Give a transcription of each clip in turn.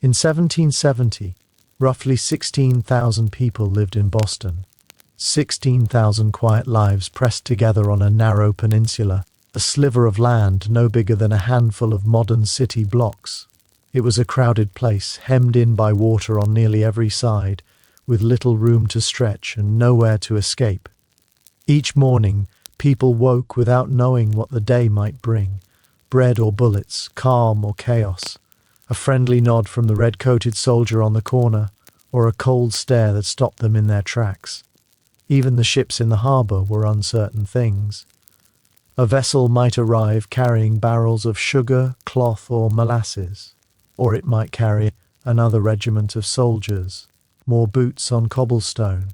In 1770, roughly 16,000 people lived in Boston. 16,000 quiet lives pressed together on a narrow peninsula, a sliver of land no bigger than a handful of modern city blocks. It was a crowded place, hemmed in by water on nearly every side, with little room to stretch and nowhere to escape. Each morning, people woke without knowing what the day might bring. Bread or bullets, calm or chaos. A friendly nod from the red-coated soldier on the corner, or a cold stare that stopped them in their tracks. Even the ships in the harbour were uncertain things. A vessel might arrive carrying barrels of sugar, cloth, or molasses, or it might carry another regiment of soldiers, more boots on cobblestone,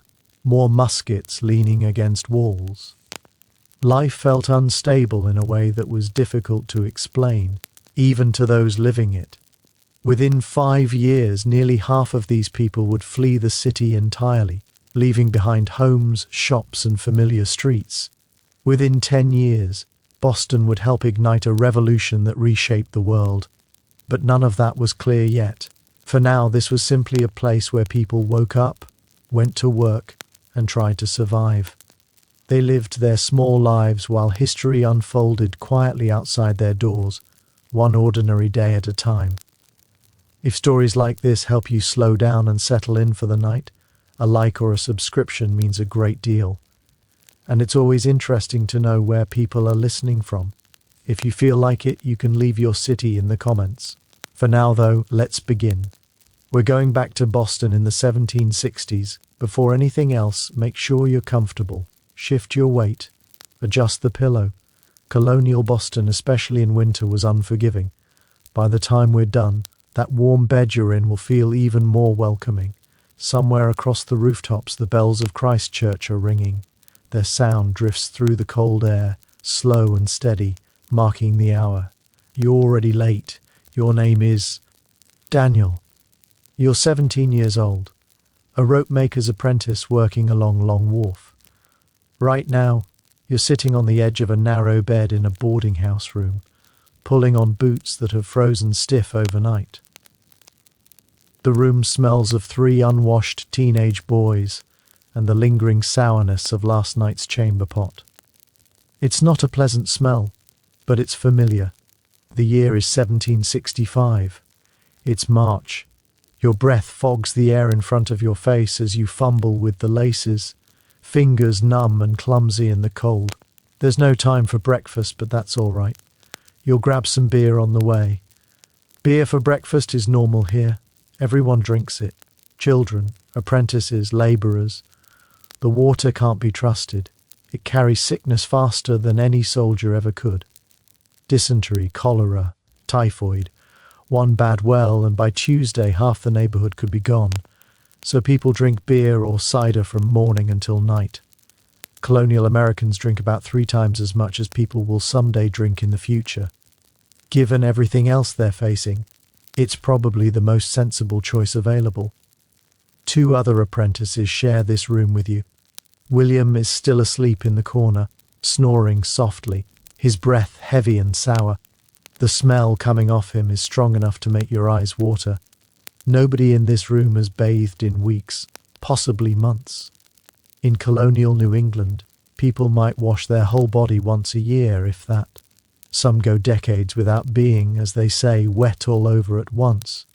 more muskets leaning against walls. Life felt unstable in a way that was difficult to explain, even to those living it. Within 5 years, nearly half of these people would flee the city entirely, leaving behind homes, shops, and familiar streets. Within 10 years, Boston would help ignite a revolution that reshaped the world. But none of that was clear yet. For now, this was simply a place where people woke up, went to work, and tried to survive. They lived their small lives while history unfolded quietly outside their doors, one ordinary day at a time. If stories like this help you slow down and settle in for the night, a like or a subscription means a great deal. And it's always interesting to know where people are listening from. If you feel like it, you can leave your city in the comments. For now, though, let's begin. We're going back to Boston in the 1760s. Before anything else, make sure you're comfortable. Shift your weight. Adjust the pillow. Colonial Boston, especially in winter, was unforgiving. By the time we're done, that warm bed you're in will feel even more welcoming. Somewhere across the rooftops, the bells of Christchurch are ringing. Their sound drifts through the cold air, slow and steady, marking the hour. You're already late. Your name is Daniel. You're 17 years old, a rope maker's apprentice working along Long Wharf. Right now, you're sitting on the edge of a narrow bed in a boarding house room, pulling on boots that have frozen stiff overnight. The room smells of 3 unwashed teenage boys and the lingering sourness of last night's chamber pot. It's not a pleasant smell, but it's familiar. The year is 1765. It's March. Your breath fogs the air in front of your face as you fumble with the laces, fingers numb and clumsy in the cold. There's no time for breakfast, but that's all right. You'll grab some beer on the way. Beer for breakfast is normal here. Everyone drinks it. Children, apprentices, labourers. The water can't be trusted. It carries sickness faster than any soldier ever could. Dysentery, cholera, typhoid. One bad well, and by Tuesday half the neighbourhood could be gone. So people drink beer or cider from morning until night. Colonial Americans drink about 3 times as much as people will someday drink in the future. Given everything else they're facing, it's probably the most sensible choice available. 2 other apprentices share this room with you. William is still asleep in the corner, snoring softly, his breath heavy and sour. The smell coming off him is strong enough to make your eyes water. Nobody in this room has bathed in weeks, possibly months. In colonial New England, people might wash their whole body once a year, if that. Some go decades without being, as they say, wet all over at once.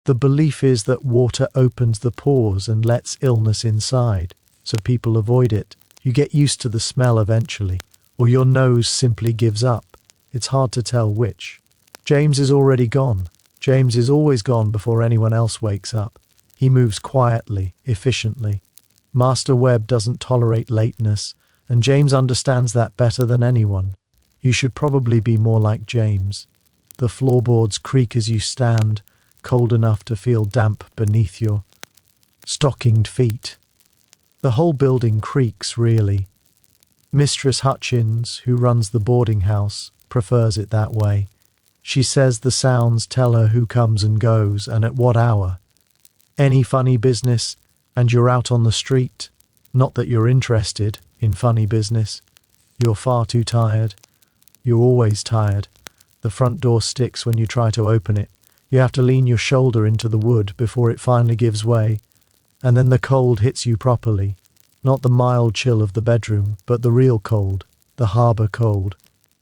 The belief is that water opens the pores and lets illness inside, so people avoid it. You get used to the smell eventually, or your nose simply gives up. It's hard to tell which. James is already gone. James is always gone before anyone else wakes up. He moves quietly, efficiently. Master Webb doesn't tolerate lateness, and James understands that better than anyone. You should probably be more like James. The floorboards creak as you stand, cold enough to feel damp beneath your stockinged feet. The whole building creaks, really. Mistress Hutchins, who runs the boarding house, prefers it that way. She says the sounds tell her who comes and goes and at what hour. Any funny business, and you're out on the street. Not that you're interested in funny business. You're far too tired. You're always tired. The front door sticks when you try to open it. You have to lean your shoulder into the wood before it finally gives way, and then the cold hits you properly. Not the mild chill of the bedroom, but the real cold, the harbour cold.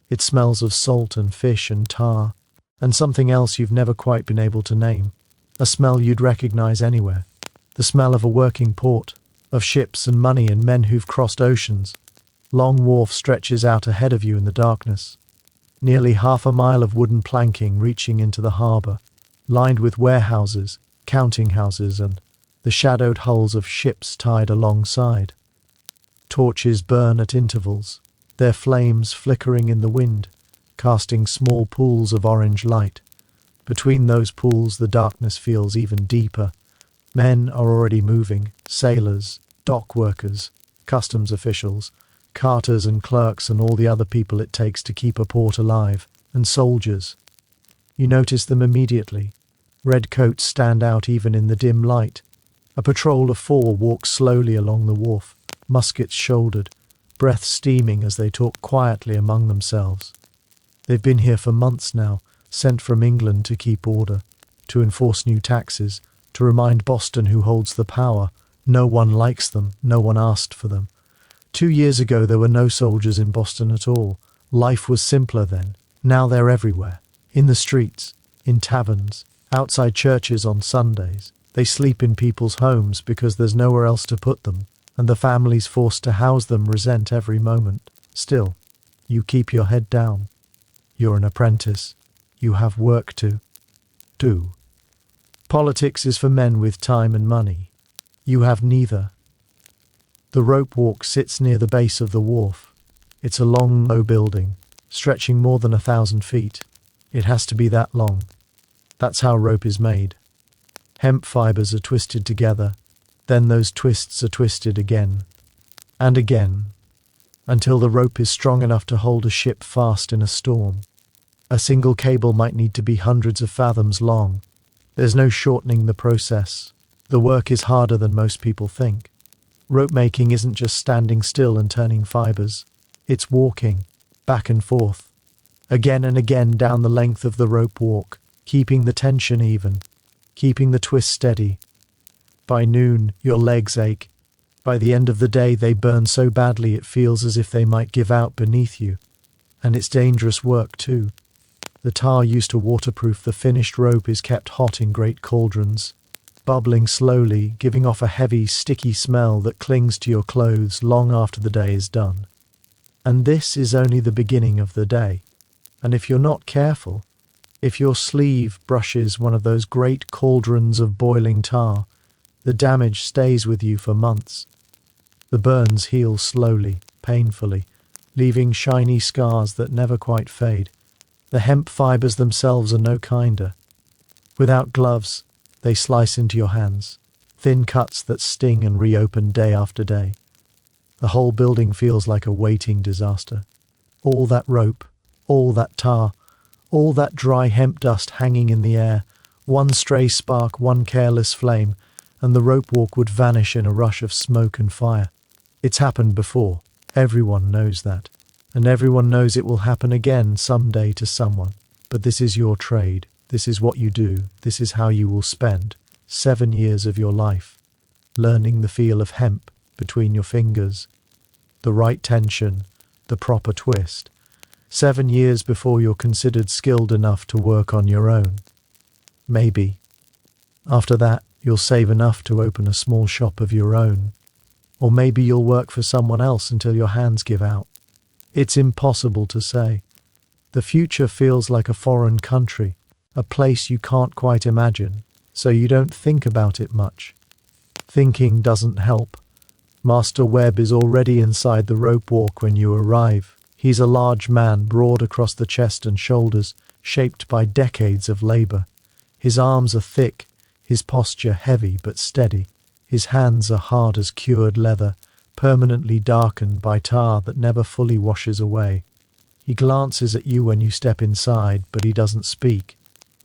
It smells of salt and fish and tar, and something else you've never quite been able to name. A smell you'd recognise anywhere. The smell of a working port, of ships and money and men who've crossed oceans. Long wharf stretches out ahead of you in the darkness. Nearly half a mile of wooden planking reaching into the harbour, lined with warehouses, counting houses, and the shadowed hulls of ships tied alongside. Torches burn at intervals, their flames flickering in the wind, casting small pools of orange light. Between those pools the darkness feels even deeper. Men are already moving, sailors, dock workers, customs officials, carters and clerks and all the other people it takes to keep a port alive, and soldiers. You notice them immediately. Red coats stand out even in the dim light. A patrol of 4 walks slowly along the wharf, muskets shouldered, breath steaming as they talk quietly among themselves. They've been here for months now, sent from England to keep order, to enforce new taxes, to remind Boston who holds the power. No one likes them, no one asked for them. 2 years ago there were no soldiers in Boston at all. Life was simpler then. Now they're everywhere. In the streets, in taverns, outside churches on Sundays. They sleep in people's homes because there's nowhere else to put them, and the families forced to house them resent every moment. Still, you keep your head down. You're an apprentice. You have work to do. Politics is for men with time and money. You have neither. The rope walk sits near the base of the wharf. It's a long, low building, stretching more than 1,000 feet. It has to be that long. That's how rope is made. Hemp fibers are twisted together, then those twists are twisted again, and again, until the rope is strong enough to hold a ship fast in a storm. A single cable might need to be hundreds of fathoms long. There's no shortening the process. The work is harder than most people think. Rope making isn't just standing still and turning fibers. It's walking, back and forth, again and again down the length of the rope walk, keeping the tension even, keeping the twist steady. By noon, your legs ache. By the end of the day, they burn so badly it feels as if they might give out beneath you. And it's dangerous work too. The tar used to waterproof the finished rope is kept hot in great cauldrons, bubbling slowly, giving off a heavy, sticky smell that clings to your clothes long after the day is done. And this is only the beginning of the day. And if you're not careful, if your sleeve brushes one of those great cauldrons of boiling tar, the damage stays with you for months. The burns heal slowly, painfully, leaving shiny scars that never quite fade. The hemp fibers themselves are no kinder. Without gloves, they slice into your hands, thin cuts that sting and reopen day after day. The whole building feels like a waiting disaster. All that rope, all that tar, all that dry hemp dust hanging in the air, one stray spark, one careless flame, and the rope walk would vanish in a rush of smoke and fire. It's happened before. Everyone knows that. And everyone knows it will happen again someday to someone. But this is your trade. This is what you do. This is how you will spend 7 years of your life, learning the feel of hemp between your fingers, the right tension, the proper twist. 7 years before you're considered skilled enough to work on your own. Maybe. After that, you'll save enough to open a small shop of your own. Or maybe you'll work for someone else until your hands give out. It's impossible to say. The future feels like a foreign country, a place you can't quite imagine, so you don't think about it much. Thinking doesn't help. Master Webb is already inside the rope walk when you arrive. He's a large man, broad across the chest and shoulders, shaped by decades of labor. His arms are thick, his posture heavy but steady. His hands are hard as cured leather, permanently darkened by tar that never fully washes away. He glances at you when you step inside, but he doesn't speak.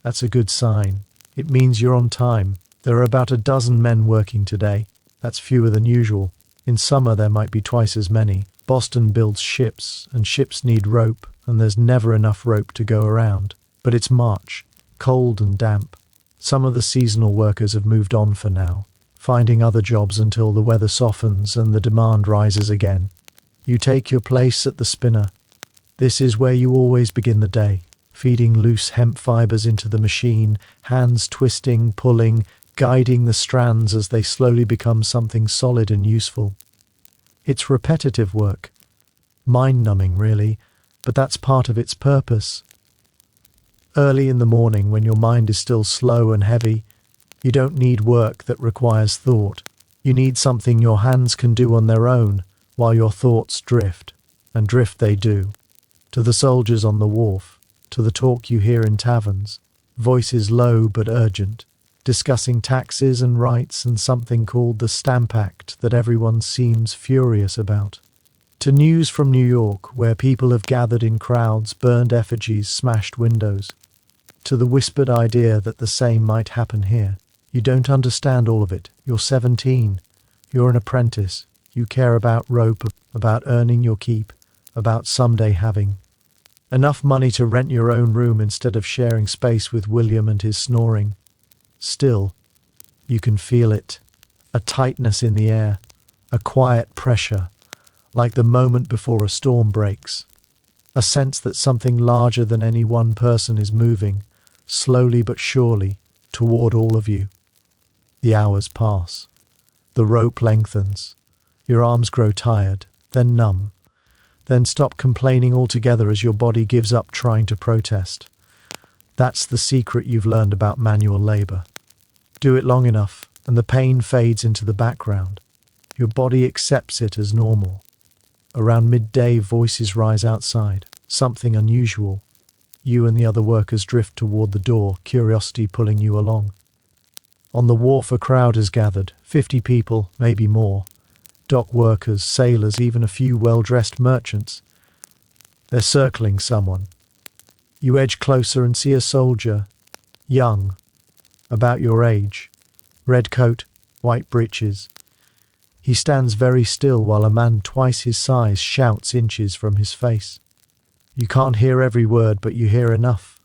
That's a good sign. It means you're on time. There are about a dozen men working today. That's fewer than usual. In summer there might be twice as many. Boston builds ships, and ships need rope, and there's never enough rope to go around. But it's March. cold and damp. Some of the seasonal workers have moved on for now, finding other jobs until the weather softens and the demand rises again. You take your place at the spinner. This is where you always begin the day, feeding loose hemp fibers into the machine, hands twisting, pulling, guiding the strands as they slowly become something solid and useful. It's repetitive work, mind-numbing really, but that's part of its purpose. Early in the morning, when your mind is still slow and heavy, you don't need work that requires thought. You need something your hands can do on their own while your thoughts drift, and drift they do. To the soldiers on the wharf, to the talk you hear in taverns, voices low but urgent, discussing taxes and rights and something called the Stamp Act that everyone seems furious about. To news from New York, where people have gathered in crowds, burned effigies, smashed windows. To the whispered idea that the same might happen here. You don't understand all of it. You're 17. You're an apprentice. You care about rope, about earning your keep, about someday having enough money to rent your own room instead of sharing space with William and his snoring. Still, you can feel it. A tightness in the air, a quiet pressure, like the moment before a storm breaks. A sense that something larger than any one person is moving, slowly but surely, toward all of you. The hours pass. The rope lengthens. Your arms grow tired, then numb, then stop complaining altogether as your body gives up trying to protest. That's the secret you've learned about manual labor. Do it long enough, and the pain fades into the background. Your body accepts it as normal. Around midday, voices rise outside. Something unusual. You and the other workers drift toward the door, curiosity pulling you along. On the wharf, a crowd has gathered, 50 people, maybe more. Dock workers, sailors, even a few well-dressed merchants. They're circling someone. You edge closer and see a soldier, young, about your age, red coat, white breeches. He stands very still while a man twice his size shouts inches from his face. You can't hear every word, but you hear enough.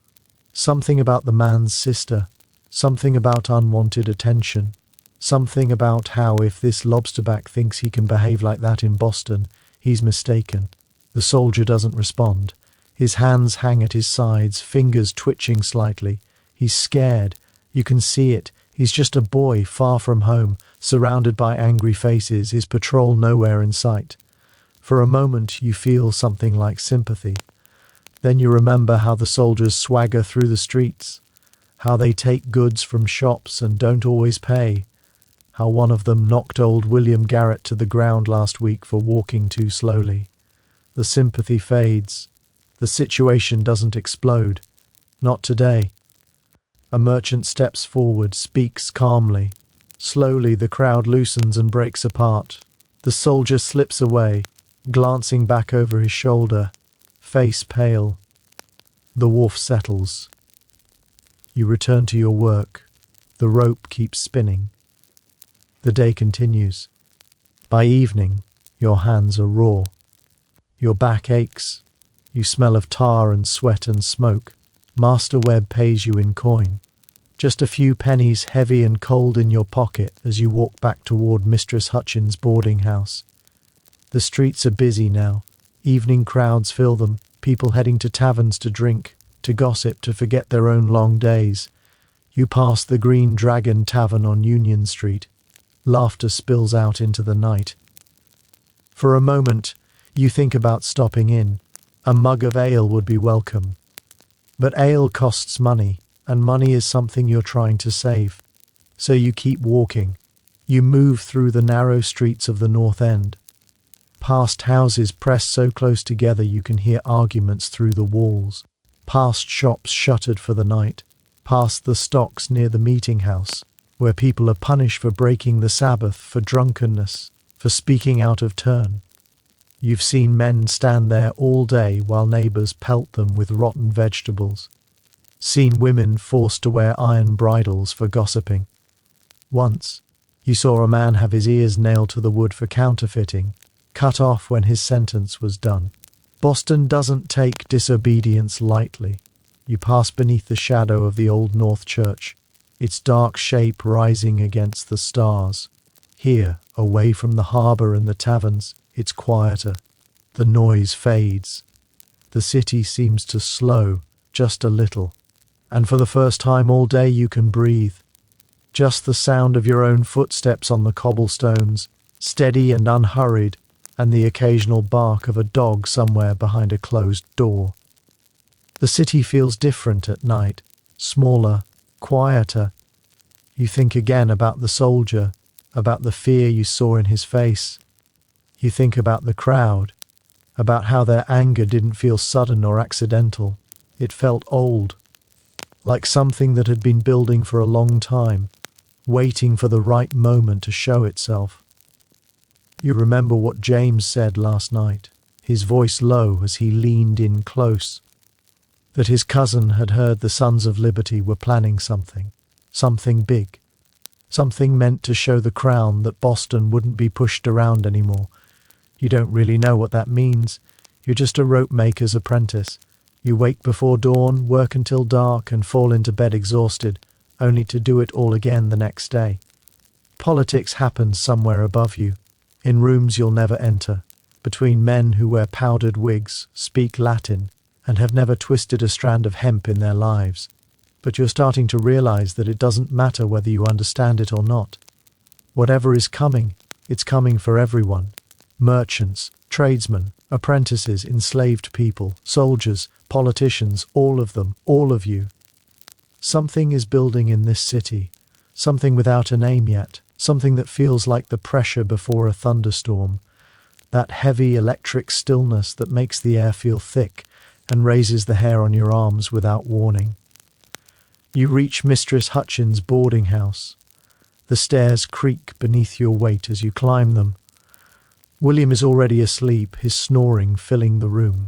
Something about the man's sister, something about unwanted attention, something about how if this lobsterback thinks he can behave like that in Boston, he's mistaken. The soldier doesn't respond. His hands hang at his sides, fingers twitching slightly. He's scared. You can see it. He's just a boy far from home, surrounded by angry faces, his patrol nowhere in sight. For a moment you feel something like sympathy. Then you remember how the soldiers swagger through the streets, how they take goods from shops and don't always pay, how one of them knocked old William Garrett to the ground last week for walking too slowly. The sympathy fades. The situation doesn't explode. Not today. A merchant steps forward, speaks calmly. Slowly the crowd loosens and breaks apart. The soldier slips away, glancing back over his shoulder, face pale. The wharf settles. You return to your work. The rope keeps spinning. The day continues. By evening, your hands are raw. Your back aches. You smell of tar and sweat and smoke. Master Webb pays you in coin. Just a few pennies heavy and cold in your pocket as you walk back toward Mistress Hutchins' boarding house. The streets are busy now. Evening crowds fill them, people heading to taverns to drink, to gossip, to forget their own long days. You pass the Green Dragon Tavern on Union Street. Laughter spills out into the night. For a moment, you think about stopping in. A mug of ale would be welcome. But ale costs money, and money is something you're trying to save. So you keep walking. You move through the narrow streets of the North End. Past houses pressed so close together you can hear arguments through the walls. Past shops shuttered for the night. Past the stocks near the meeting house, where people are punished for breaking the Sabbath, for drunkenness, for speaking out of turn. You've seen men stand there all day while neighbors pelt them with rotten vegetables. Seen women forced to wear iron bridles for gossiping. Once, you saw a man have his ears nailed to the wood for counterfeiting, cut off when his sentence was done. Boston doesn't take disobedience lightly. You pass beneath the shadow of the Old North Church, its dark shape rising against the stars. Here, away from the harbour and the taverns, it's quieter. The noise fades. The city seems to slow, just a little. And for the first time all day you can breathe. Just the sound of your own footsteps on the cobblestones, steady and unhurried, and the occasional bark of a dog somewhere behind a closed door. The city feels different at night, smaller, quieter. You think again about the soldier, about the fear you saw in his face. You think about the crowd, about how their anger didn't feel sudden or accidental. It felt old, like something that had been building for a long time, waiting for the right moment to show itself. You remember what James said last night, his voice low as he leaned in close, that his cousin had heard the Sons of Liberty were planning something big, something meant to show the Crown that Boston wouldn't be pushed around anymore. You don't really know what that means. You're just a rope maker's apprentice. You wake before dawn, work until dark, and fall into bed exhausted, only to do it all again the next day. Politics happens somewhere above you, in rooms you'll never enter, between men who wear powdered wigs, speak Latin, and have never twisted a strand of hemp in their lives. But you're starting to realize that it doesn't matter whether you understand it or not. Whatever is coming, it's coming for everyone. Merchants, tradesmen, apprentices, enslaved people, soldiers, politicians, all of them, all of you. Something is building in this city, something without a name yet, something that feels like the pressure before a thunderstorm, that heavy electric stillness that makes the air feel thick and raises the hair on your arms without warning. You reach Mistress Hutchins' boarding house. The stairs creak beneath your weight as you climb them. William is already asleep, his snoring filling the room.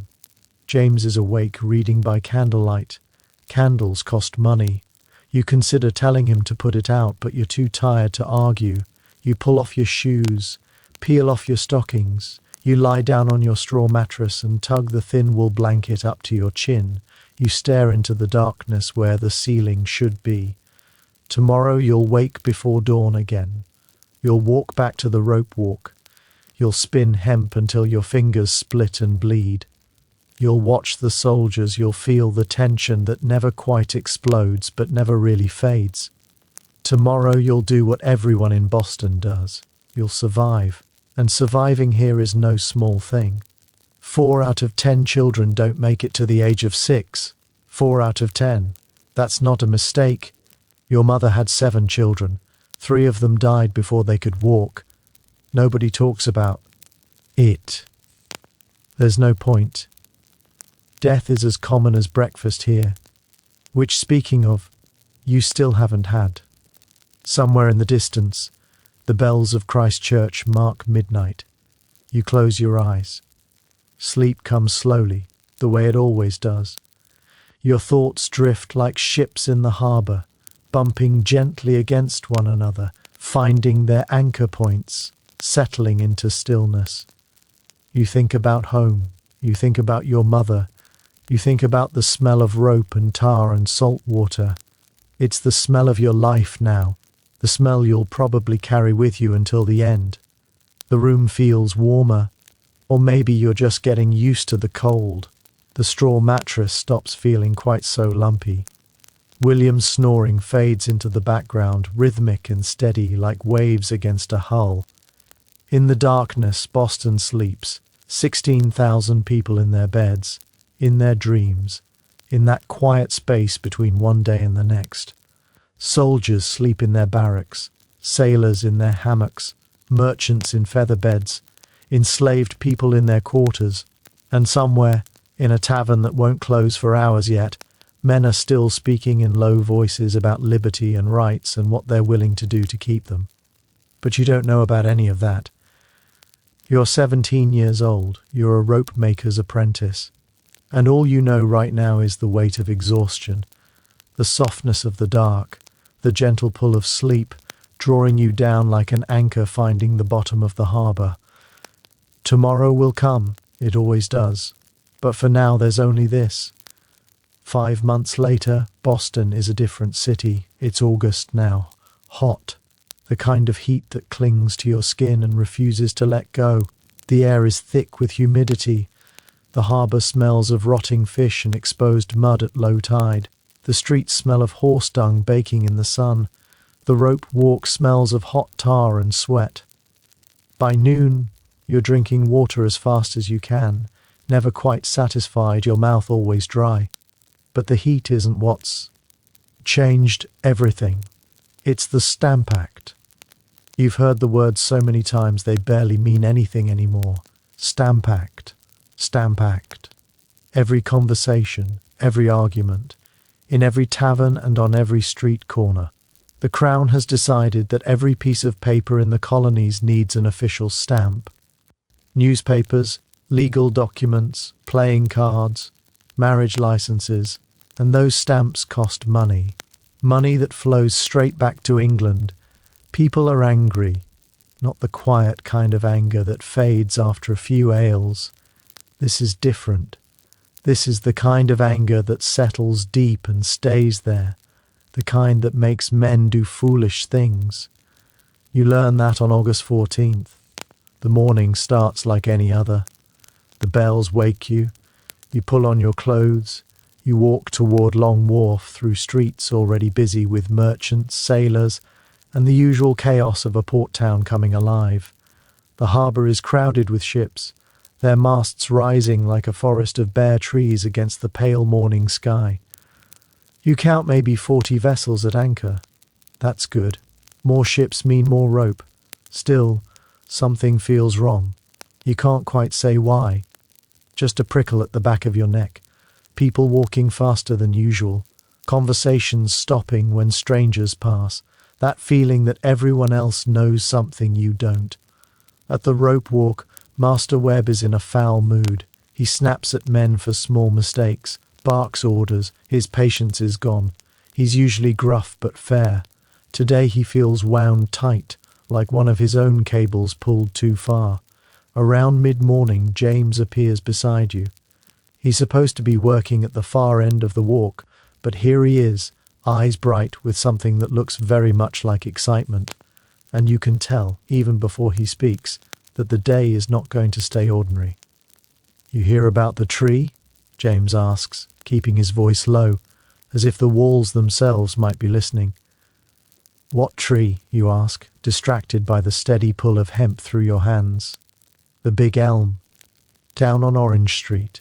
James is awake, reading by candlelight. Candles cost money. You consider telling him to put it out, but you're too tired to argue. You pull off your shoes, peel off your stockings. You lie down on your straw mattress and tug the thin wool blanket up to your chin. You stare into the darkness where the ceiling should be. Tomorrow you'll wake before dawn again. You'll walk back to the rope walk. You'll spin hemp until your fingers split and bleed. You'll watch the soldiers, you'll feel the tension that never quite explodes but never really fades. Tomorrow you'll do what everyone in Boston does. You'll survive. And surviving here is no small thing. 4 out of 10 children don't make it to the age of 6. 4 out of 10. That's not a mistake. Your mother had 7 children. 3 of them died before they could walk. Nobody talks about it. There's no point. Death is as common as breakfast here, which, speaking of, you still haven't had. Somewhere in the distance, the bells of Christ Church mark midnight. You close your eyes. Sleep comes slowly, the way it always does. Your thoughts drift like ships in the harbour, bumping gently against one another, finding their anchor points, settling into stillness. You think about home. You think about your mother. You think about the smell of rope and tar and salt water. It's the smell of your life now, the smell you'll probably carry with you until the end. The room feels warmer, or maybe you're just getting used to the cold. The straw mattress stops feeling quite so lumpy. William's snoring fades into the background, rhythmic and steady like waves against a hull. In the darkness, Boston sleeps, 16,000 people in their beds, in their dreams, in that quiet space between one day and the next. Soldiers sleep in their barracks, sailors in their hammocks, merchants in feather beds, enslaved people in their quarters, and somewhere, in a tavern that won't close for hours yet, men are still speaking in low voices about liberty and rights and what they're willing to do to keep them. But you don't know about any of that. You're 17 years old, you're a rope maker's apprentice, and all you know right now is the weight of exhaustion, the softness of the dark, the gentle pull of sleep, drawing you down like an anchor finding the bottom of the harbour. Tomorrow will come, it always does, but for now there's only this. 5 months later, Boston is a different city. It's August now. Hot. The kind of heat that clings to your skin and refuses to let go. The air is thick with humidity. The harbor smells of rotting fish and exposed mud at low tide. The streets smell of horse dung baking in the sun. The rope walk smells of hot tar and sweat. By noon, you're drinking water as fast as you can, never quite satisfied, your mouth always dry. But the heat isn't what's changed everything. It's the Stamp Act. You've heard the words so many times they barely mean anything anymore. Stamp Act. Stamp Act. Every conversation, every argument, in every tavern and on every street corner. The Crown has decided that every piece of paper in the colonies needs an official stamp. Newspapers, legal documents, playing cards, marriage licenses, and those stamps cost money. Money that flows straight back to England. People are angry, not the quiet kind of anger that fades after a few ales. This is different. This is the kind of anger that settles deep and stays there, the kind that makes men do foolish things. You learn that on August 14th. The morning starts like any other. The bells wake you. You pull on your clothes. You walk toward Long Wharf through streets already busy with merchants, sailors, and the usual chaos of a port town coming alive. The harbour is crowded with ships, their masts rising like a forest of bare trees against the pale morning sky. You count maybe 40 vessels at anchor. That's good. More ships mean more rope. Still, something feels wrong. You can't quite say why. Just a prickle at the back of your neck. People walking faster than usual. Conversations stopping when strangers pass. That feeling that everyone else knows something you don't. At the rope walk, Master Webb is in a foul mood. He snaps at men for small mistakes, barks orders. His patience is gone. He's usually gruff but fair. Today he feels wound tight, like one of his own cables pulled too far. Around mid-morning, James appears beside you. He's supposed to be working at the far end of the walk, but here he is, eyes bright with something that looks very much like excitement. And you can tell, even before he speaks, that the day is not going to stay ordinary. "You hear about the tree?" James asks, keeping his voice low, as if the walls themselves might be listening. "What tree?" you ask, distracted by the steady pull of hemp through your hands. "The big elm. Down on Orange Street,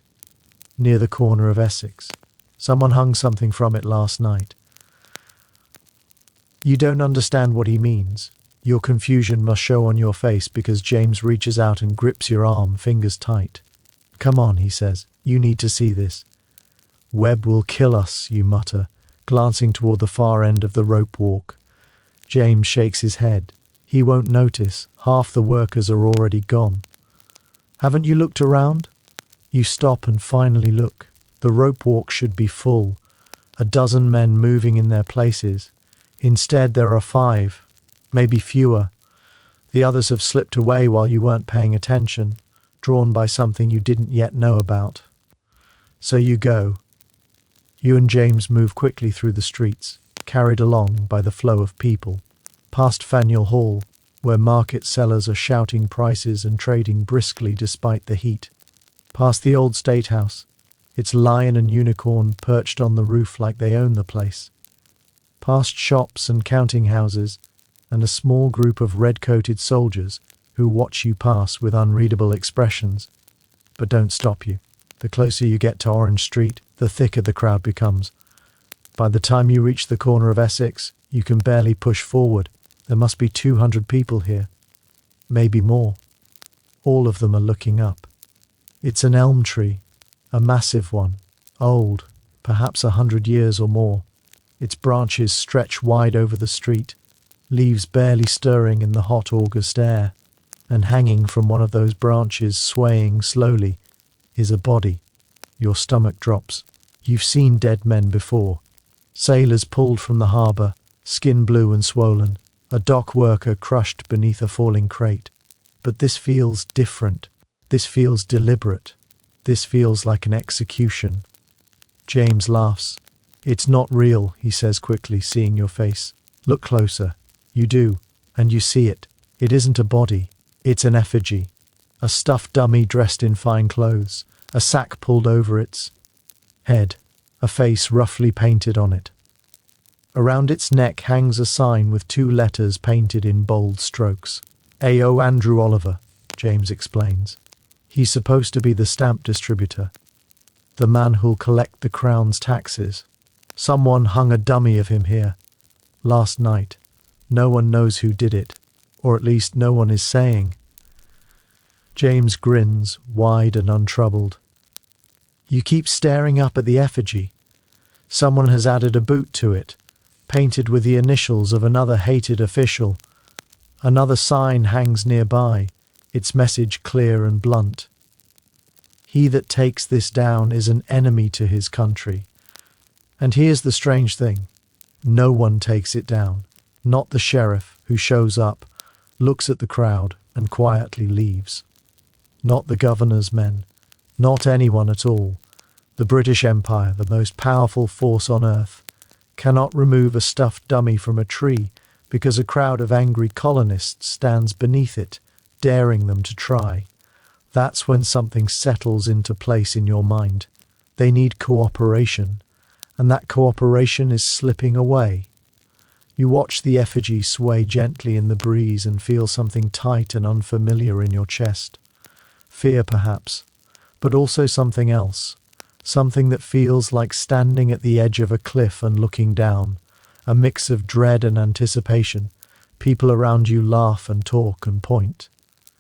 near the corner of Essex. Someone hung something from it last night." You don't understand what he means. Your confusion must show on your face because James reaches out and grips your arm, fingers tight. "Come on," he says. "You need to see this." "Webb will kill us," you mutter, glancing toward the far end of the rope walk. James shakes his head. He won't notice. Half the workers are already gone. "Haven't you looked around?" You stop and finally look. The rope walk should be full. A dozen men moving in their places. Instead, there are 5, maybe fewer. The others have slipped away while you weren't paying attention, drawn by something you didn't yet know about. So you go. You and James move quickly through the streets, carried along by the flow of people, past Faneuil Hall, where market sellers are shouting prices and trading briskly despite the heat, past the old State House, its lion and unicorn perched on the roof like they own the place, past shops and counting houses, and a small group of red-coated soldiers who watch you pass with unreadable expressions, but don't stop you. The closer you get to Orange Street, the thicker the crowd becomes. By the time you reach the corner of Essex, you can barely push forward. There must be 200 people here, maybe more. All of them are looking up. It's an elm tree, a massive one, old, perhaps 100 years or more. Its branches stretch wide over the street, leaves barely stirring in the hot August air, and hanging from one of those branches, swaying slowly, is a body. Your stomach drops. You've seen dead men before. Sailors pulled from the harbour, skin blue and swollen, a dock worker crushed beneath a falling crate. But this feels different. This feels deliberate. This feels like an execution. James laughs. It's not real, he says quickly, seeing your face. Look closer. You do, and you see it. It isn't a body. It's an effigy. A stuffed dummy dressed in fine clothes, a sack pulled over its head, a face roughly painted on it. Around its neck hangs a sign with 2 letters painted in bold strokes. A.O. Andrew Oliver, James explains. He's supposed to be the stamp distributor, the man who'll collect the crown's taxes. Someone hung a dummy of him here last night. No one knows who did it, or at least no one is saying. James grins, wide and untroubled. You keep staring up at the effigy. Someone has added a boot to it, painted with the initials of another hated official. Another sign hangs nearby, its message clear and blunt. He that takes this down is an enemy to his country. And here's the strange thing. No one takes it down. Not the sheriff, who shows up, looks at the crowd, and quietly leaves. Not the governor's men. Not anyone at all. The British Empire, the most powerful force on earth, cannot remove a stuffed dummy from a tree because a crowd of angry colonists stands beneath it, daring them to try. That's when something settles into place in your mind. They need cooperation, and that cooperation is slipping away. You watch the effigy sway gently in the breeze and feel something tight and unfamiliar in your chest. Fear, perhaps, but also something else. Something that feels like standing at the edge of a cliff and looking down. A mix of dread and anticipation. People around you laugh and talk and point.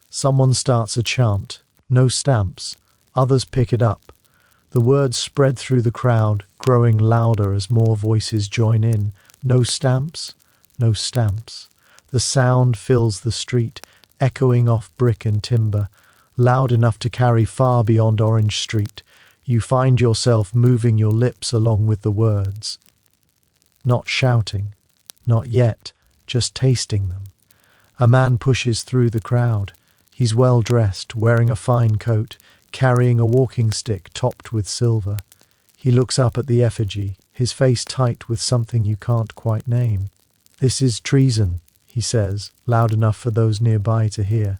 Someone starts a chant. No stamps. Others pick it up. The words spread through the crowd, growing louder as more voices join in. No stamps. No stamps. The sound fills the street, echoing off brick and timber, loud enough to carry far beyond Orange Street. You find yourself moving your lips along with the words. Not shouting. Not yet. Just tasting them. A man pushes through the crowd. He's well dressed, wearing a fine coat, carrying a walking stick topped with silver. He looks up at the effigy, his face tight with something you can't quite name. This is treason, he says, loud enough for those nearby to hear.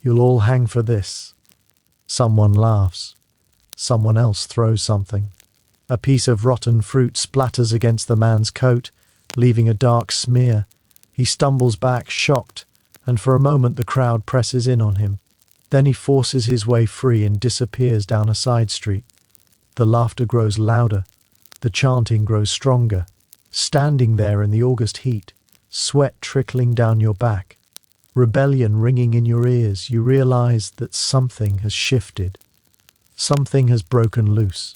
You'll all hang for this. Someone laughs. Someone else throws something. A piece of rotten fruit splatters against the man's coat, leaving a dark smear. He stumbles back, shocked, and for a moment the crowd presses in on him. Then he forces his way free and disappears down a side street. The laughter grows louder. The chanting grows stronger. Standing there in the August heat, sweat trickling down your back, rebellion ringing in your ears, you realize that something has shifted. Something has broken loose.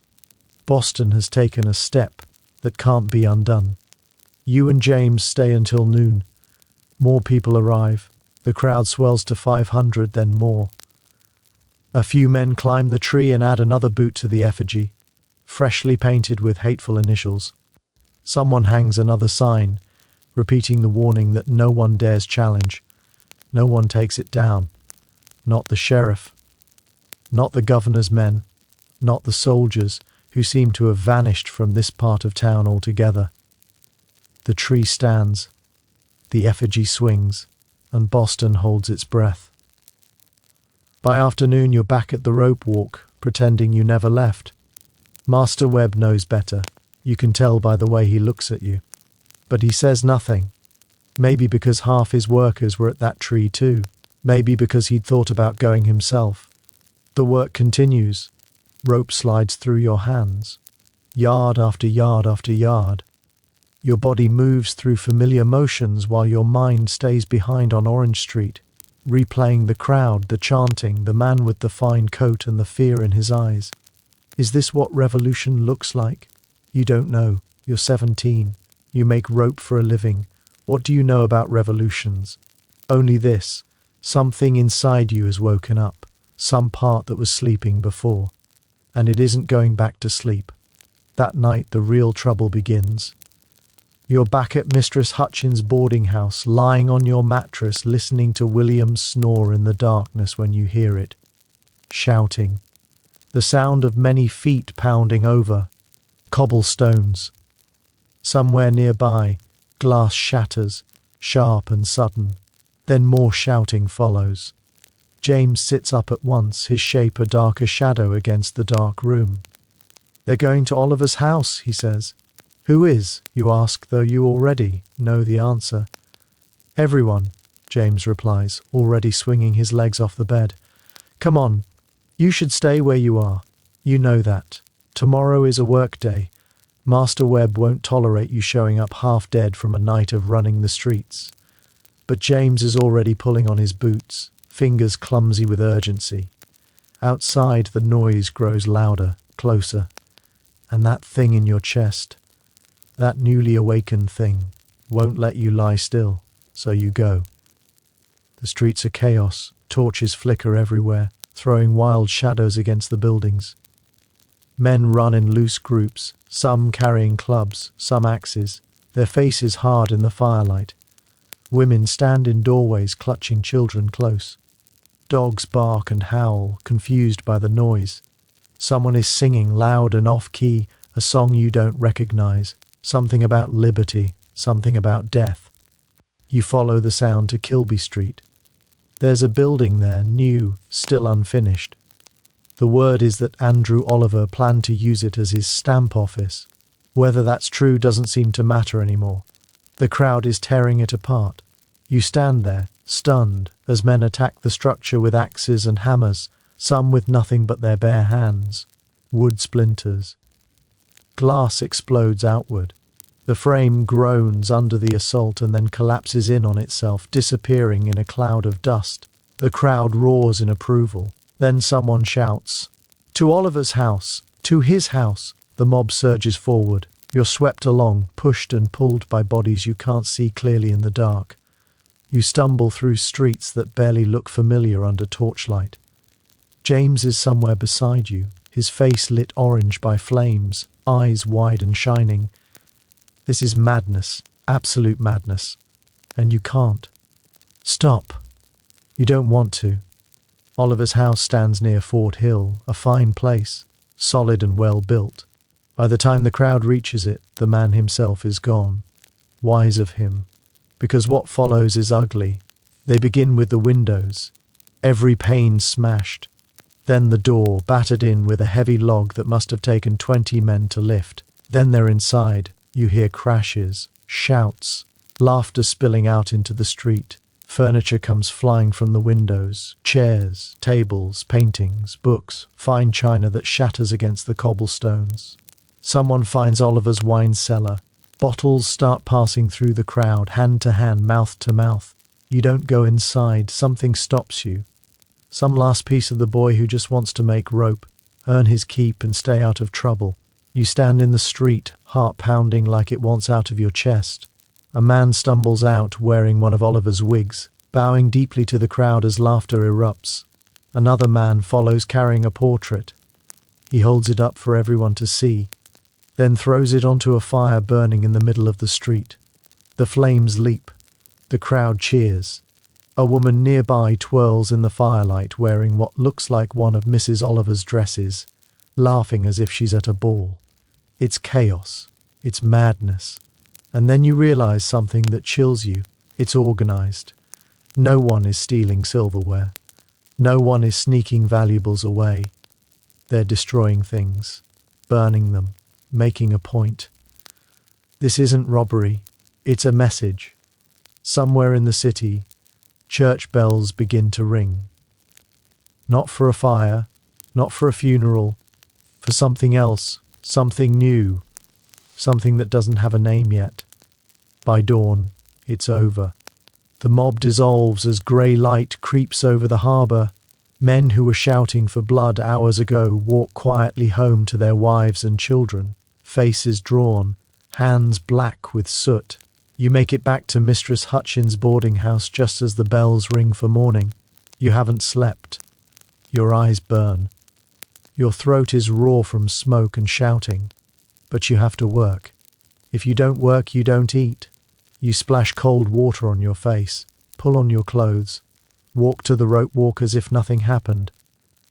Boston has taken a step that can't be undone. You and James stay until noon. More people arrive. The crowd swells to 500, then more. A few men climb the tree and add another boot to the effigy, freshly painted with hateful initials. Someone hangs another sign, repeating the warning that no one dares challenge. No one takes it down. Not the sheriff. Not the governor's men. Not the soldiers, who seem to have vanished from this part of town altogether. The tree stands. The effigy swings, and Boston holds its breath. By afternoon you're back at the rope walk, pretending you never left. Master Webb knows better. You can tell by the way he looks at you. But he says nothing. Maybe because half his workers were at that tree too. Maybe because he'd thought about going himself. The work continues. Rope slides through your hands. Yard after yard after yard. Your body moves through familiar motions while your mind stays behind on Orange Street, replaying the crowd, the chanting, the man with the fine coat and the fear in his eyes. Is this what revolution looks like? You don't know. You're 17. You make rope for a living. What do you know about revolutions? Only this. Something inside you has woken up. Some part that was sleeping before. And it isn't going back to sleep. That night the real trouble begins. You're back at Mistress Hutchins' boarding house, lying on your mattress, listening to William snore in the darkness when you hear it. Shouting. The sound of many feet pounding over. Cobblestones. Somewhere nearby, glass shatters, sharp and sudden. Then more shouting follows. James sits up at once, his shape a darker shadow against the dark room. "They're going to Oliver's house," he says. "Who is?" you ask, though you already know the answer. "Everyone," James replies, already swinging his legs off the bed. "Come on, you should stay where you are. You know that. Tomorrow is a work day. Master Webb won't tolerate you showing up half dead from a night of running the streets." But James is already pulling on his boots, fingers clumsy with urgency. Outside, the noise grows louder, closer. And that thing in your chest, that newly awakened thing, won't let you lie still, so you go. The streets are chaos, torches flicker everywhere, throwing wild shadows against the buildings. Men run in loose groups, some carrying clubs, some axes, their faces hard in the firelight. Women stand in doorways clutching children close. Dogs bark and howl, confused by the noise. Someone is singing loud and off-key, a song you don't recognize, something about liberty, something about death. You follow the sound to Kilby Street. There's a building there, new, still unfinished. The word is that Andrew Oliver planned to use it as his stamp office. Whether that's true doesn't seem to matter anymore. The crowd is tearing it apart. You stand there, stunned, as men attack the structure with axes and hammers, some with nothing but their bare hands. Wood splinters. Glass explodes outward. The frame groans under the assault and then collapses in on itself, disappearing in a cloud of dust. The crowd roars in approval. Then someone shouts, "To Oliver's house! To his house!" The mob surges forward. You're swept along, pushed and pulled by bodies you can't see clearly in the dark. You stumble through streets that barely look familiar under torchlight. James is somewhere beside you, his face lit orange by flames, eyes wide and shining. This is madness, absolute madness. And you can't. Stop. You don't want to. Oliver's house stands near Fort Hill, a fine place, solid and well built. By the time the crowd reaches it, the man himself is gone. Wise of him. Because what follows is ugly. They begin with the windows, every pane smashed. Then the door, battered in with a heavy log that must have taken 20 men to lift. Then they're inside. You hear crashes, shouts, laughter spilling out into the street. Furniture comes flying from the windows, chairs, tables, paintings, books, fine china that shatters against the cobblestones. Someone finds Oliver's wine cellar. Bottles start passing through the crowd, hand to hand, mouth to mouth. You don't go inside, something stops you. Some last piece of the boy who just wants to make rope, earn his keep and stay out of trouble. You stand in the street, heart pounding like it wants out of your chest. A man stumbles out wearing one of Oliver's wigs, bowing deeply to the crowd as laughter erupts. Another man follows carrying a portrait. He holds it up for everyone to see, then throws it onto a fire burning in the middle of the street. The flames leap. The crowd cheers. A woman nearby twirls in the firelight wearing what looks like one of Mrs. Oliver's dresses, laughing as if she's at a ball. It's chaos. It's madness. And then you realize something that chills you. It's organized. No one is stealing silverware. No one is sneaking valuables away. They're destroying things, burning them, making a point. This isn't robbery. It's a message. Somewhere in the city, church bells begin to ring. Not for a fire, not for a funeral, for something else, something new, something that doesn't have a name yet. By dawn, it's over. The mob dissolves as grey light creeps over the harbour. Men who were shouting for blood hours ago walk quietly home to their wives and children, faces drawn, hands black with soot. You make it back to Mistress Hutchins' boarding house just as the bells ring for morning. You haven't slept. Your eyes burn. Your throat is raw from smoke and shouting. But you have to work. If you don't work, you don't eat. You splash cold water on your face, pull on your clothes, walk to the rope walk as if nothing happened.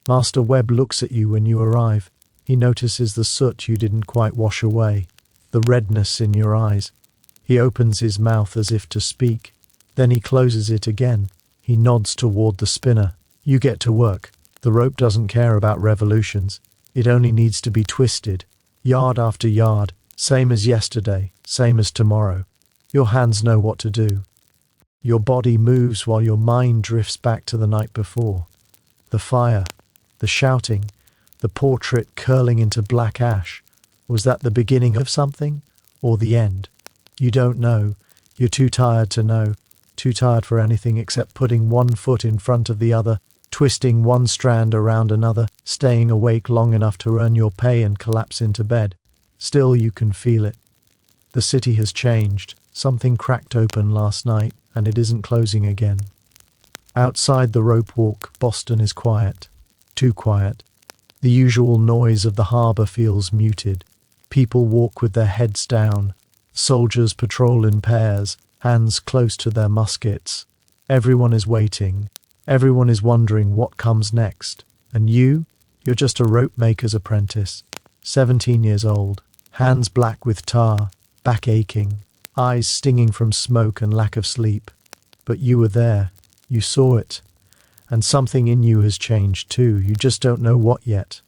Master Webb looks at you when you arrive. He notices the soot you didn't quite wash away, the redness in your eyes. He opens his mouth as if to speak. Then he closes it again. He nods toward the spinner. You get to work. The rope doesn't care about revolutions. It only needs to be twisted, yard after yard, same as yesterday, same as tomorrow. Your hands know what to do. Your body moves while your mind drifts back to the night before. The fire, the shouting, the portrait curling into black ash. Was that the beginning of something or the end? You don't know. You're too tired to know. Too tired for anything except putting one foot in front of the other, twisting one strand around another, staying awake long enough to earn your pay and collapse into bed. Still, you can feel it. The city has changed. Something cracked open last night, and it isn't closing again. Outside the rope walk, Boston is quiet. Too quiet. The usual noise of the harbour feels muted. People walk with their heads down. Soldiers patrol in pairs, hands close to their muskets. Everyone is waiting. Everyone is wondering what comes next. And you're just a rope maker's apprentice. 17 years old. Hands black with tar, back aching, eyes stinging from smoke and lack of sleep. But you were there. You saw it. And something in you has changed too. You just don't know what yet.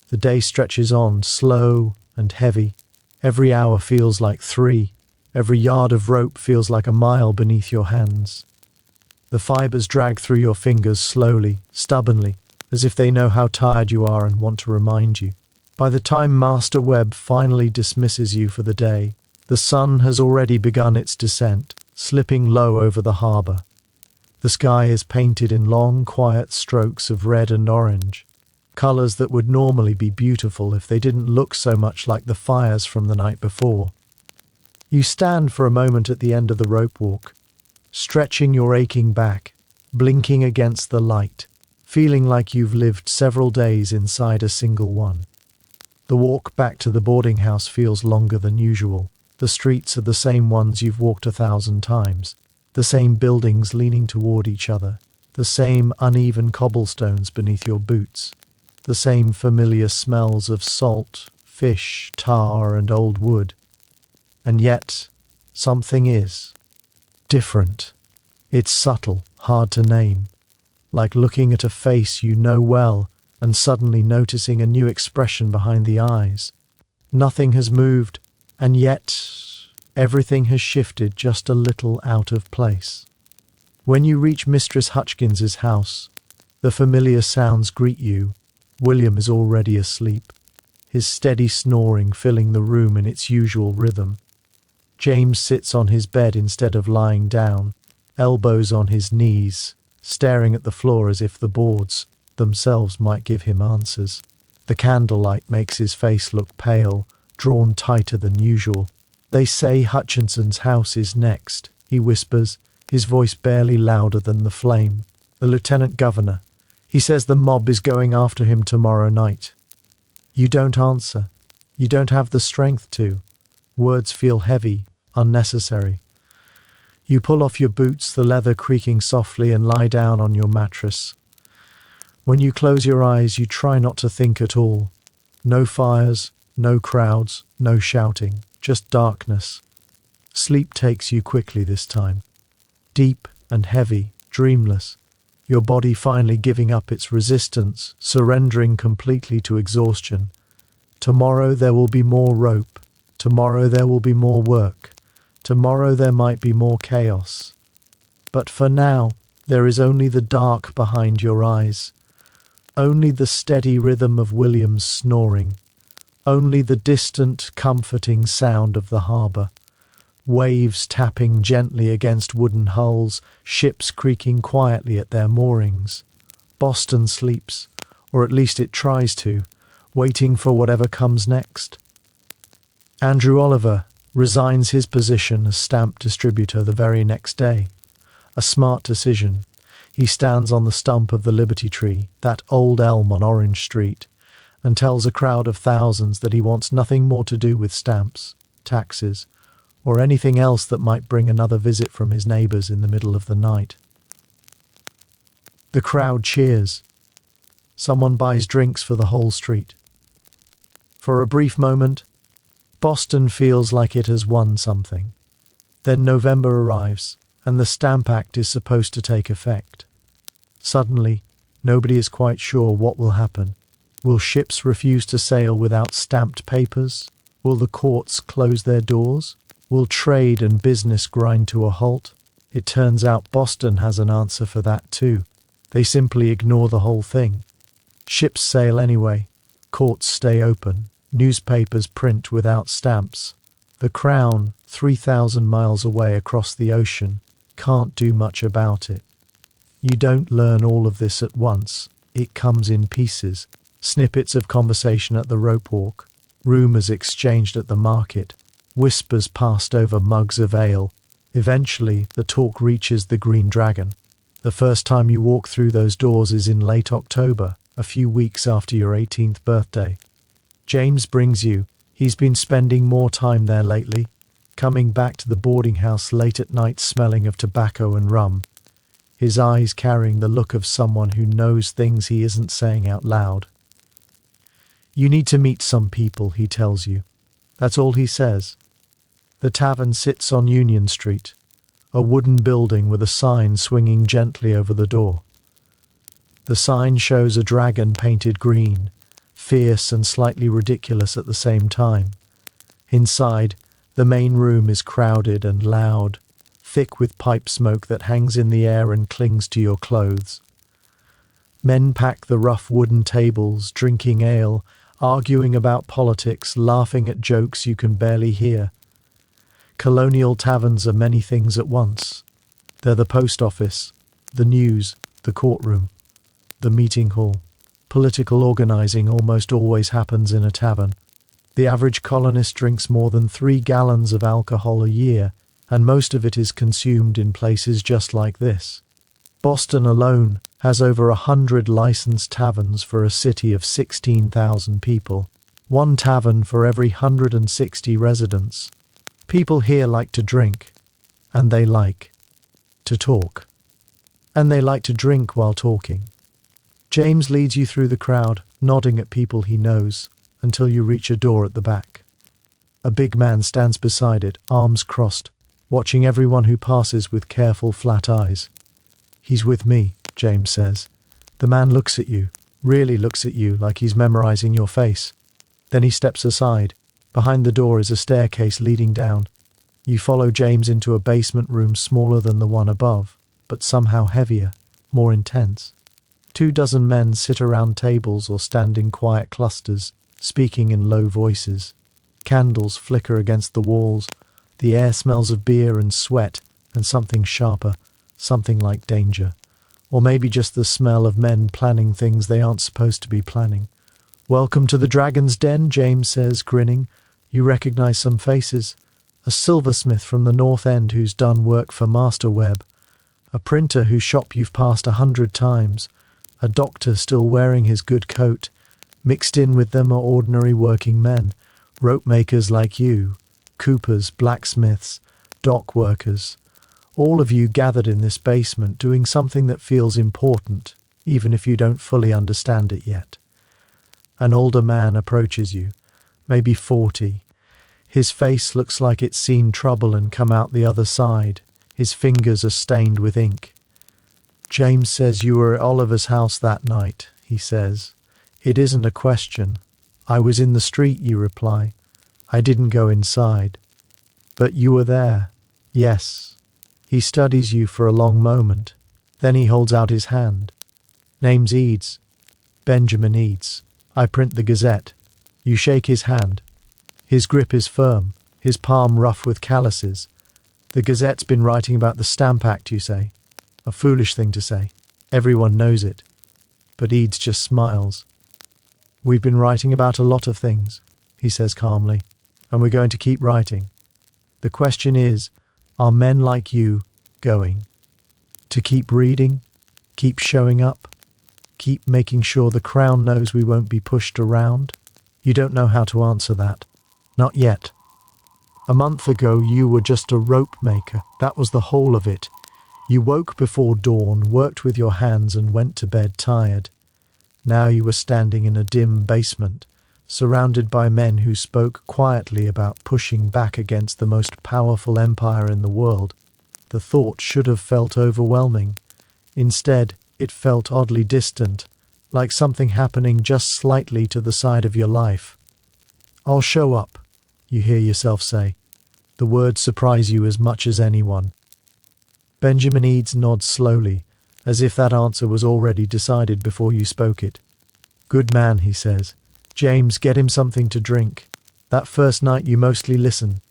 The day stretches on, slow and heavy. Every hour feels like 3. Every yard of rope feels like a mile beneath your hands. The fibers drag through your fingers slowly, stubbornly, as if they know how tired you are and want to remind you. By the time Master Webb finally dismisses you for the day, the sun has already begun its descent, slipping low over the harbour. The sky is painted in long, quiet strokes of red and orange, colours that would normally be beautiful if they didn't look so much like the fires from the night before. You stand for a moment at the end of the rope walk, stretching your aching back, blinking against the light, feeling like you've lived several days inside a single one. The walk back to the boarding house feels longer than usual. The streets are the same ones you've walked 1,000 times. The same buildings leaning toward each other. The same uneven cobblestones beneath your boots. The same familiar smells of salt, fish, tar, and old wood. And yet, something is different. It's subtle, hard to name. Like looking at a face you know well and suddenly noticing a new expression behind the eyes. Nothing has moved, and yet everything has shifted just a little out of place. When you reach Mistress Hutchins's house, the familiar sounds greet you. William is already asleep, his steady snoring filling the room in its usual rhythm. James sits on his bed instead of lying down, elbows on his knees, staring at the floor as if the boards themselves might give him answers. The candlelight makes his face look pale, drawn tighter than usual. "They say Hutchinson's house is next," he whispers, his voice barely louder than the flame. "The lieutenant governor. He says the mob is going after him tomorrow night." You don't answer. You don't have the strength to. Words feel heavy, unnecessary. You pull off your boots, the leather creaking softly, and lie down on your mattress. When you close your eyes, you try not to think at all. No fires, no crowds, no shouting, just darkness. Sleep takes you quickly this time. Deep and heavy, dreamless. Your body finally giving up its resistance, surrendering completely to exhaustion. Tomorrow there will be more rope. Tomorrow there will be more work. Tomorrow there might be more chaos. But for now, there is only the dark behind your eyes. Only the steady rhythm of William's snoring. Only the distant, comforting sound of the harbour. Waves tapping gently against wooden hulls, ships creaking quietly at their moorings. Boston sleeps, or at least it tries to, waiting for whatever comes next. Andrew Oliver resigns his position as stamp distributor the very next day. A smart decision. He stands on the stump of the Liberty Tree, that old elm on Orange Street, and tells a crowd of thousands that he wants nothing more to do with stamps, taxes, or anything else that might bring another visit from his neighbours in the middle of the night. The crowd cheers. Someone buys drinks for the whole street. For a brief moment, Boston feels like it has won something. Then November arrives, and the Stamp Act is supposed to take effect. Suddenly, nobody is quite sure what will happen. Will ships refuse to sail without stamped papers? Will the courts close their doors? Will trade and business grind to a halt? It turns out Boston has an answer for that too. They simply ignore the whole thing. Ships sail anyway. Courts stay open. Newspapers print without stamps. The Crown, 3,000 miles away across the ocean, can't do much about it. You don't learn all of this at once. It comes in pieces. Snippets of conversation at the rope walk, rumours exchanged at the market, whispers passed over mugs of ale. Eventually, the talk reaches the Green Dragon. The first time you walk through those doors is in late October, a few weeks after your 18th birthday. James brings you. He's been spending more time there lately, coming back to the boarding house late at night smelling of tobacco and rum, his eyes carrying the look of someone who knows things he isn't saying out loud. You need to meet some people, he tells you. That's all he says. The tavern sits on Union Street, a wooden building with a sign swinging gently over the door. The sign shows a dragon painted green, fierce and slightly ridiculous at the same time. Inside, the main room is crowded and loud, thick with pipe smoke that hangs in the air and clings to your clothes. Men pack the rough wooden tables, drinking ale, arguing about politics, laughing at jokes you can barely hear. Colonial taverns are many things at once. They're the post office, the news, the courtroom, the meeting hall. Political organizing almost always happens in a tavern. The average colonist drinks more than 3 gallons of alcohol a year, and most of it is consumed in places just like this. Boston alone has over 100 licensed taverns for a city of 16,000 people. One tavern for every 160 residents. People here like to drink, and they like to talk. And they like to drink while talking. James leads you through the crowd, nodding at people he knows, until you reach a door at the back. A big man stands beside it, arms crossed, watching everyone who passes with careful, flat eyes. He's with me, James says. The man looks at you, really looks at you like he's memorizing your face. Then he steps aside. Behind the door is a staircase leading down. You follow James into a basement room smaller than the one above, but somehow heavier, more intense. 24 men sit around tables or stand in quiet clusters, speaking in low voices. Candles flicker against the walls. The air smells of beer and sweat and something sharper, something like danger. Or maybe just the smell of men planning things they aren't supposed to be planning. "Welcome to the Dragon's Den," James says, grinning. You recognize some faces. A silversmith from the North End who's done work for Masterweb. A printer whose shop you've passed 100 times. A doctor still wearing his good coat. Mixed in with them are ordinary working men. Rope makers like you. Coopers, blacksmiths, dock workers. All of you gathered in this basement doing something that feels important, even if you don't fully understand it yet. An older man approaches you, maybe 40. His face looks like it's seen trouble and come out the other side. His fingers are stained with ink. "James says you were at Oliver's house that night," he says. "It isn't a question. I was in the street," you reply. "I didn't go inside." "But you were there." "Yes." He studies you for a long moment. Then he holds out his hand. "Name's Eads. Benjamin Eads. I print the Gazette." You shake his hand. His grip is firm, his palm rough with calluses. "The Gazette's been writing about the Stamp Act," you say. A foolish thing to say. Everyone knows it. But Eads just smiles. "We've been writing about a lot of things," he says calmly, "and we're going to keep writing. The question is, are men like you going to keep reading, keep showing up, keep making sure the Crown knows we won't be pushed around?" You don't know how to answer that. Not yet. A month ago you were just a rope maker. That was the whole of it. You woke before dawn, worked with your hands and went to bed tired. Now you were standing in a dim basement, surrounded by men who spoke quietly about pushing back against the most powerful empire in the world. The thought should have felt overwhelming. Instead, it felt oddly distant, like something happening just slightly to the side of your life. "I'll show up," you hear yourself say. The words surprise you as much as anyone. Benjamin Eads nods slowly, as if that answer was already decided before you spoke it. "Good man," he says. "James, get him something to drink." That first night you mostly listen.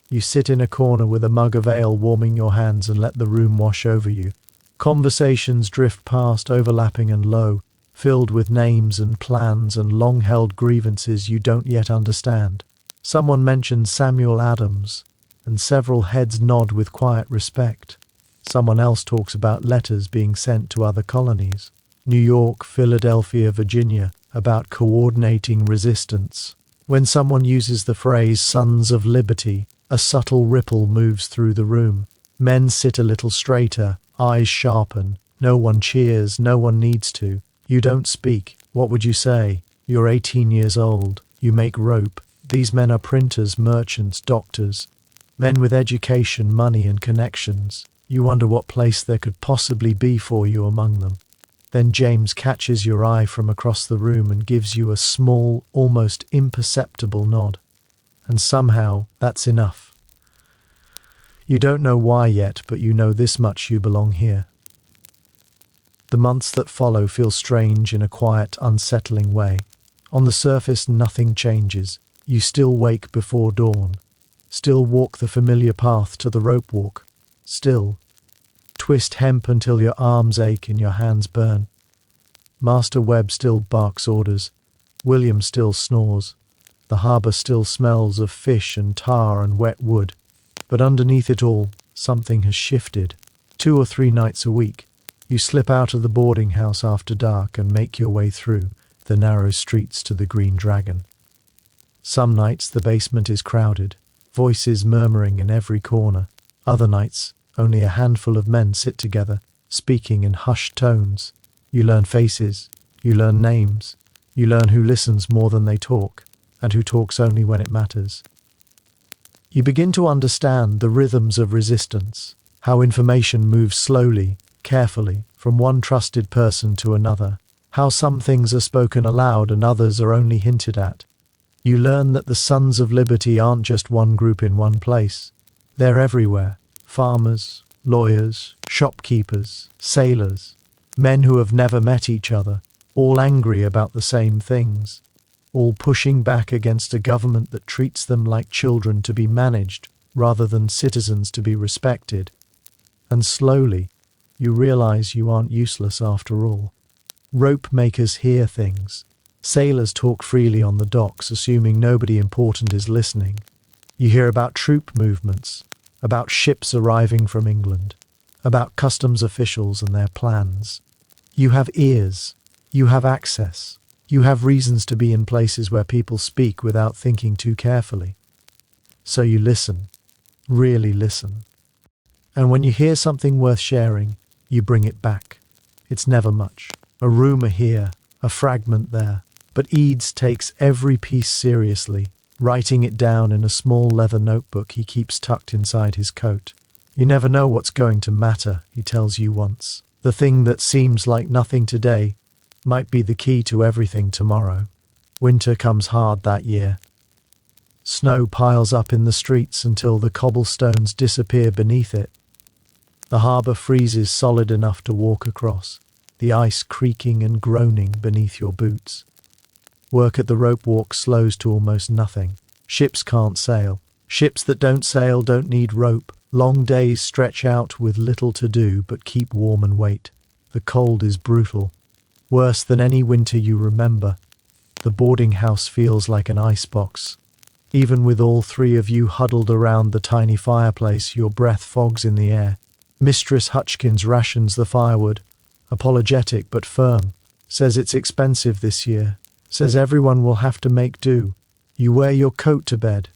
You sit in a corner with a mug of ale warming your hands and let the room wash over you. Conversations drift past, overlapping and low, filled with names and plans and long-held grievances you don't yet understand. Someone mentions Samuel Adams, and several heads nod with quiet respect. Someone else talks about letters being sent to other colonies. New York, Philadelphia, Virginia, about coordinating resistance. When someone uses the phrase "Sons of Liberty," a subtle ripple moves through the room. Men sit a little straighter, eyes sharpen. No one cheers, no one needs to. You don't speak. What would you say? You're 18 years old. You make rope. These men are printers, merchants, doctors. Men with education, money and connections. You wonder what place there could possibly be for you among them. Then James catches your eye from across the room and gives you a small, almost imperceptible nod. And somehow, that's enough. You don't know why yet, but you know this much: you belong here. The months that follow feel strange in a quiet, unsettling way. On the surface, nothing changes. You still wake before dawn. Still walk the familiar path to the rope walk. Still twist hemp until your arms ache and your hands burn. Master Webb still barks orders. William still snores. The harbour still smells of fish and tar and wet wood. But underneath it all, something has shifted. 2 or 3 nights a week, you slip out of the boarding house after dark and make your way through the narrow streets to the Green Dragon. Some nights the basement is crowded, voices murmuring in every corner. Other nights, only a handful of men sit together, speaking in hushed tones. You learn faces, you learn names, you learn who listens more than they talk, and who talks only when it matters. You begin to understand the rhythms of resistance, how information moves slowly, carefully, from one trusted person to another, how some things are spoken aloud and others are only hinted at. You learn that the Sons of Liberty aren't just one group in one place. They're everywhere. Farmers, lawyers, shopkeepers, sailors, men who have never met each other, all angry about the same things, all pushing back against a government that treats them like children to be managed rather than citizens to be respected. And slowly, you realize you aren't useless after all. Rope makers hear things. Sailors talk freely on the docks, assuming nobody important is listening. You hear about troop movements, about ships arriving from England, about customs officials and their plans. You have ears, you have access, you have reasons to be in places where people speak without thinking too carefully. So you listen, really listen. And when you hear something worth sharing, you bring it back. It's never much. A rumour here, a fragment there. But Eads takes every piece seriously, writing it down in a small leather notebook he keeps tucked inside his coat. "You never know what's going to matter," he tells you once. "The thing that seems like nothing today might be the key to everything tomorrow." Winter comes hard that year. Snow piles up in the streets until the cobblestones disappear beneath it. The harbour freezes solid enough to walk across, the ice creaking and groaning beneath your boots. Work at the rope walk slows to almost nothing. Ships can't sail. Ships that don't sail don't need rope. Long days stretch out with little to do but keep warm and wait. The cold is brutal. Worse than any winter you remember. The boarding house feels like an icebox. Even with all 3 of you huddled around the tiny fireplace, your breath fogs in the air. Mistress Hutchkins rations the firewood, apologetic but firm. Says it's expensive this year. Says everyone will have to make do. You wear your coat to bed,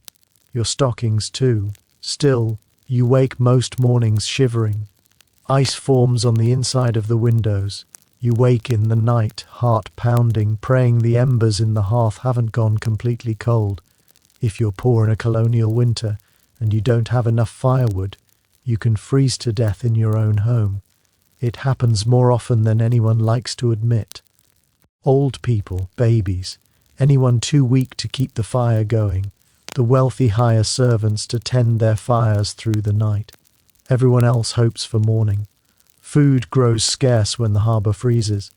your stockings too. Still, you wake most mornings shivering. Ice forms on the inside of the windows. You wake in the night, heart pounding, praying the embers in the hearth haven't gone completely cold. If you're poor in a colonial winter and you don't have enough firewood, you can freeze to death in your own home. It happens more often than anyone likes to admit. Old people, babies, anyone too weak to keep the fire going. The wealthy hire servants to tend their fires through the night. Everyone else hopes for morning. Food grows scarce when the harbour freezes.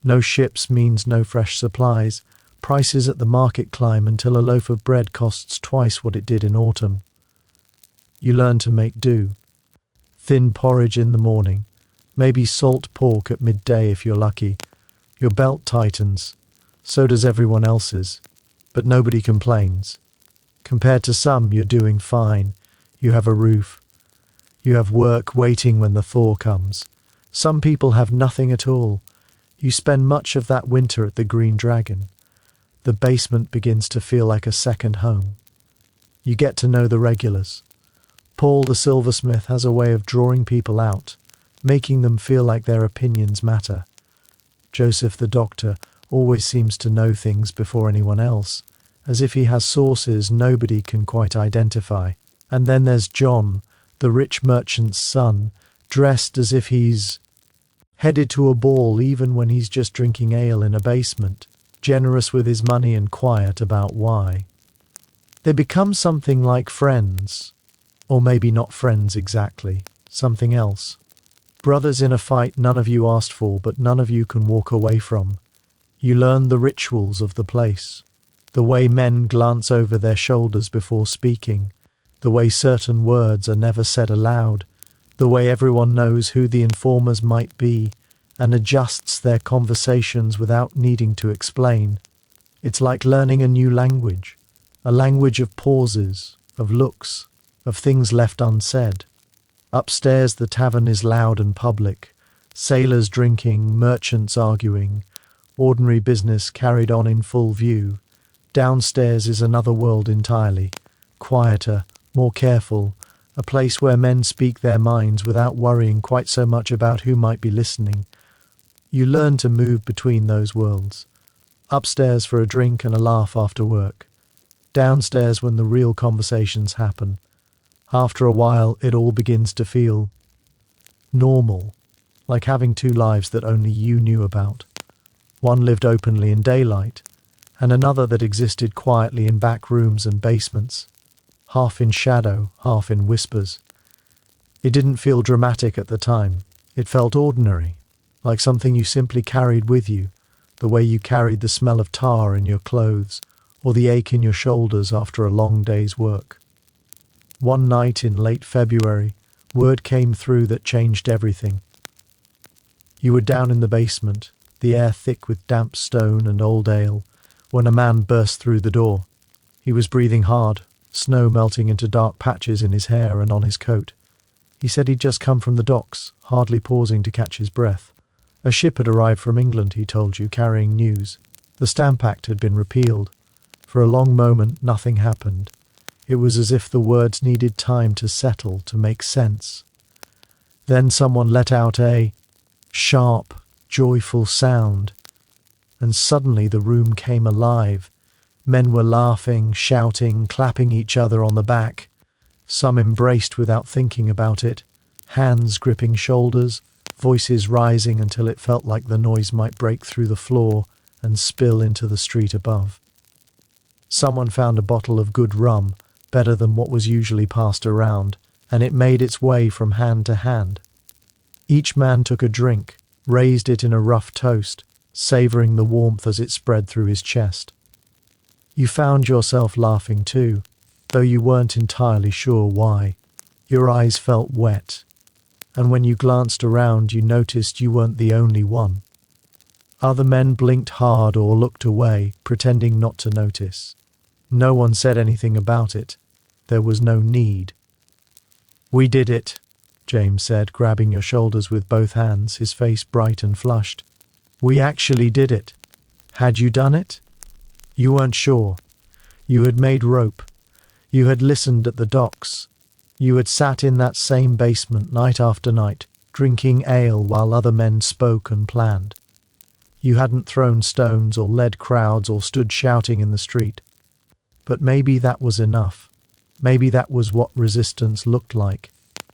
No ships means no fresh supplies. Prices at the market climb until a loaf of bread costs twice what it did in autumn. You learn to make do. Thin porridge in the morning, maybe salt pork at midday if you're lucky. Your belt tightens. So does everyone else's. But nobody complains. Compared to some, you're doing fine. You have a roof. You have work waiting when the thaw comes. Some people have nothing at all. You spend much of that winter at the Green Dragon. The basement begins to feel like a second home. You get to know the regulars. Paul the silversmith has a way of drawing people out, making them feel like their opinions matter. Joseph the doctor always seems to know things before anyone else, as if he has sources nobody can quite identify. And then there's John, the rich merchant's son, dressed as if he's headed to a ball even when he's just drinking ale in a basement, generous with his money and quiet about why. They become something like friends, or maybe not friends exactly, something else. Brothers in a fight none of you asked for but none of you can walk away from. You learn the rituals of the place, the way men glance over their shoulders before speaking, the way certain words are never said aloud, the way everyone knows who the informers might be and adjusts their conversations without needing to explain. It's like learning a new language, a language of pauses, of looks, of things left unsaid. Upstairs the tavern is loud and public, sailors drinking, merchants arguing, ordinary business carried on in full view. Downstairs is another world entirely, quieter, more careful, a place where men speak their minds without worrying quite so much about who might be listening. You learn to move between those worlds. Upstairs for a drink and a laugh after work. Downstairs when the real conversations happen. After a while, it all begins to feel normal, like having two lives that only you knew about. One lived openly in daylight, and another that existed quietly in back rooms and basements. Half in shadow, half in whispers. It didn't feel dramatic at the time. It felt ordinary, like something you simply carried with you, the way you carried the smell of tar in your clothes, or the ache in your shoulders after a long day's work. One night in late February, word came through that changed everything. You were down in the basement, the air thick with damp stone and old ale, when a man burst through the door. He was breathing hard, snow melting into dark patches in his hair and on his coat. He said he'd just come from the docks, hardly pausing to catch his breath. A ship had arrived from England, he told you, carrying news. The Stamp Act had been repealed. For a long moment, nothing happened. It was as if the words needed time to settle, to make sense. Then someone let out a sharp, joyful sound, and suddenly the room came alive. Men were laughing, shouting, clapping each other on the back. Some embraced without thinking about it, hands gripping shoulders, voices rising until it felt like the noise might break through the floor and spill into the street above. Someone found a bottle of good rum, better than what was usually passed around, and it made its way from hand to hand. Each man took a drink, raised it in a rough toast, savouring the warmth as it spread through his chest. You found yourself laughing too, though you weren't entirely sure why. Your eyes felt wet, and when you glanced around you noticed you weren't the only one. Other men blinked hard or looked away, pretending not to notice. No one said anything about it. There was no need. "We did it," James said, grabbing your shoulders with both hands, his face bright and flushed. "We actually did it." Had you done it? You weren't sure. You had made rope. You had listened at the docks. You had sat in that same basement night after night, drinking ale while other men spoke and planned. You hadn't thrown stones or led crowds or stood shouting in the street. But maybe that was enough. Maybe that was what resistance looked like.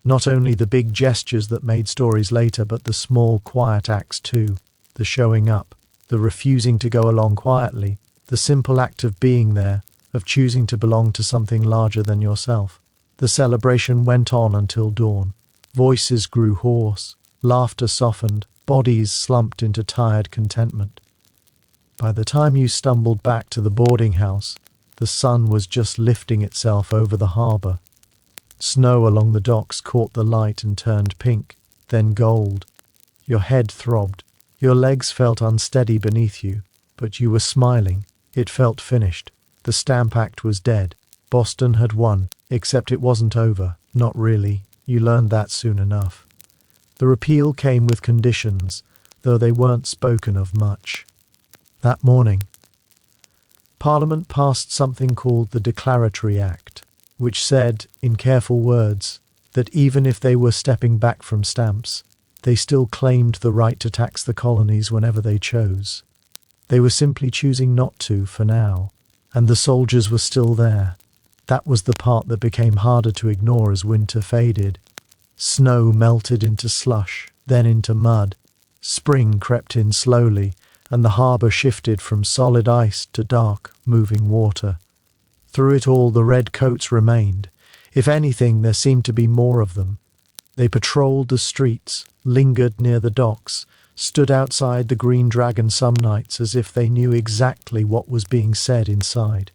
Not only the big gestures that made stories later, but the small, quiet acts too. The showing up, the refusing to go along quietly, the simple act of being there, of choosing to belong to something larger than yourself. The celebration went on until dawn. Voices grew hoarse, laughter softened, bodies slumped into tired contentment. By the time you stumbled back to the boarding house, the sun was just lifting itself over the harbour. Snow along the docks caught the light and turned pink, then gold. Your head throbbed. Your legs felt unsteady beneath you, but you were smiling. It felt finished. The Stamp Act was dead. Boston had won, except it wasn't over. Not really. You learned that soon enough. The repeal came with conditions, though they weren't spoken of much. That morning, Parliament passed something called the Declaratory Act, which said, in careful words, that even if they were stepping back from stamps, they still claimed the right to tax the colonies whenever they chose. They were simply choosing not to for now, and the soldiers were still there. That was the part that became harder to ignore as winter faded. Snow melted into slush, then into mud. Spring crept in slowly, and the harbour shifted from solid ice to dark, moving water. Through it all, the red coats remained. If anything, there seemed to be more of them. They patrolled the streets, lingered near the docks, stood outside the Green Dragon some nights as if they knew exactly what was being said inside.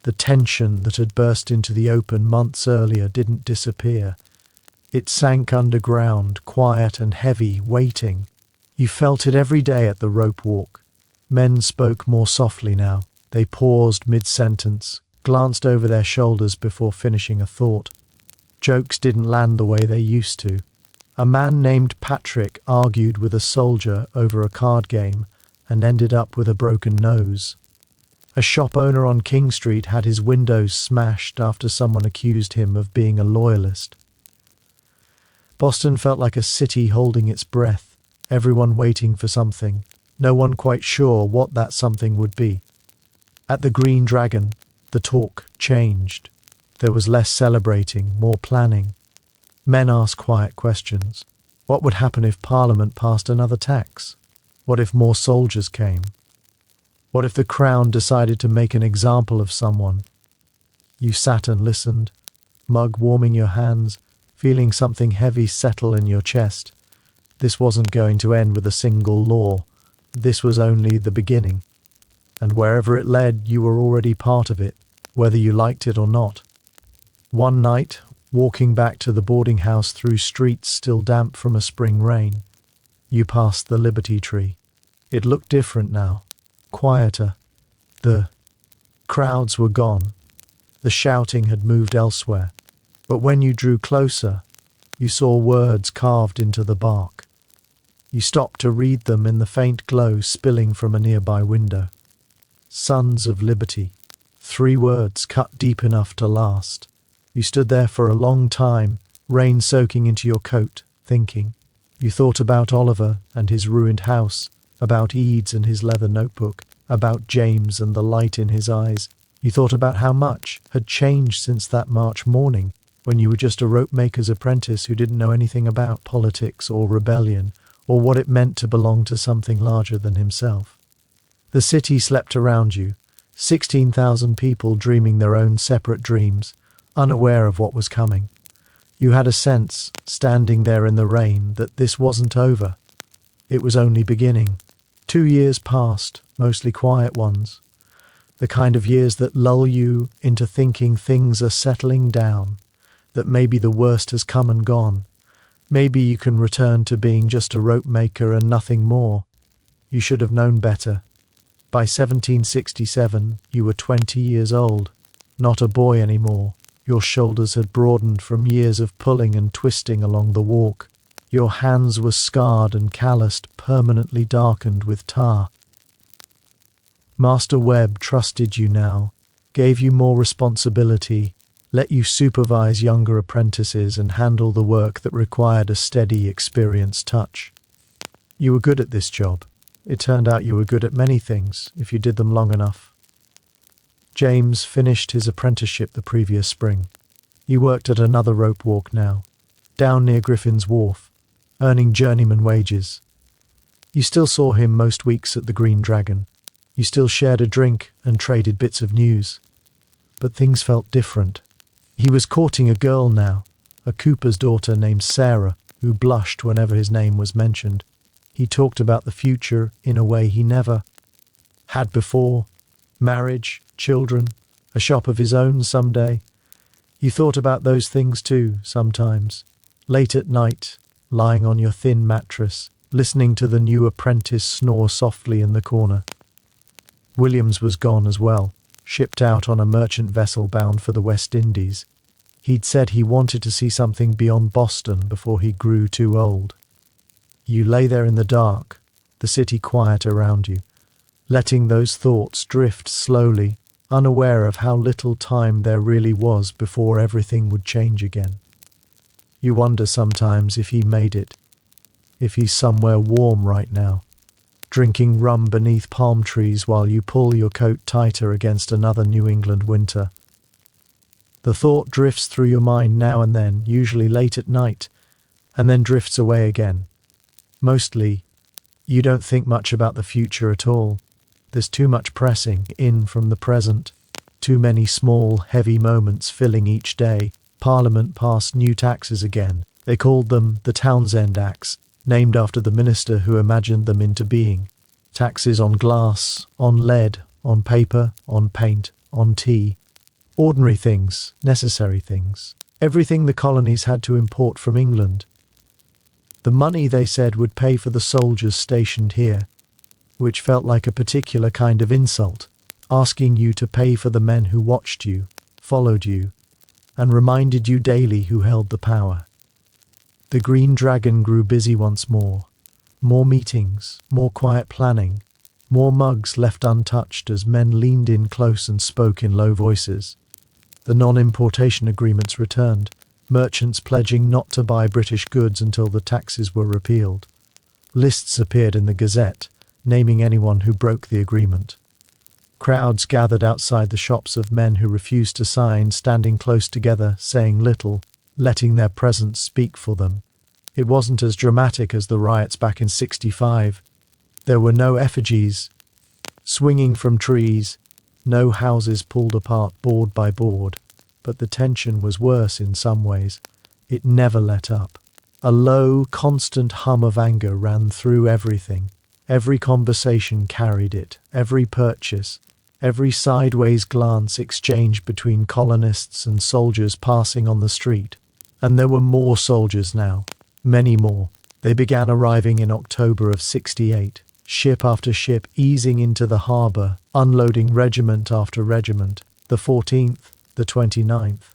The tension that had burst into the open months earlier didn't disappear. It sank underground, quiet and heavy, waiting. You felt it every day at the rope walk. Men spoke more softly now. They paused mid-sentence, glanced over their shoulders before finishing a thought. Jokes didn't land the way they used to. A man named Patrick argued with a soldier over a card game and ended up with a broken nose. A shop owner on King Street had his windows smashed after someone accused him of being a loyalist. Boston felt like a city holding its breath, everyone waiting for something, no one quite sure what that something would be. At the Green Dragon, the talk changed. There was less celebrating, more planning. Men asked quiet questions. What would happen if Parliament passed another tax? What if more soldiers came? What if the Crown decided to make an example of someone? You sat and listened, mug warming your hands, feeling something heavy settle in your chest. This wasn't going to end with a single law. This was only the beginning. And wherever it led, you were already part of it, whether you liked it or not. One night, walking back to the boarding house through streets still damp from a spring rain, you passed the Liberty Tree. It looked different now, quieter. The crowds were gone. The shouting had moved elsewhere. But when you drew closer, you saw words carved into the bark. You stopped to read them in the faint glow spilling from a nearby window. Sons of Liberty. 3 words cut deep enough to last. You stood there for a long time, rain soaking into your coat, thinking. You thought about Oliver and his ruined house, about Eads and his leather notebook, about James and the light in his eyes. You thought about how much had changed since that March morning, when you were just a rope-maker's apprentice who didn't know anything about politics or rebellion, or what it meant to belong to something larger than himself. The city slept around you, 16,000 people dreaming their own separate dreams, unaware of what was coming. You had a sense, standing there in the rain, that this wasn't over. It was only beginning. 2 years passed, mostly quiet ones. The kind of years that lull you into thinking things are settling down, that maybe the worst has come and gone. Maybe you can return to being just a rope maker and nothing more. You should have known better. By 1767, you were 20 years old, not a boy anymore. Your shoulders had broadened from years of pulling and twisting along the walk. Your hands were scarred and calloused, permanently darkened with tar. Master Webb trusted you now, gave you more responsibility, let you supervise younger apprentices and handle the work that required a steady, experienced touch. You were good at this job. It turned out you were good at many things, if you did them long enough. James finished his apprenticeship the previous spring. He worked at another rope walk now, down near Griffin's Wharf, earning journeyman wages. You still saw him most weeks at the Green Dragon. You still shared a drink and traded bits of news. But things felt different. He was courting a girl now, a cooper's daughter named Sarah, who blushed whenever his name was mentioned. He talked about the future in a way he never had before. Marriage, children, a shop of his own someday. You thought about those things too, sometimes. Late at night, lying on your thin mattress, listening to the new apprentice snore softly in the corner. Williams was gone as well, shipped out on a merchant vessel bound for the West Indies. He'd said he wanted to see something beyond Boston before he grew too old. You lay there in the dark, the city quiet around you, letting those thoughts drift slowly, unaware of how little time there really was before everything would change again. You wonder sometimes if he made it, if he's somewhere warm right now, drinking rum beneath palm trees while you pull your coat tighter against another New England winter. The thought drifts through your mind now and then, usually late at night, and then drifts away again. Mostly, you don't think much about the future at all. There's too much pressing in from the present, too many small, heavy moments filling each day. Parliament passed new taxes again. They called them the Townsend Acts, named after the minister who imagined them into being. Taxes on glass, on lead, on paper, on paint, on tea. Ordinary things, necessary things. Everything the colonies had to import from England. The money, they said, would pay for the soldiers stationed here, which felt like a particular kind of insult, asking you to pay for the men who watched you, followed you, and reminded you daily who held the power. The Green Dragon grew busy once more. More meetings, more quiet planning, more mugs left untouched as men leaned in close and spoke in low voices. The non-importation agreements returned, merchants pledging not to buy British goods until the taxes were repealed. Lists appeared in the Gazette, naming anyone who broke the agreement. Crowds gathered outside the shops of men who refused to sign, standing close together, saying little, letting their presence speak for them. It wasn't as dramatic as the riots back in '65. There were no effigies swinging from trees, no houses pulled apart board by board, but the tension was worse in some ways. It never let up. A low, constant hum of anger ran through everything. Every conversation carried it, every purchase, every sideways glance exchanged between colonists and soldiers passing on the street. And there were more soldiers now, many more. They began arriving in October of '68, ship after ship easing into the harbour, unloading regiment after regiment, the 14th, the 29th,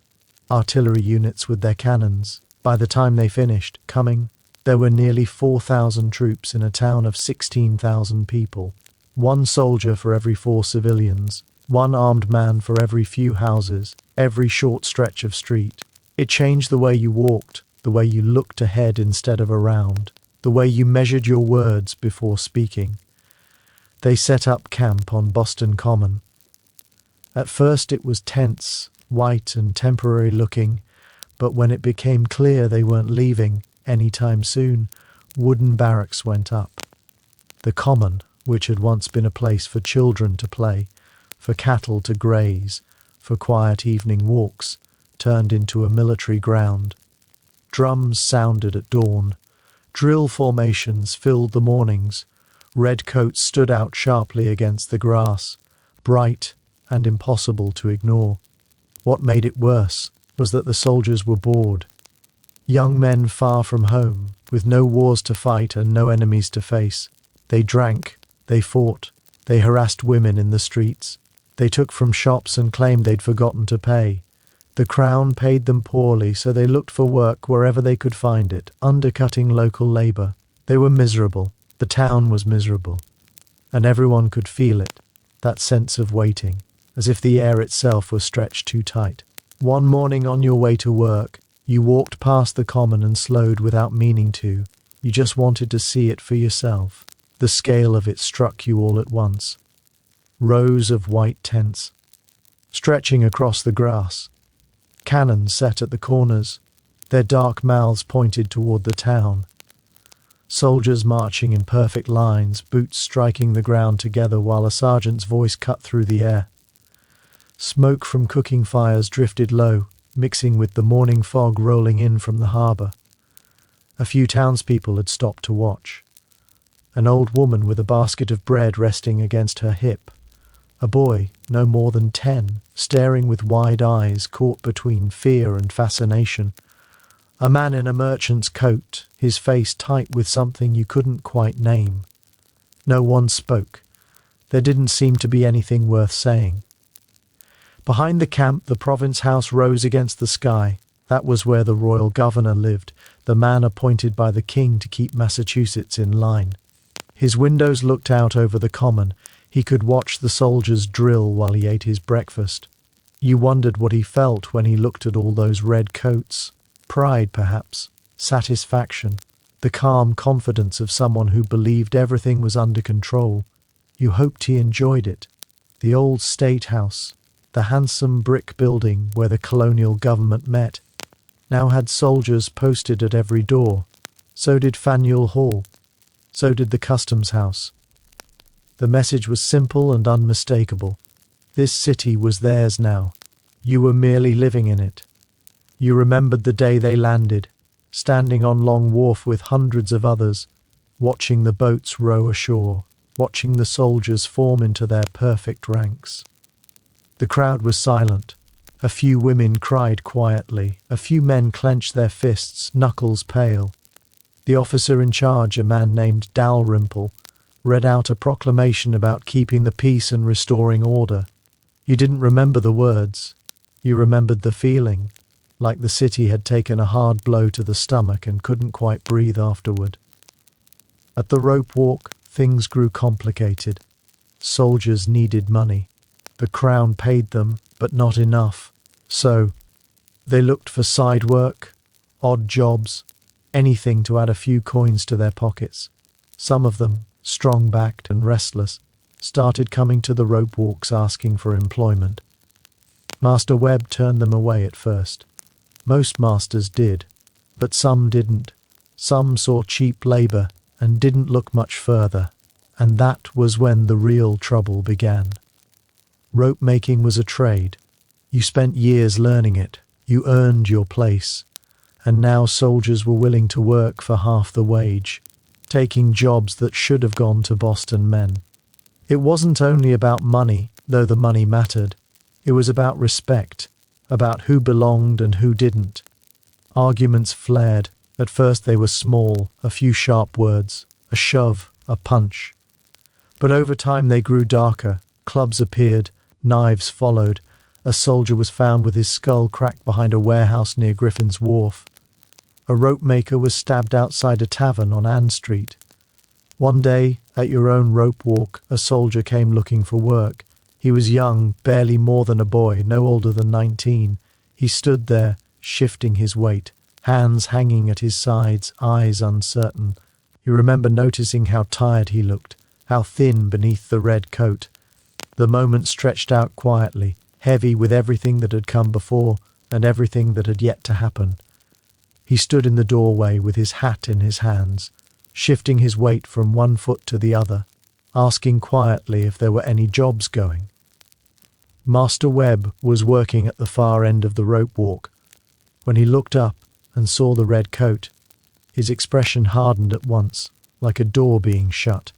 artillery units with their cannons. By the time they finished coming, there were nearly 4,000 troops in a town of 16,000 people. One soldier for every 4 civilians, one armed man for every few houses, every short stretch of street. It changed the way you walked, the way you looked ahead instead of around, the way you measured your words before speaking. They set up camp on Boston Common. At first it was tense, white and temporary looking, but when it became clear they weren't leaving any time soon, wooden barracks went up. The Common, which had once been a place for children to play, for cattle to graze, for quiet evening walks, turned into a military ground. Drums sounded at dawn. Drill formations filled the mornings. Red coats stood out sharply against the grass, bright and impossible to ignore. What made it worse was that the soldiers were bored. Young men far from home, with no wars to fight and no enemies to face. They drank, they fought, they harassed women in the streets. They took from shops and claimed they'd forgotten to pay. The Crown paid them poorly, so they looked for work wherever they could find it, undercutting local labour. They were miserable. The town was miserable. And everyone could feel it, that sense of waiting, as if the air itself was stretched too tight. One morning on your way to work, you walked past the common and slowed without meaning to. You just wanted to see it for yourself. The scale of it struck you all at once. Rows of white tents, stretching across the grass. Cannons set at the corners, their dark mouths pointed toward the town. Soldiers marching in perfect lines, boots striking the ground together while a sergeant's voice cut through the air. Smoke from cooking fires drifted low, mixing with the morning fog rolling in from the harbour. A few townspeople had stopped to watch. An old woman with a basket of bread resting against her hip. A boy, no more than 10, staring with wide eyes caught between fear and fascination. A man in a merchant's coat, his face tight with something you couldn't quite name. No one spoke. There didn't seem to be anything worth saying. Behind the camp, the province house rose against the sky. That was where the royal governor lived, the man appointed by the king to keep Massachusetts in line. His windows looked out over the common. He could watch the soldiers drill while he ate his breakfast. You wondered what he felt when he looked at all those red coats. Pride, perhaps. Satisfaction. The calm confidence of someone who believed everything was under control. You hoped he enjoyed it. The old state house, the handsome brick building where the colonial government met, now had soldiers posted at every door. So did Faneuil Hall. So did the customs house. The message was simple and unmistakable. This city was theirs now. You were merely living in it. You remembered the day they landed, standing on Long Wharf with hundreds of others, watching the boats row ashore, watching the soldiers form into their perfect ranks. The crowd was silent. A few women cried quietly. A few men clenched their fists, knuckles pale. The officer in charge, a man named Dalrymple, read out a proclamation about keeping the peace and restoring order. You didn't remember the words. You remembered the feeling, like the city had taken a hard blow to the stomach and couldn't quite breathe afterward. At the rope walk, things grew complicated. Soldiers needed money. The crown paid them, but not enough. So, they looked for side work, odd jobs, anything to add a few coins to their pockets. Some of them, strong-backed and restless, started coming to the rope walks asking for employment. Master Webb turned them away at first. Most masters did, but some didn't. Some saw cheap labour and didn't look much further, and that was when the real trouble began. Rope making was a trade. You spent years learning it. You earned your place. And now soldiers were willing to work for half the wage, taking jobs that should have gone to Boston men. It wasn't only about money, though the money mattered. It was about respect, about who belonged and who didn't. Arguments flared. At first they were small, a few sharp words, a shove, a punch. But over time they grew darker. Clubs appeared, knives followed. A soldier was found with his skull cracked behind a warehouse near Griffin's Wharf. A rope maker was stabbed outside a tavern on Ann Street. One day, at your own rope walk, a soldier came looking for work. He was young, barely more than a boy, no older than 19. He stood there, shifting his weight, hands hanging at his sides, eyes uncertain. You remember noticing how tired he looked, how thin beneath the red coat. The moment stretched out quietly, heavy with everything that had come before and everything that had yet to happen. He stood in the doorway with his hat in his hands, shifting his weight from one foot to the other, asking quietly if there were any jobs going. Master Webb was working at the far end of the rope walk. When he looked up and saw the red coat, his expression hardened at once, like a door being shut.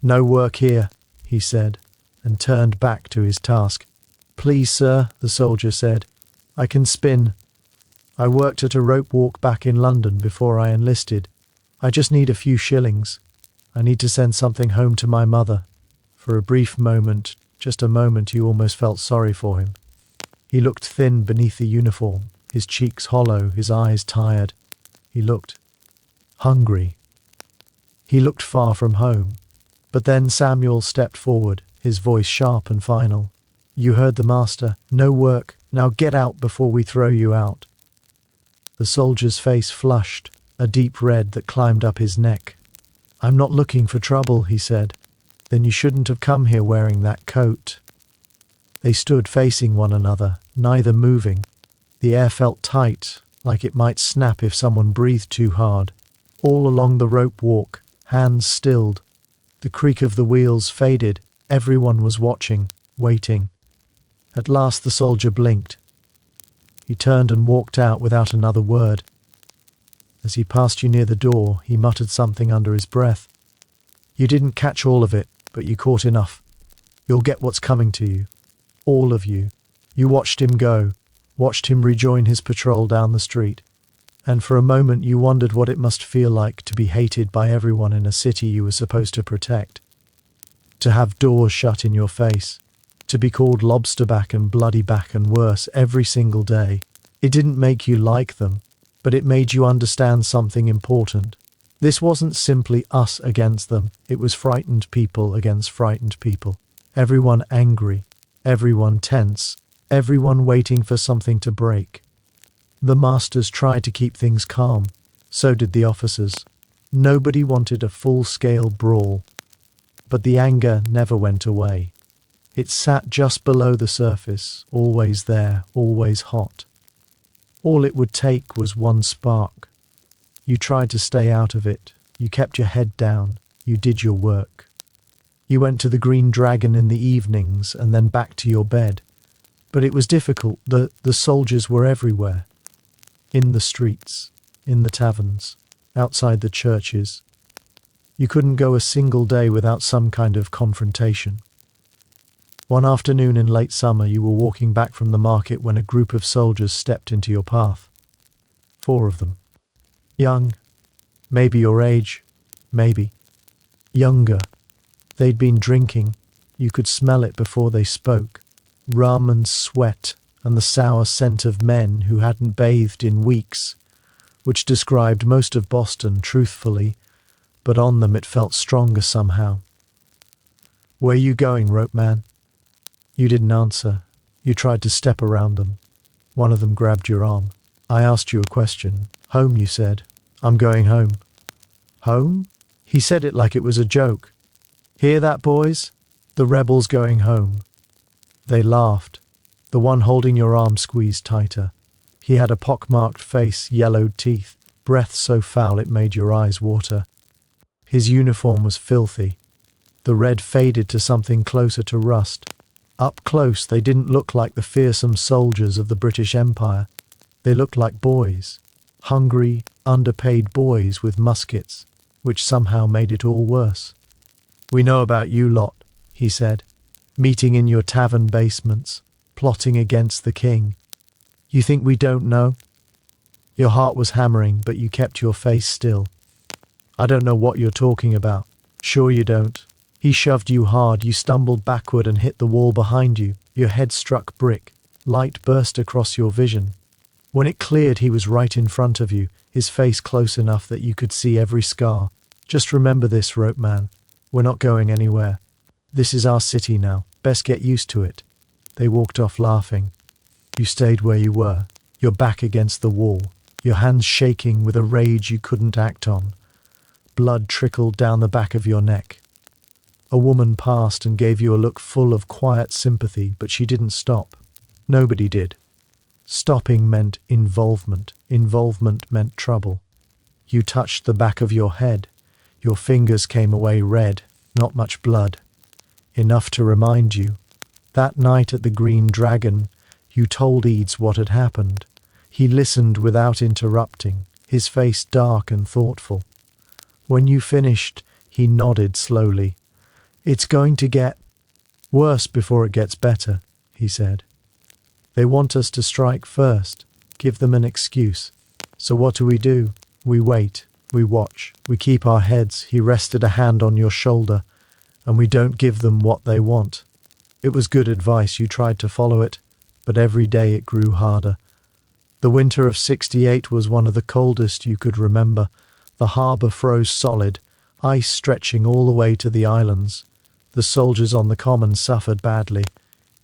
"No work here," he said, and turned back to his task. "Please, sir," the soldier said, "I can spin. I worked at a rope walk back in London before I enlisted. I just need a few shillings. I need to send something home to my mother." For a brief moment, just a moment, you almost felt sorry for him. He looked thin beneath the uniform, his cheeks hollow, his eyes tired. He looked hungry. He looked far from home. But then Samuel stepped forward, his voice sharp and final. You heard the master. No work. Now get out before we throw you out. The soldier's face flushed, a deep red that climbed up his neck. I'm not looking for trouble, he said. Then you shouldn't have come here wearing that coat. They stood facing one another, neither moving. The air felt tight, like it might snap if someone breathed too hard. All along the rope walk, hands stilled. The creak of the wheels faded. Everyone was watching, waiting. At last the soldier blinked. He turned and walked out without another word. As he passed you near the door, he muttered something under his breath. You didn't catch all of it, but you caught enough. You'll get what's coming to you. All of you. You watched him go, watched him rejoin his patrol down the street. And for a moment you wondered what it must feel like to be hated by everyone in a city you were supposed to protect. To have doors shut in your face. To be called lobsterback and bloodyback and worse every single day. It didn't make you like them, but it made you understand something important. This wasn't simply us against them, it was frightened people against frightened people. Everyone angry, everyone tense, everyone waiting for something to break. The masters tried to keep things calm, so did the officers. Nobody wanted a full-scale brawl. But the anger never went away. It sat just below the surface, always there, always hot. All it would take was one spark. You tried to stay out of it. You kept your head down. You did your work. You went to the Green Dragon in the evenings and then back to your bed. But it was difficult. The soldiers were everywhere. In the streets, in the taverns, outside the churches. You couldn't go a single day without some kind of confrontation. One afternoon in late summer, you were walking back from the market when a group of soldiers stepped into your path. 4 of them. Young, maybe your age, maybe. Younger. They'd been drinking. You could smell it before they spoke. Rum and sweat and the sour scent of men who hadn't bathed in weeks, which described most of Boston truthfully, but on them it felt stronger somehow. Where you going, rope man? You didn't answer. You tried to step around them. One of them grabbed your arm. I asked you a question. Home, you said. I'm going home. Home? He said it like it was a joke. Hear that, boys? The rebels going home. They laughed. The one holding your arm squeezed tighter. He had a pockmarked face, yellowed teeth, breath so foul it made your eyes water. His uniform was filthy. The red faded to something closer to rust. Up close, they didn't look like the fearsome soldiers of the British Empire. They looked like boys. Hungry, underpaid boys with muskets, which somehow made it all worse. We know about you lot, he said. Meeting in your tavern basements, plotting against the king. You think we don't know? Your heart was hammering, but you kept your face still. I don't know what you're talking about. Sure you don't. He shoved you hard, you stumbled backward and hit the wall behind you. Your head struck brick. Light burst across your vision. When it cleared, he was right in front of you, his face close enough that you could see every scar. Just remember this, rope man. We're not going anywhere. This is our city now. Best get used to it. They walked off laughing. You stayed where you were, your back against the wall, your hands shaking with a rage you couldn't act on. Blood trickled down the back of your neck. A woman passed and gave you a look full of quiet sympathy, but she didn't stop. Nobody did. Stopping meant involvement. Involvement meant trouble. You touched the back of your head. Your fingers came away red, not much blood. Enough to remind you. That night at the Green Dragon, you told Eads what had happened. He listened without interrupting, his face dark and thoughtful. When you finished, he nodded slowly. It's going to get worse before it gets better, he said. They want us to strike first, give them an excuse. So what do? We wait, we watch, we keep our heads. He rested a hand on your shoulder, and we don't give them what they want. It was good advice, you tried to follow it, but every day it grew harder. The winter of '68 was one of the coldest you could remember. The harbour froze solid, ice stretching all the way to the islands. The soldiers on the common suffered badly.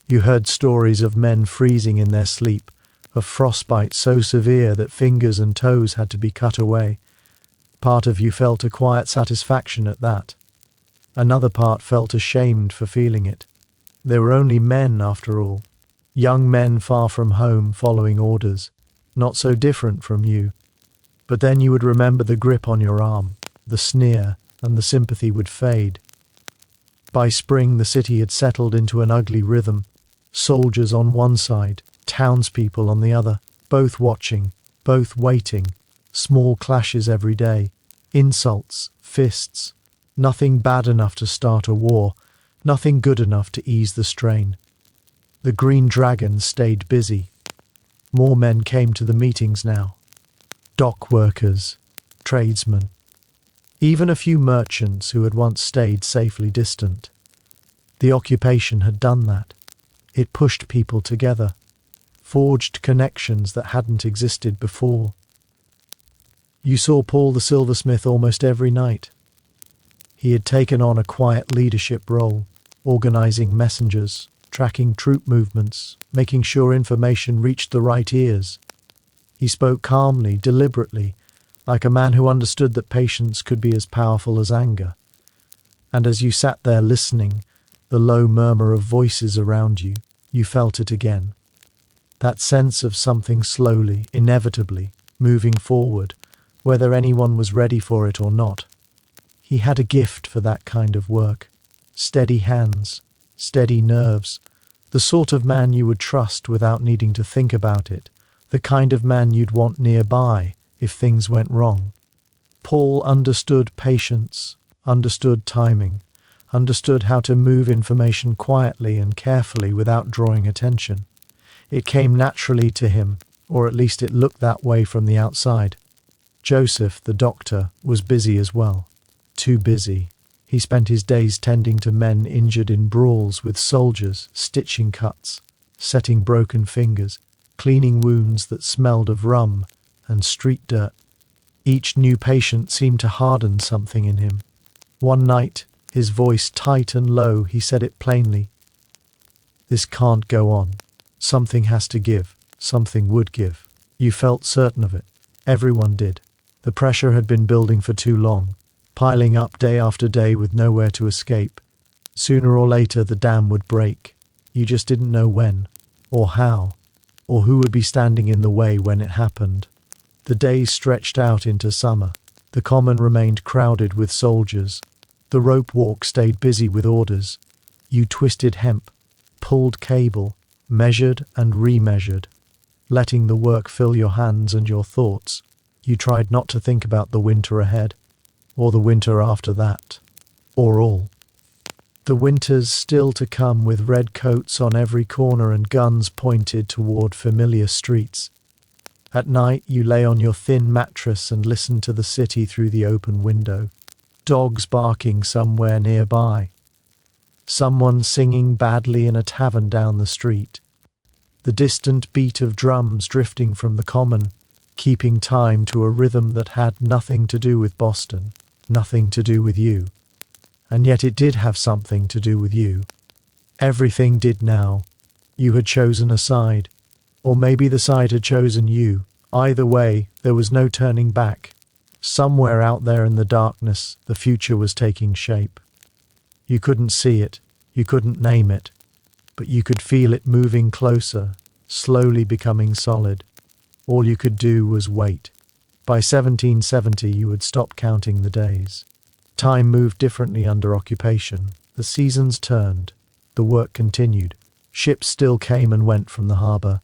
You heard stories of men freezing in their sleep, of frostbite so severe that fingers and toes had to be cut away. Part of you felt a quiet satisfaction at that. Another part felt ashamed for feeling it. They were only men, after all. Young men far from home, following orders. Not so different from you. But then you would remember the grip on your arm, the sneer, and the sympathy would fade. By spring, the city had settled into an ugly rhythm. Soldiers on one side, townspeople on the other, both watching, both waiting. Small clashes every day. Insults, fists. Nothing bad enough to start a war. Nothing good enough to ease the strain. The Green Dragon stayed busy. More men came to the meetings now. Dock workers, tradesmen, even a few merchants who had once stayed safely distant. The occupation had done that. It pushed people together, forged connections that hadn't existed before. You saw Paul the silversmith almost every night. He had taken on a quiet leadership role, organizing messengers, tracking troop movements, making sure information reached the right ears. He spoke calmly, deliberately, like a man who understood that patience could be as powerful as anger. And as you sat there listening, the low murmur of voices around you, you felt it again. That sense of something slowly, inevitably, moving forward, whether anyone was ready for it or not. He had a gift for that kind of work. Steady hands, steady nerves, the sort of man you would trust without needing to think about it, the kind of man you'd want nearby if things went wrong. Paul understood patience, understood timing, understood how to move information quietly and carefully without drawing attention. It came naturally to him, or at least it looked that way from the outside. Joseph, the doctor, was busy as well. Too busy. He spent his days tending to men injured in brawls with soldiers, stitching cuts, setting broken fingers, cleaning wounds that smelled of rum and street dirt. Each new patient seemed to harden something in him. One night, his voice tight and low, he said it plainly. "This can't go on. Something has to give. Something would give." You felt certain of it. Everyone did. The pressure had been building for too long, piling up day after day with nowhere to escape. Sooner or later the dam would break. You just didn't know when, or how, or who would be standing in the way when it happened. The days stretched out into summer. The common remained crowded with soldiers. The rope walk stayed busy with orders. You twisted hemp, pulled cable, measured and remeasured, letting the work fill your hands and your thoughts. You tried not to think about the winter ahead, or the winter after that, or all. The winters still to come, with red coats on every corner and guns pointed toward familiar streets. At night you lay on your thin mattress and listened to the city through the open window. Dogs barking somewhere nearby. Someone singing badly in a tavern down the street. The distant beat of drums drifting from the common, keeping time to a rhythm that had nothing to do with Boston, nothing to do with you. And yet it did have something to do with you. Everything did now. You had chosen a side, or maybe the side had chosen you. Either way, there was no turning back. Somewhere out there in the darkness, the future was taking shape. You couldn't see it, you couldn't name it, but you could feel it moving closer, slowly becoming solid. All you could do was wait. By 1770, you had stopped counting the days. Time moved differently under occupation. The seasons turned. The work continued. Ships still came and went from the harbour.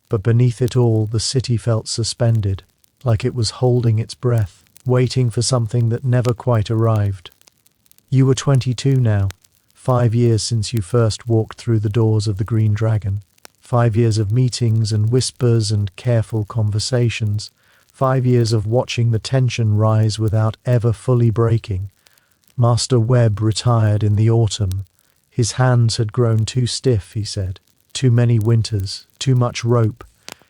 But beneath it all, the city felt suspended, like it was holding its breath, waiting for something that never quite arrived. You were 22 now, 5 years since you first walked through the doors of the Green Dragon. 5 years of meetings and whispers and careful conversations. 5 years of watching the tension rise without ever fully breaking. Master Webb retired in the autumn. His hands had grown too stiff, he said. Too many winters, too much rope.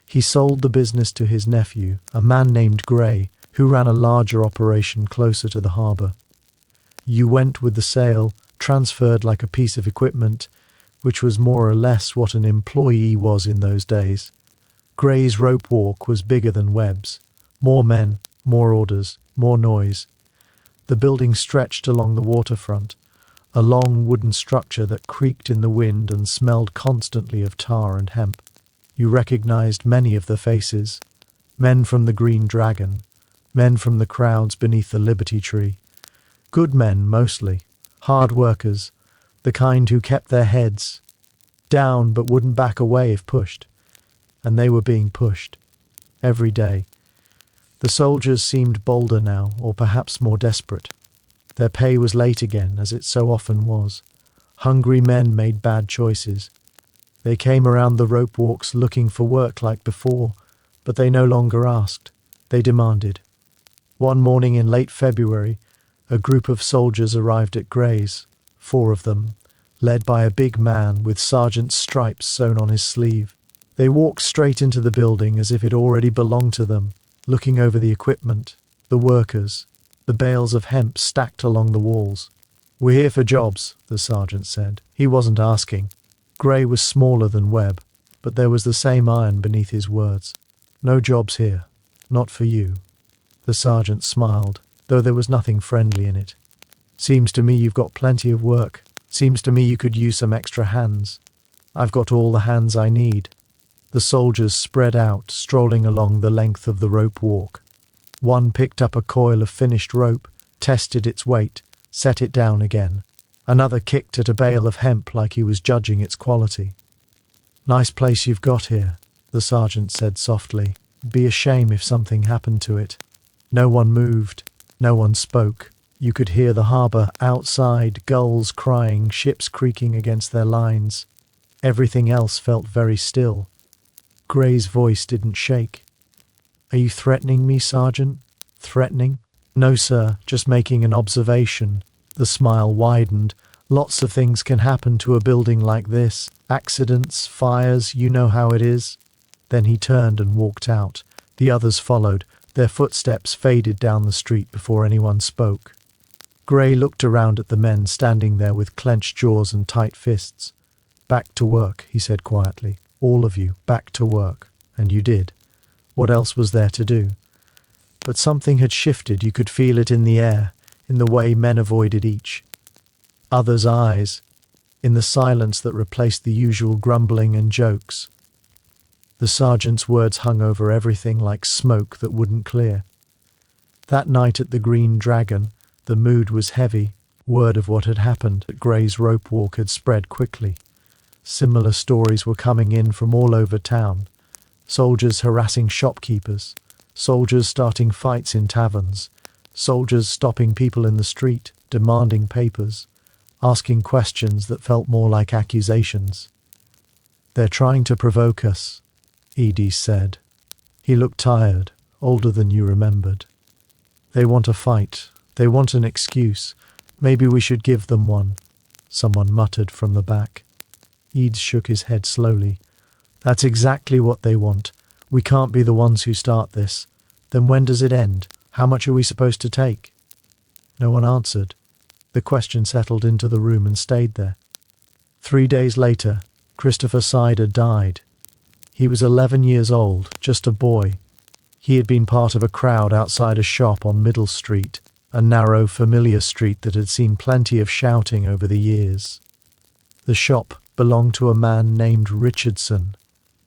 He sold the business to his nephew, a man named Gray, who ran a larger operation closer to the harbour. You went with the sale, transferred like a piece of equipment, which was more or less what an employee was in those days. Gray's rope walk was bigger than Webb's. More men, more orders, more noise. The building stretched along the waterfront, a long wooden structure that creaked in the wind and smelled constantly of tar and hemp. You recognized many of the faces. Men from the Green Dragon, men from the crowds beneath the Liberty Tree. Good men, mostly. Hard workers, the kind who kept their heads down but wouldn't back away if pushed. And they were being pushed. Every day. The soldiers seemed bolder now, or perhaps more desperate. Their pay was late again, as it so often was. Hungry men made bad choices. They came around the rope walks looking for work like before, but they no longer asked. They demanded. One morning in late February, a group of soldiers arrived at Gray's, 4 of them, led by a big man with sergeant's stripes sewn on his sleeve. They walked straight into the building as if it already belonged to them, looking over the equipment, the workers, the bales of hemp stacked along the walls. "We're here for jobs," the sergeant said. He wasn't asking. Gray was smaller than Webb, but there was the same iron beneath his words. "No jobs here. Not for you." The sergeant smiled, though there was nothing friendly in it. "Seems to me you've got plenty of work. Seems to me you could use some extra hands." "I've got all the hands I need." The soldiers spread out, strolling along the length of the rope walk. One picked up a coil of finished rope, tested its weight, set it down again. Another kicked at a bale of hemp like he was judging its quality. "Nice place you've got here," the sergeant said softly. "Be a shame if something happened to it." No one moved. No one spoke. You could hear the harbour outside, gulls crying, ships creaking against their lines. Everything else felt very still. Gray's voice didn't shake. "Are you threatening me, Sergeant? Threatening?" "No, sir, just making an observation." The smile widened. "Lots of things can happen to a building like this. Accidents, fires, you know how it is." Then he turned and walked out. The others followed. Their footsteps faded down the street before anyone spoke. Gray looked around at the men standing there with clenched jaws and tight fists. "Back to work," he said quietly. "All of you, back to work." And you did. What else was there to do? But something had shifted. You could feel it in the air, in the way men avoided each other's eyes, in the silence that replaced the usual grumbling and jokes. The sergeant's words hung over everything like smoke that wouldn't clear. That night at the Green Dragon, the mood was heavy. Word of what had happened at Gray's rope walk had spread quickly. Similar stories were coming in from all over town. Soldiers harassing shopkeepers, soldiers starting fights in taverns, soldiers stopping people in the street, demanding papers, asking questions that felt more like accusations. "They're trying to provoke us," Edie said. He looked tired, older than you remembered. "They want a fight. They want an excuse. Maybe we should give them one," someone muttered from the back. Eads shook his head slowly. "That's exactly what they want. We can't be the ones who start this. Then when does it end? How much are we supposed to take?" No one answered. The question settled into the room and stayed there. 3 days later, Christopher Sider died. He was 11 years old, just a boy. He had been part of a crowd outside a shop on Middle Street, a narrow, familiar street that had seen plenty of shouting over the years. The shop belonged to a man named Richardson,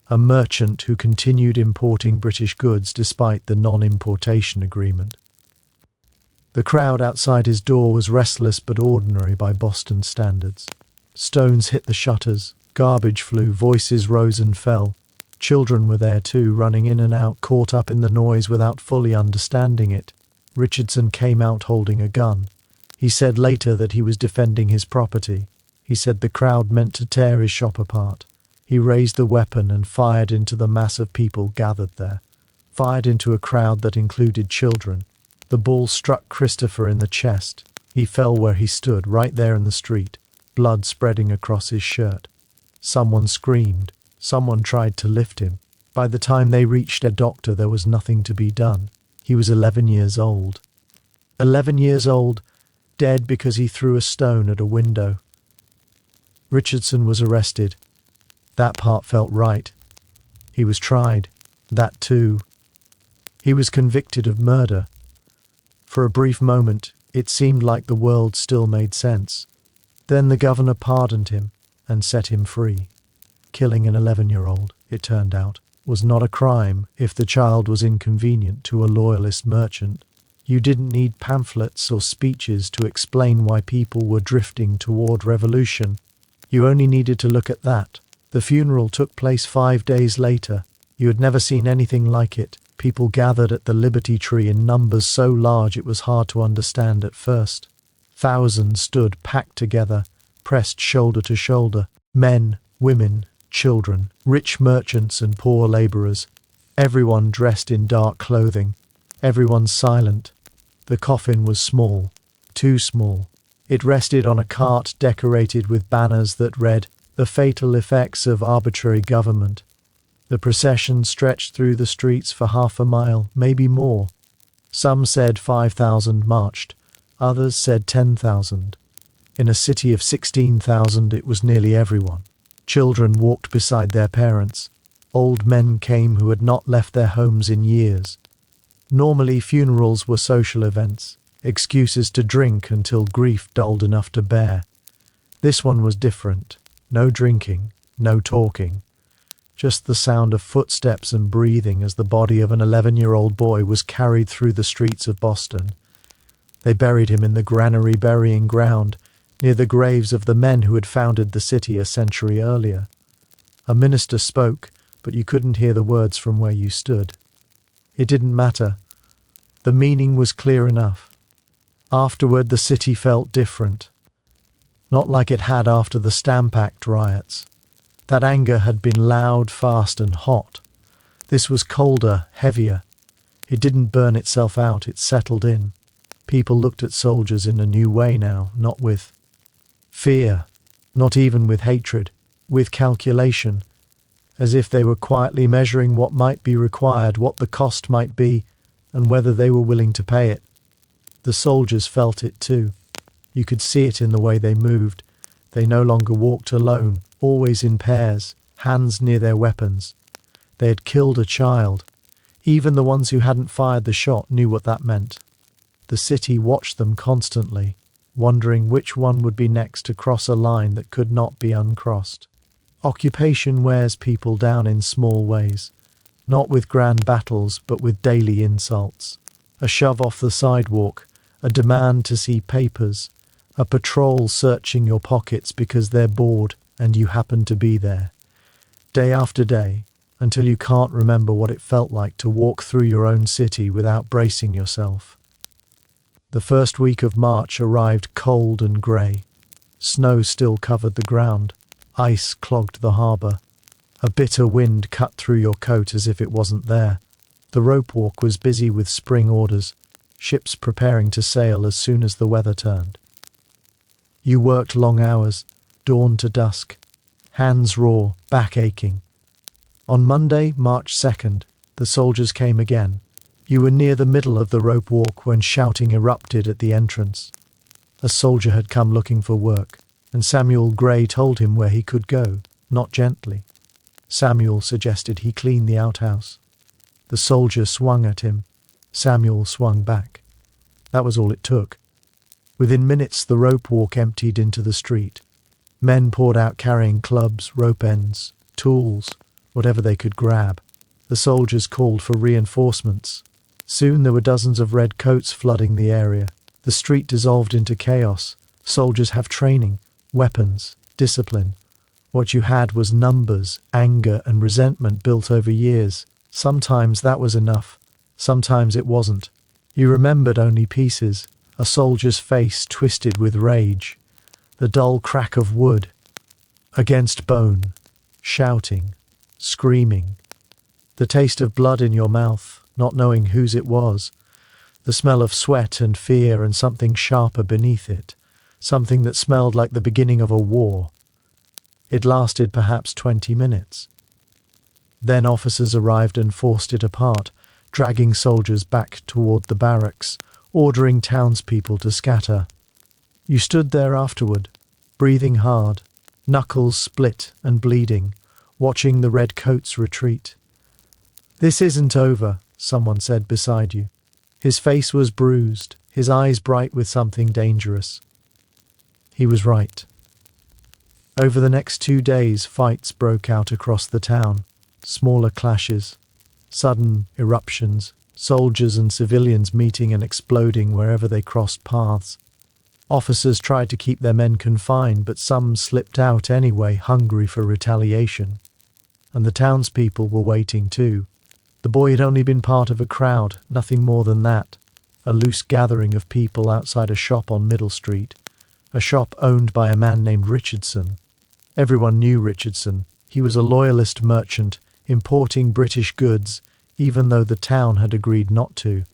a merchant who continued importing British goods despite the non-importation agreement. The crowd outside his door was restless but ordinary by Boston standards. Stones hit the shutters, garbage flew, voices rose and fell. Children were there too, running in and out, caught up in the noise without fully understanding it. Richardson came out holding a gun. He said later that he was defending his property. He said the crowd meant to tear his shop apart. He raised the weapon and fired into the mass of people gathered there. Fired into a crowd that included children. The ball struck Christopher in the chest. He fell where he stood, right there in the street, blood spreading across his shirt. Someone screamed. Someone tried to lift him. By the time they reached a doctor, there was nothing to be done. He was 11 years old. 11 years old, dead because he threw a stone at a window. Richardson was arrested. That part felt right. He was tried. That too. He was convicted of murder. For a brief moment, it seemed like the world still made sense. Then the governor pardoned him and set him free. Killing an 11-year-old, it turned out, was not a crime if the child was inconvenient to a loyalist merchant. You didn't need pamphlets or speeches to explain why people were drifting toward revolution. You only needed to look at that. The funeral took place 5 days later. You had never seen anything like it. People gathered at the Liberty Tree in numbers so large it was hard to understand at first. Thousands stood packed together, pressed shoulder to shoulder. Men, women, children, rich merchants and poor laborers. Everyone dressed in dark clothing. Everyone silent. The coffin was small, too small. It rested on a cart decorated with banners that read, "The fatal effects of arbitrary government." The procession stretched through the streets for half a mile, maybe more. Some said 5,000 marched, others said 10,000. In a city of 16,000, it was nearly everyone. Children walked beside their parents. Old men came who had not left their homes in years. Normally, funerals were social events, excuses to drink until grief dulled enough to bear. This one was different. No drinking, no talking. Just the sound of footsteps and breathing as the body of an 11-year-old boy was carried through the streets of Boston. They buried him in the granary burying ground, near the graves of the men who had founded the city a century earlier. A minister spoke, but you couldn't hear the words from where you stood. It didn't matter. The meaning was clear enough. Afterward, the city felt different. Not like it had after the Stamp Act riots. That anger had been loud, fast, and hot. This was colder, heavier. It didn't burn itself out, it settled in. People looked at soldiers in a new way now, not with fear, not even with hatred, with calculation, as if they were quietly measuring what might be required, what the cost might be, and whether they were willing to pay it. The soldiers felt it too. You could see it in the way they moved. They no longer walked alone, always in pairs, hands near their weapons. They had killed a child. Even the ones who hadn't fired the shot knew what that meant. The city watched them constantly, wondering which one would be next to cross a line that could not be uncrossed. Occupation wears people down in small ways, not with grand battles, but with daily insults. A shove off the sidewalk, a demand to see papers, a patrol searching your pockets because they're bored and you happen to be there. Day after day, until you can't remember what it felt like to walk through your own city without bracing yourself. The first week of March arrived cold and grey. Snow still covered the ground. Ice clogged the harbour. A bitter wind cut through your coat as if it wasn't there. The rope walk was busy with spring orders, ships preparing to sail as soon as the weather turned. You worked long hours, dawn to dusk, hands raw, back aching. On Monday, March 2nd, the soldiers came again. You were near the middle of the rope walk when shouting erupted at the entrance. A soldier had come looking for work, and Samuel Gray told him where he could go, not gently. Samuel suggested he clean the outhouse. The soldier swung at him. Samuel swung back. That was all it took. Within minutes, the rope walk emptied into the street. Men poured out carrying clubs, rope ends, tools, whatever they could grab. The soldiers called for reinforcements. Soon there were dozens of red coats flooding the area. The street dissolved into chaos. Soldiers have training, weapons, discipline. What you had was numbers, anger, and resentment built over years. Sometimes that was enough. Sometimes it wasn't. You remembered only pieces. A soldier's face twisted with rage. The dull crack of wood against bone. Shouting. Screaming. The taste of blood in your mouth, not knowing whose it was. The smell of sweat and fear and something sharper beneath it. Something that smelled like the beginning of a war. It lasted perhaps 20 minutes. Then officers arrived and forced it apart, dragging soldiers back toward the barracks, ordering townspeople to scatter. You stood there afterward, breathing hard, knuckles split and bleeding, watching the red coats retreat. "This isn't over," someone said beside you. His face was bruised, his eyes bright with something dangerous. He was right. Over the next 2 days, fights broke out across the town. Smaller clashes, sudden eruptions, soldiers and civilians meeting and exploding wherever they crossed paths. Officers tried to keep their men confined, but some slipped out anyway, hungry for retaliation. And the townspeople were waiting too. The boy had only been part of a crowd, nothing more than that. A loose gathering of people outside a shop on Middle Street. A shop owned by a man named Richardson. Everyone knew Richardson. He was a loyalist merchant, importing British goods, even though the town had agreed not to.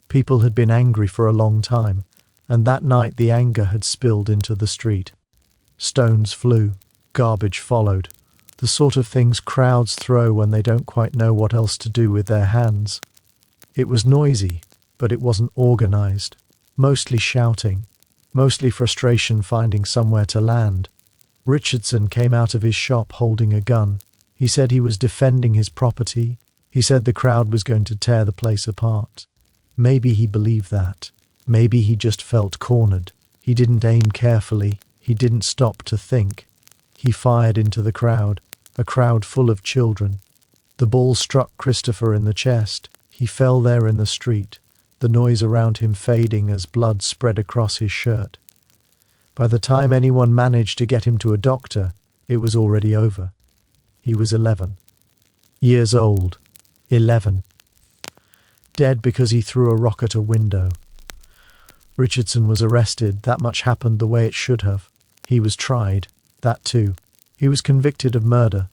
People had been angry for a long time, and that night the anger had spilled into the street. Stones flew, garbage followed, the sort of things crowds throw when they don't quite know what else to do with their hands. It was noisy, but it wasn't organized, mostly shouting, mostly frustration finding somewhere to land. Richardson came out of his shop holding a gun. He said he was defending his property. He said the crowd was going to tear the place apart. Maybe he believed that. Maybe he just felt cornered. He didn't aim carefully. He didn't stop to think. He fired into the crowd, a crowd full of children. The ball struck Christopher in the chest. He fell there in the street, the noise around him fading as blood spread across his shirt. By the time anyone managed to get him to a doctor, it was already over. He was 11 years old. 11. Dead because he threw a rock at a window. Richardson was arrested. That much happened the way it should have. He was tried. That too. He was convicted of murder.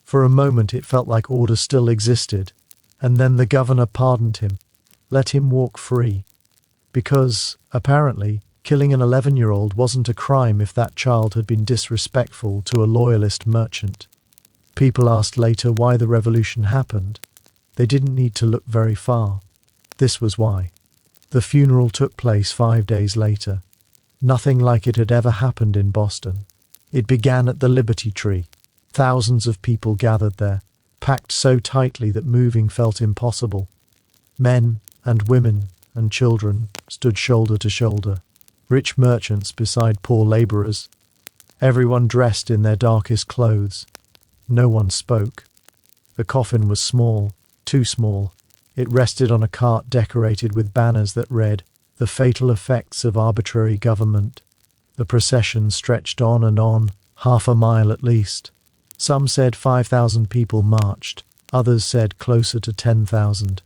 For a moment it felt like order still existed, and then the governor pardoned him, let him walk free. Because, apparently, killing an 11-year-old wasn't a crime if that child had been disrespectful to a loyalist merchant. People asked later why the revolution happened. They didn't need to look very far. This was why. The funeral took place 5 days later. Nothing like it had ever happened in Boston. It began at the Liberty Tree. Thousands of people gathered there, packed so tightly that moving felt impossible. Men and women and children stood shoulder to shoulder. Rich merchants beside poor laborers. Everyone dressed in their darkest clothes. No one spoke. The coffin was small, too small. It rested on a cart decorated with banners that read, "The fatal effects of arbitrary government." The procession stretched on and on, half a mile at least. Some said 5,000 people marched, others said closer to 10,000.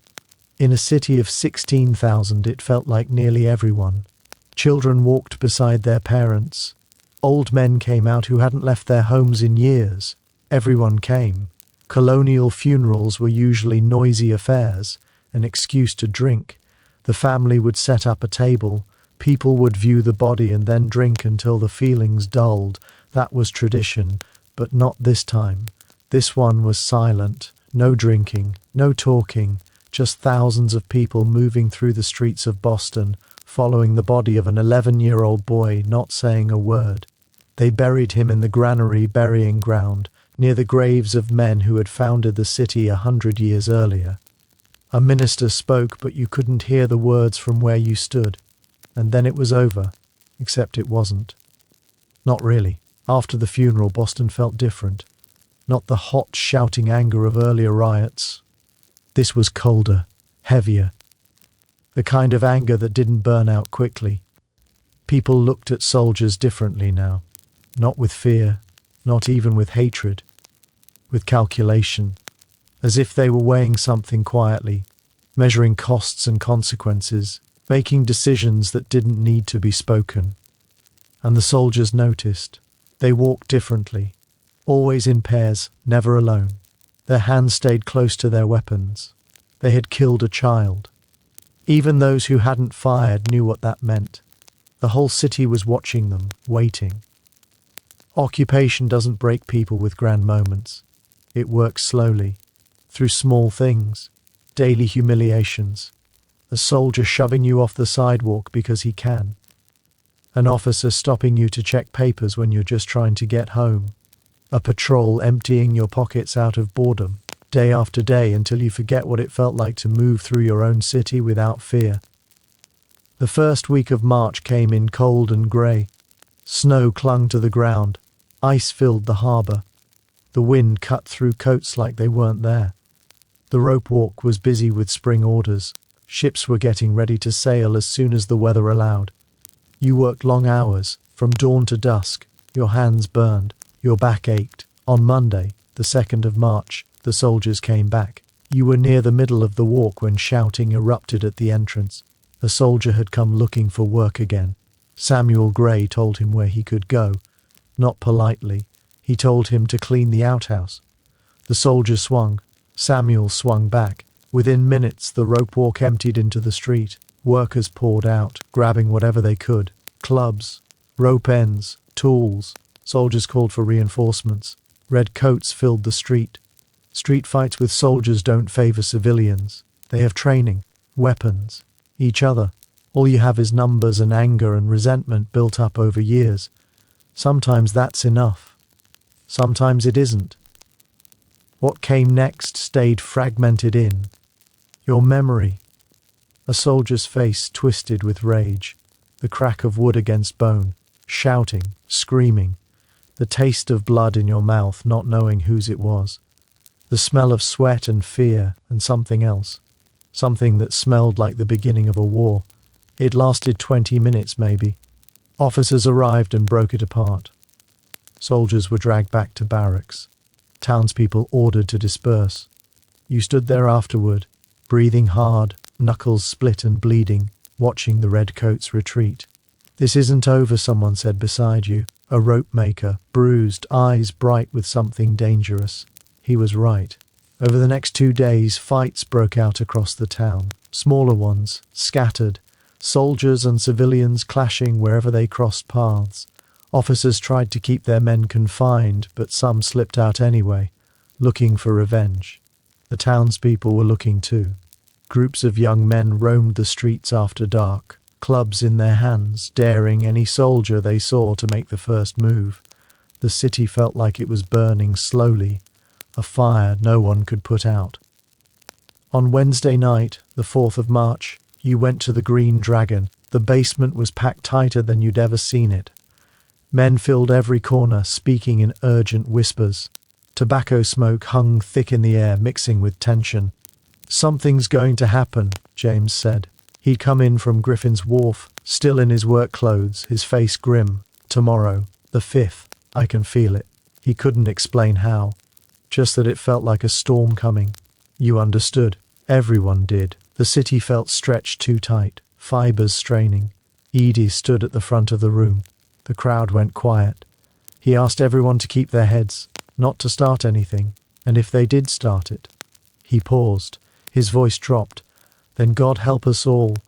In a city of 16,000 it felt like nearly everyone. Children walked beside their parents. Old men came out who hadn't left their homes in years. Everyone came. Colonial funerals were usually noisy affairs, an excuse to drink. The family would set up a table. People would view the body and then drink until the feelings dulled. That was tradition, but not this time. This one was silent. No drinking, no talking, just thousands of people moving through the streets of Boston, following the body of an 11-year-old boy, not saying a word. They buried him in the granary burying ground, near the graves of men who had founded the city 100 years earlier. A minister spoke, but you couldn't hear the words from where you stood. And then it was over, except it wasn't. Not really. After the funeral, Boston felt different. Not the hot, shouting anger of earlier riots. This was colder, heavier. The kind of anger that didn't burn out quickly. People looked at soldiers differently now. Not with fear, not even with hatred. With calculation, as if they were weighing something quietly, measuring costs and consequences, making decisions that didn't need to be spoken. And the soldiers noticed. They walked differently, always in pairs, never alone. Their hands stayed close to their weapons. They had killed a child. Even those who hadn't fired knew what that meant. The whole city was watching them, waiting. Occupation doesn't break people with grand moments. It works slowly, through small things, daily humiliations. A soldier shoving you off the sidewalk because he can. An officer stopping you to check papers when you're just trying to get home. A patrol emptying your pockets out of boredom, day after day until you forget what it felt like to move through your own city without fear. The first week of March came in cold and grey. Snow clung to the ground. Ice filled the harbour. The wind cut through coats like they weren't there. The rope walk was busy with spring orders. Ships were getting ready to sail as soon as the weather allowed. You worked long hours, from dawn to dusk. Your hands burned. Your back ached. On Monday, the 2nd of March, the soldiers came back. You were near the middle of the walk when shouting erupted at the entrance. A soldier had come looking for work again. Samuel Gray told him where he could go. Not politely. He told him to clean the outhouse. The soldier swung. Samuel swung back. Within minutes, the rope walk emptied into the street. Workers poured out, grabbing whatever they could. Clubs, rope ends, tools. Soldiers called for reinforcements. Red coats filled the street. Street fights with soldiers don't favor civilians. They have training, weapons, each other. All you have is numbers and anger and resentment built up over years. Sometimes that's enough. Sometimes it isn't. What came next stayed fragmented in your memory. A soldier's face twisted with rage, the crack of wood against bone, shouting, screaming, the taste of blood in your mouth not knowing whose it was, the smell of sweat and fear and something else, something that smelled like the beginning of a war. It lasted 20 minutes maybe. Officers arrived and broke it apart. Soldiers were dragged back to barracks. Townspeople ordered to disperse. You stood there afterward, breathing hard, knuckles split and bleeding, watching the redcoats retreat. "This isn't over," someone said beside you, a rope maker, bruised, eyes bright with something dangerous. He was right. Over the next 2 days, fights broke out across the town, smaller ones, scattered, soldiers and civilians clashing wherever they crossed paths. Officers tried to keep their men confined, but some slipped out anyway, looking for revenge. The townspeople were looking too. Groups of young men roamed the streets after dark, clubs in their hands, daring any soldier they saw to make the first move. The city felt like it was burning slowly, a fire no one could put out. On Wednesday night, the 4th of March, you went to the Green Dragon. The basement was packed tighter than you'd ever seen it. Men filled every corner, speaking in urgent whispers. Tobacco smoke hung thick in the air, mixing with tension. "Something's going to happen," James said. He'd come in from Griffin's Wharf, still in his work clothes, his face grim. "Tomorrow, the 5th, I can feel it." He couldn't explain how, just that it felt like a storm coming. You understood. Everyone did. The city felt stretched too tight, fibers straining. Edie stood at the front of the room. The crowd went quiet. He asked everyone to keep their heads, not to start anything, and if they did start it. He paused. His voice dropped. "Then God help us all."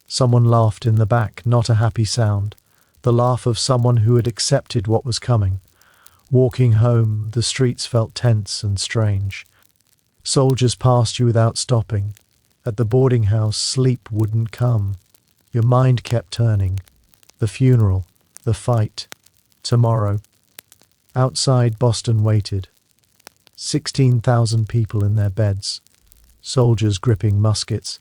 Someone laughed in the back, not a happy sound. The laugh of someone who had accepted what was coming. Walking home, the streets felt tense and strange. Soldiers passed you without stopping. At the boarding house, sleep wouldn't come. Your mind kept turning. The funeral, the fight, tomorrow. Outside, Boston waited. 16,000 people in their beds. Soldiers gripping muskets.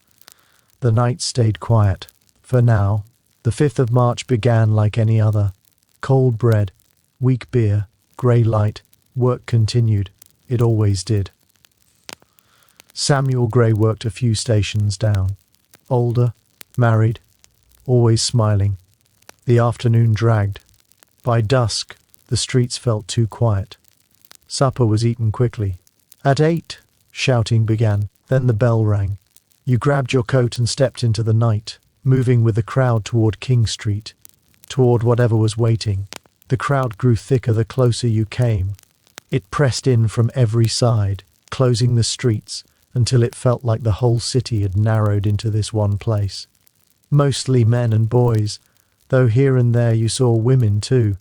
The night stayed quiet. For now, the 5th of March began like any other. Cold bread, weak beer, grey light. Work continued. It always did. Samuel Gray worked a few stations down. Older, married, always smiling. The afternoon dragged. By dusk, the streets felt too quiet. Supper was eaten quickly. At 8, shouting began. Then the bell rang. You grabbed your coat and stepped into the night, moving with the crowd toward King Street, toward whatever was waiting. The crowd grew thicker the closer you came. It pressed in from every side, closing the streets, until it felt like the whole city had narrowed into this one place. Mostly men and boys, though here and there you saw women too,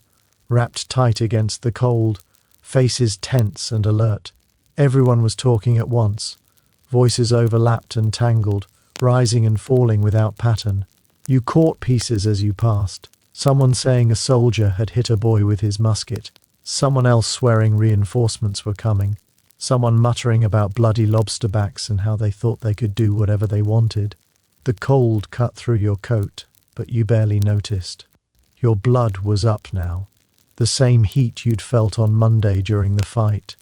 wrapped tight against the cold, faces tense and alert. Everyone was talking at once. Voices overlapped and tangled, rising and falling without pattern. You caught pieces as you passed. Someone saying a soldier had hit a boy with his musket. Someone else swearing reinforcements were coming. Someone muttering about bloody lobster backs and how they thought they could do whatever they wanted. The cold cut through your coat, but you barely noticed. Your blood was up now. The same heat you'd felt on Monday during the fight.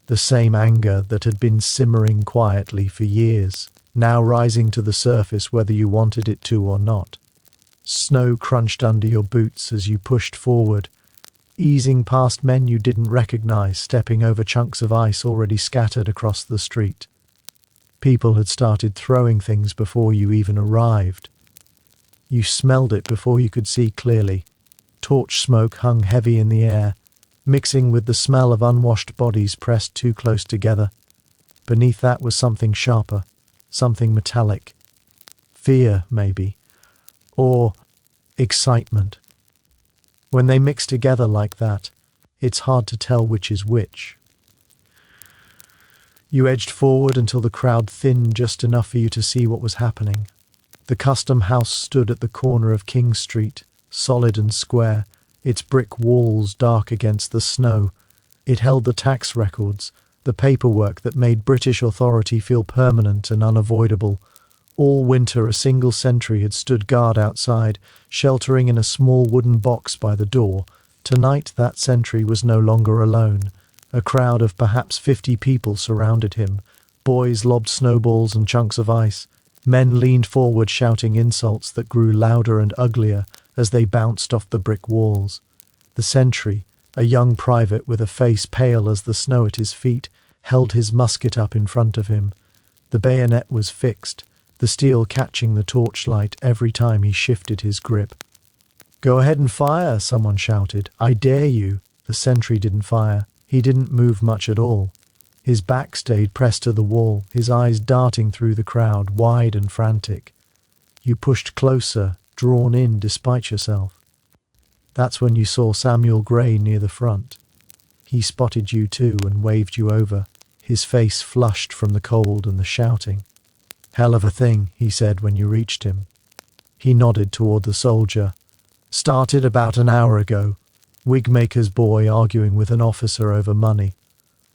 The same anger that had been simmering quietly for years, now rising to the surface whether you wanted it to or not. Snow crunched under your boots as you pushed forward, easing past men you didn't recognize, stepping over chunks of ice already scattered across the street. People had started throwing things before you even arrived. You smelled it before you could see clearly. Torch smoke hung heavy in the air, mixing with the smell of unwashed bodies pressed too close together. Beneath that was something sharper, something metallic. Fear, maybe. Or excitement. When they mix together like that, it's hard to tell which is which. You edged forward until the crowd thinned just enough for you to see what was happening. The custom house stood at the corner of King Street, solid and square, its brick walls dark against the snow. It held the tax records, the paperwork that made British authority feel permanent and unavoidable. All winter a single sentry had stood guard outside, sheltering in a small wooden box by the door. Tonight that sentry was no longer alone. A crowd of perhaps 50 people surrounded him. Boys lobbed snowballs and chunks of ice. Men leaned forward shouting insults that grew louder and uglier as they bounced off the brick walls. The sentry, a young private with a face pale as the snow at his feet, held his musket up in front of him. The bayonet was fixed, the steel catching the torchlight every time he shifted his grip. "Go ahead and fire," someone shouted. "I dare you." The sentry didn't fire. He didn't move much at all. His back stayed pressed to the wall, his eyes darting through the crowd, wide and frantic. You pushed closer, drawn in despite yourself. That's when you saw Samuel Gray near the front. He spotted you too and waved you over, his face flushed from the cold and the shouting. "Hell of a thing," he said when you reached him. He nodded toward the soldier. "Started about an hour ago. Wigmaker's boy arguing with an officer over money.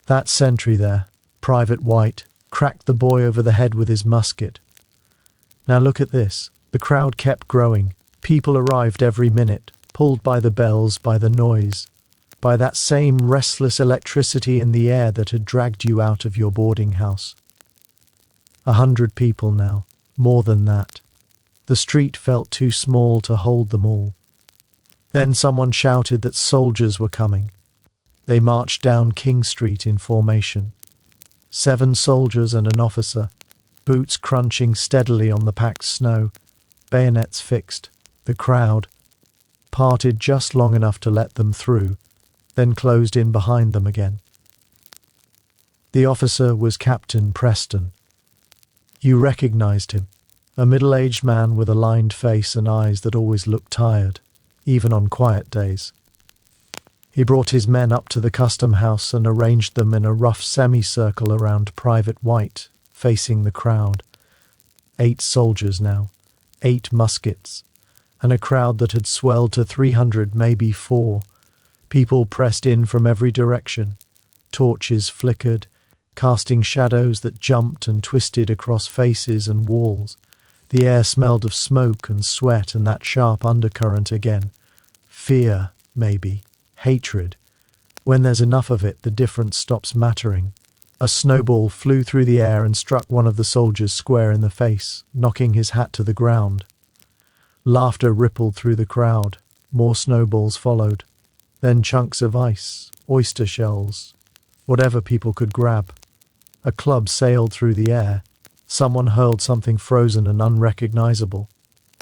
That sentry there, Private White, cracked the boy over the head with his musket. Now look at this." The crowd kept growing. People arrived every minute, pulled by the bells, by the noise, by that same restless electricity in the air that had dragged you out of your boarding house. 100 people now, more than that. The street felt too small to hold them all. Then someone shouted that soldiers were coming. They marched down King Street in formation. 7 soldiers and an officer, boots crunching steadily on the packed snow, bayonets fixed. The crowd parted just long enough to let them through, then closed in behind them again. The officer was Captain Preston. You recognized him, a middle-aged man with a lined face and eyes that always looked tired, even on quiet days. He brought his men up to the custom house and arranged them in a rough semicircle around Private White, facing the crowd. 8 soldiers now, 8 muskets, and a crowd that had swelled to 300, maybe 4. People pressed in from every direction. Torches flickered, casting shadows that jumped and twisted across faces and walls. The air smelled of smoke and sweat and that sharp undercurrent again. Fear, maybe. Hatred. When there's enough of it, the difference stops mattering. A snowball flew through the air and struck one of the soldiers square in the face, knocking his hat to the ground. Laughter rippled through the crowd. More snowballs followed. Then chunks of ice, oyster shells, whatever people could grab. A club sailed through the air. Someone hurled something frozen and unrecognizable.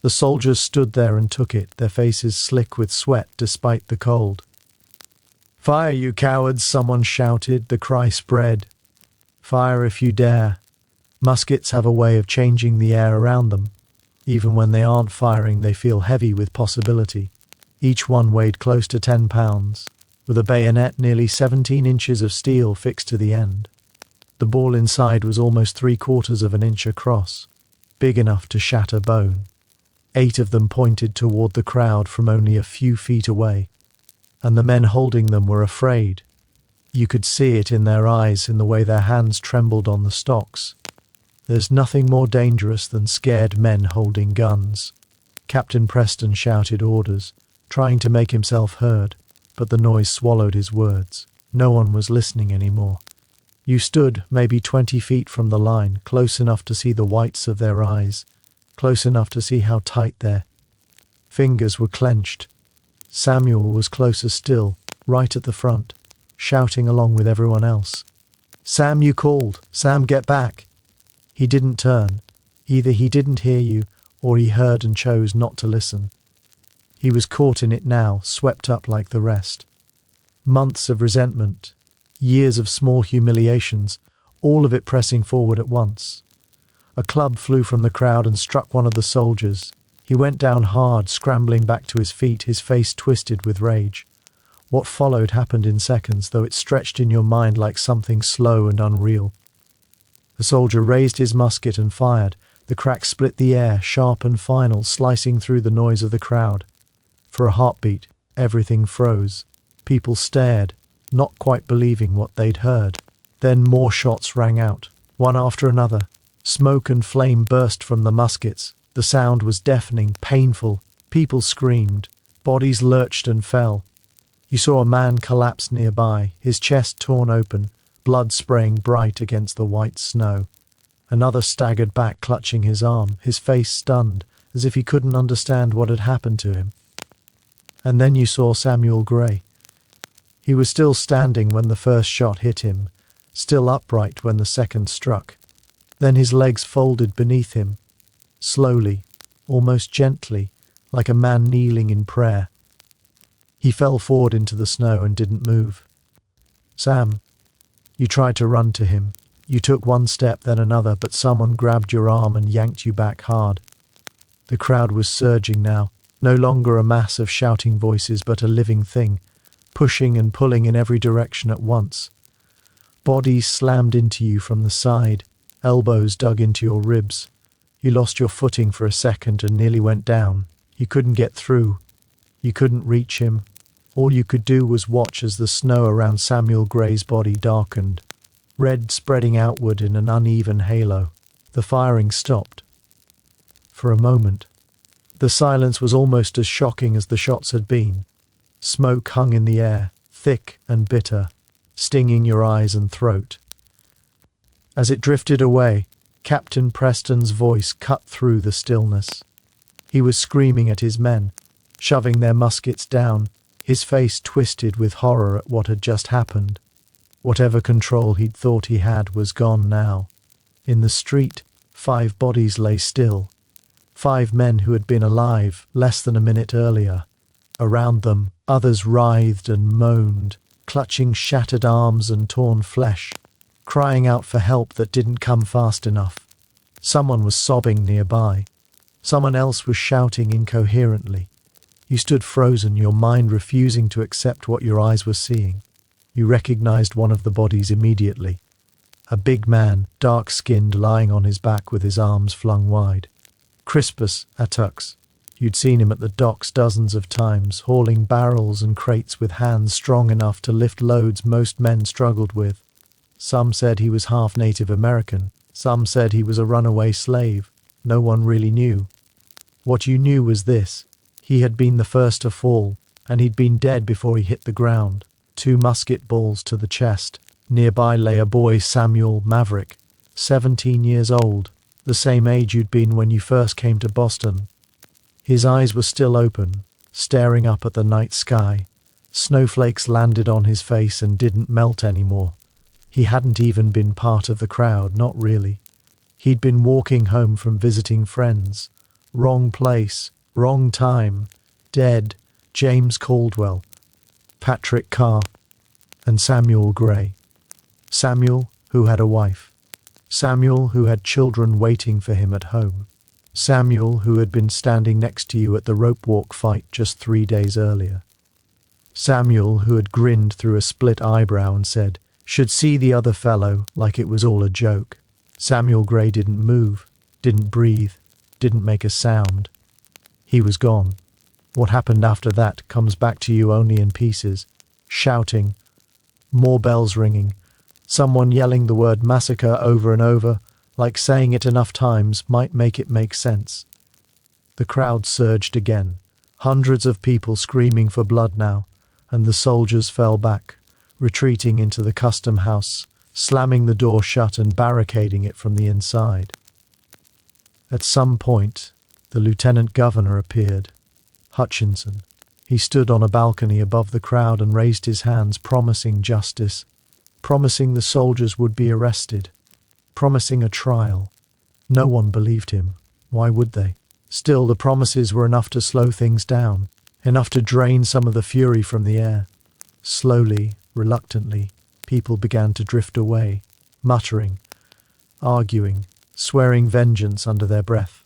The soldiers stood there and took it, their faces slick with sweat despite the cold. "Fire, you cowards!" someone shouted. The cry spread. "Fire if you dare." Muskets have a way of changing the air around them. Even when they aren't firing, they feel heavy with possibility. Each one weighed close to 10 pounds, with a bayonet nearly 17 inches of steel fixed to the end. The ball inside was almost 3/4 of an inch across, big enough to shatter bone. 8 of them pointed toward the crowd from only a few feet away, and the men holding them were afraid. You could see it in their eyes, in the way their hands trembled on the stocks. There's nothing more dangerous than scared men holding guns. Captain Preston shouted orders, trying to make himself heard, but the noise swallowed his words. No one was listening anymore. You stood maybe 20 feet from the line, close enough to see the whites of their eyes, close enough to see how tight their fingers were clenched. Samuel was closer still, right at the front, shouting along with everyone else. "Sam, you called! Sam, get back!" He didn't turn. Either he didn't hear you, or he heard and chose not to listen. He was caught in it now, swept up like the rest. Months of resentment, years of small humiliations, all of it pressing forward at once. A club flew from the crowd and struck one of the soldiers. He went down hard, scrambling back to his feet, his face twisted with rage. What followed happened in seconds, though it stretched in your mind like something slow and unreal. The soldier raised his musket and fired. The crack split the air, sharp and final, slicing through the noise of the crowd. For a heartbeat, everything froze. People stared, not quite believing what they'd heard. Then more shots rang out, one after another. Smoke and flame burst from the muskets. The sound was deafening, painful. People screamed. Bodies lurched and fell. You saw a man collapse nearby, his chest torn open, blood spraying bright against the white snow. Another staggered back, clutching his arm, his face stunned, as if he couldn't understand what had happened to him. And then you saw Samuel Gray. He was still standing when the first shot hit him, still upright when the second struck. Then his legs folded beneath him, slowly, almost gently, like a man kneeling in prayer. He fell forward into the snow and didn't move. "Sam," you tried to run to him. You took one step, then another, but someone grabbed your arm and yanked you back hard. The crowd was surging now, no longer a mass of shouting voices, but a living thing, pushing and pulling in every direction at once. Bodies slammed into you from the side, elbows dug into your ribs. You lost your footing for a second and nearly went down. You couldn't get through. You couldn't reach him. All you could do was watch as the snow around Samuel Gray's body darkened, red spreading outward in an uneven halo. The firing stopped. For a moment, the silence was almost as shocking as the shots had been. Smoke hung in the air, thick and bitter, stinging your eyes and throat. As it drifted away, Captain Preston's voice cut through the stillness. He was screaming at his men, shoving their muskets down, his face twisted with horror at what had just happened. Whatever control he'd thought he had was gone now. In the street, 5 bodies lay still. 5 men who had been alive less than a minute earlier. Around them, others writhed and moaned, clutching shattered arms and torn flesh, crying out for help that didn't come fast enough. Someone was sobbing nearby. Someone else was shouting incoherently. You stood frozen, your mind refusing to accept what your eyes were seeing. You recognized one of the bodies immediately. A big man, dark-skinned, lying on his back with his arms flung wide. Crispus Attucks. You'd seen him at the docks dozens of times, hauling barrels and crates with hands strong enough to lift loads most men struggled with. Some said he was half Native American. Some said he was a runaway slave. No one really knew. What you knew was this. He had been the first to fall, and he'd been dead before he hit the ground. 2 musket balls to the chest. Nearby lay a boy, Samuel Maverick, 17 years old, the same age you'd been when you first came to Boston. His eyes were still open, staring up at the night sky. Snowflakes landed on his face and didn't melt anymore. He hadn't even been part of the crowd, not really. He'd been walking home from visiting friends. Wrong place, wrong time. Dead. James Caldwell, Patrick Carr, and Samuel Gray. Samuel, who had a wife. Samuel, who had children waiting for him at home. Samuel, who had been standing next to you at the rope walk fight just 3 days earlier. Samuel, who had grinned through a split eyebrow and said, "Should see the other fellow," like it was all a joke. Samuel Gray didn't move, didn't breathe, didn't make a sound. He was gone. What happened after that comes back to you only in pieces. Shouting, more bells ringing, someone yelling the word massacre over and over, like saying it enough times might make it make sense. The crowd surged again, hundreds of people screaming for blood now, and the soldiers fell back, retreating into the custom house, slamming the door shut and barricading it from the inside. At some point, the lieutenant governor appeared, Hutchinson. He stood on a balcony above the crowd and raised his hands, promising justice, promising the soldiers would be arrested, promising a trial. No one believed him. Why would they? Still, the promises were enough to slow things down, enough to drain some of the fury from the air. Slowly, reluctantly, people began to drift away, muttering, arguing, swearing vengeance under their breath.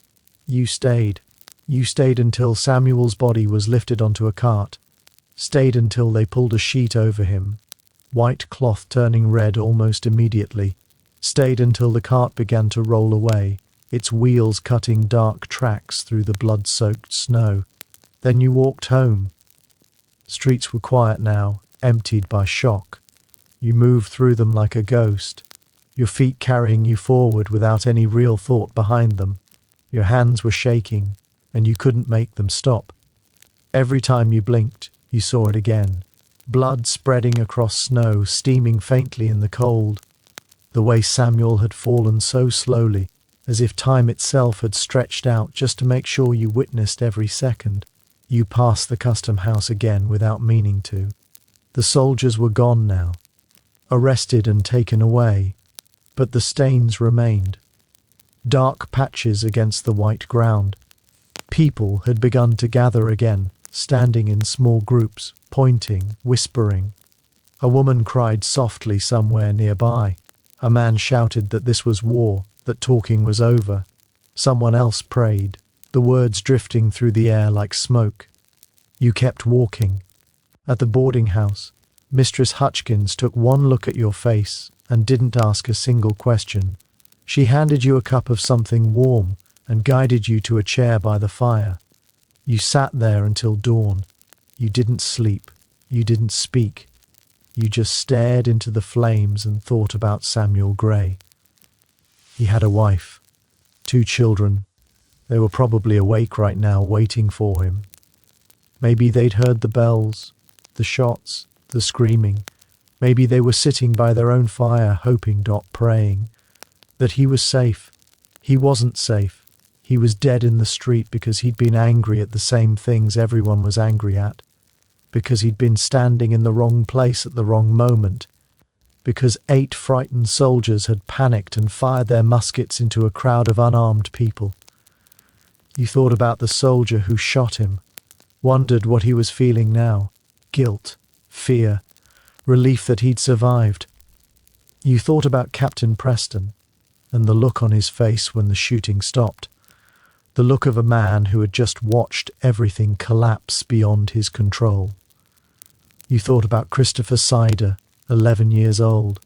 You stayed. You stayed until Samuel's body was lifted onto a cart, stayed until they pulled a sheet over him, white cloth turning red almost immediately, stayed until the cart began to roll away, its wheels cutting dark tracks through the blood-soaked snow. Then you walked home. Streets were quiet now, emptied by shock. You moved through them like a ghost, your feet carrying you forward without any real thought behind them. Your hands were shaking, and you couldn't make them stop. Every time you blinked, you saw it again. Blood spreading across snow, steaming faintly in the cold. The way Samuel had fallen so slowly, as if time itself had stretched out just to make sure you witnessed every second. You passed the custom house again without meaning to. The soldiers were gone now, arrested and taken away, but the stains remained. Dark patches against the white ground. People had begun to gather again, standing in small groups, pointing, whispering. A woman cried softly somewhere nearby. A man shouted that this was war, that talking was over. Someone else prayed, the words drifting through the air like smoke. You kept walking. At the boarding house, Mistress Hutchkins took one look at your face and didn't ask a single question. She handed you a cup of something warm and guided you to a chair by the fire. You sat there until dawn. You didn't sleep. You didn't speak. You just stared into the flames and thought about Samuel Gray. He had a wife, 2 children. They were probably awake right now, waiting for him. Maybe they'd heard the bells, the shots, the screaming. Maybe they were sitting by their own fire, hoping, praying, that he was safe. He wasn't safe. He was dead in the street because he'd been angry at the same things everyone was angry at, because he'd been standing in the wrong place at the wrong moment, because 8 frightened soldiers had panicked and fired their muskets into a crowd of unarmed people. You thought about the soldier who shot him, wondered what he was feeling now, guilt, fear, relief that he'd survived. You thought about Captain Preston and the look on his face when the shooting stopped. The look of a man who had just watched everything collapse beyond his control. You thought about Christopher Sider, 11 years old,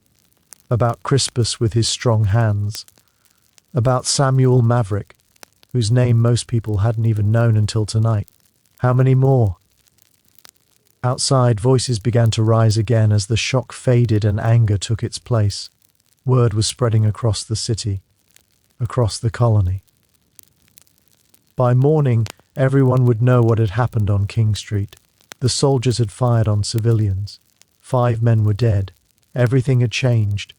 about Crispus with his strong hands, about Samuel Maverick, whose name most people hadn't even known until tonight. How many more? Outside, voices began to rise again as the shock faded and anger took its place. Word was spreading across the city, across the colony. By morning, everyone would know what had happened on King Street. The soldiers had fired on civilians. 5 men were dead. Everything had changed.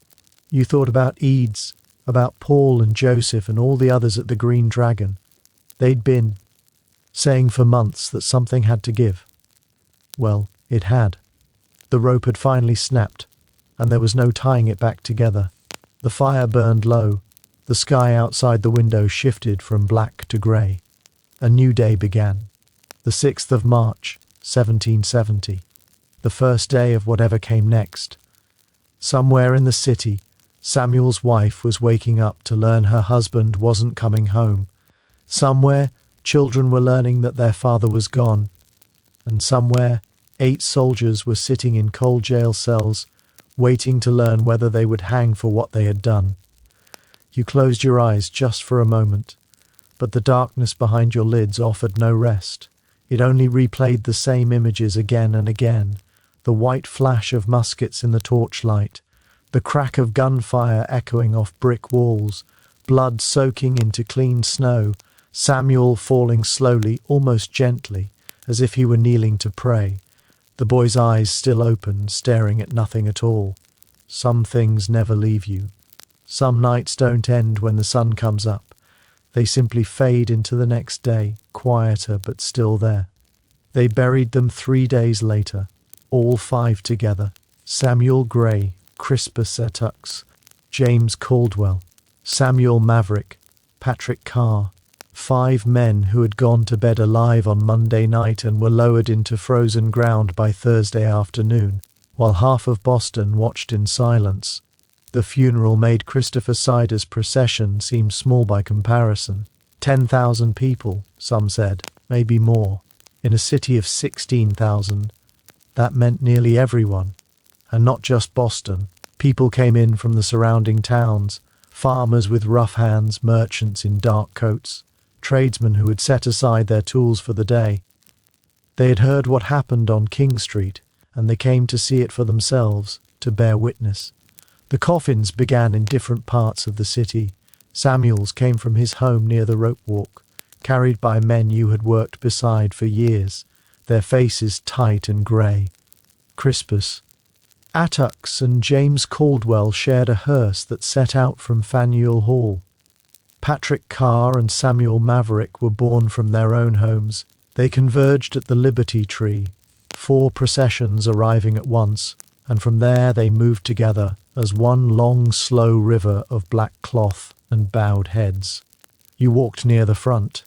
You thought about Eads, about Paul and Joseph and all the others at the Green Dragon. They'd been saying for months that something had to give. Well, it had. The rope had finally snapped, and there was no tying it back together. The fire burned low. The sky outside the window shifted from black to grey. A new day began. The 6th of March, 1770. The first day of whatever came next. Somewhere in the city, Samuel's wife was waking up to learn her husband wasn't coming home. Somewhere, children were learning that their father was gone. And somewhere, 8 soldiers were sitting in cold jail cells, waiting to learn whether they would hang for what they had done. You closed your eyes just for a moment. But the darkness behind your lids offered no rest. It only replayed the same images again and again. The white flash of muskets in the torchlight, the crack of gunfire echoing off brick walls, blood soaking into clean snow, Samuel falling slowly, almost gently, as if he were kneeling to pray, the boy's eyes still open, staring at nothing at all. Some things never leave you. Some nights don't end when the sun comes up. They simply fade into the next day, quieter but still there. They buried them 3 days later, all 5 together: Samuel Gray, Crispus Attucks, James Caldwell, Samuel Maverick, Patrick Carr. 5 men who had gone to bed alive on Monday night and were lowered into frozen ground by Thursday afternoon, while half of Boston watched in silence. The funeral made Christopher Sider's procession seem small by comparison. 10,000 people, some said, maybe more. In a city of 16,000, that meant nearly everyone. And not just Boston. People came in from the surrounding towns, farmers with rough hands, merchants in dark coats, tradesmen who had set aside their tools for the day. They had heard what happened on King Street, and they came to see it for themselves, to bear witness. The coffins began in different parts of the city. Samuel's came from his home near the rope walk, carried by men you had worked beside for years, their faces tight and grey. Crispus Attucks and James Caldwell shared a hearse that set out from Faneuil Hall. Patrick Carr and Samuel Maverick were born from their own homes. They converged at the Liberty Tree, 4 processions arriving at once, and from there they moved together as one long, slow river of black cloth and bowed heads. You walked near the front,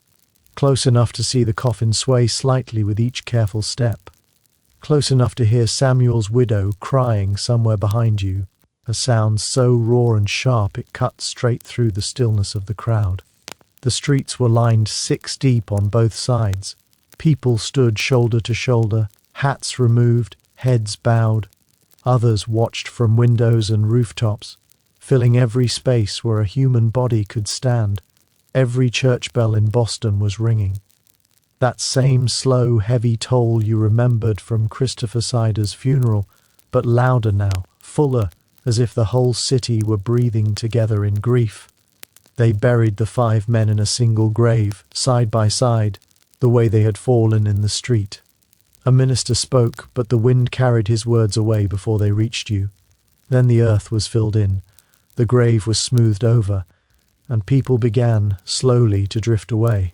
close enough to see the coffin sway slightly with each careful step, close enough to hear Samuel's widow crying somewhere behind you, a sound so raw and sharp it cut straight through the stillness of the crowd. The streets were lined 6 deep on both sides. People stood shoulder to shoulder, hats removed, heads bowed. Others watched from windows and rooftops, filling every space where a human body could stand. Every church bell in Boston was ringing. That same slow, heavy toll you remembered from Christopher Sider's funeral, but louder now, fuller, as if the whole city were breathing together in grief. They buried the 5 men in a single grave, side by side, the way they had fallen in the street. A minister spoke, but the wind carried his words away before they reached you. Then the earth was filled in, the grave was smoothed over, and people began, slowly, to drift away.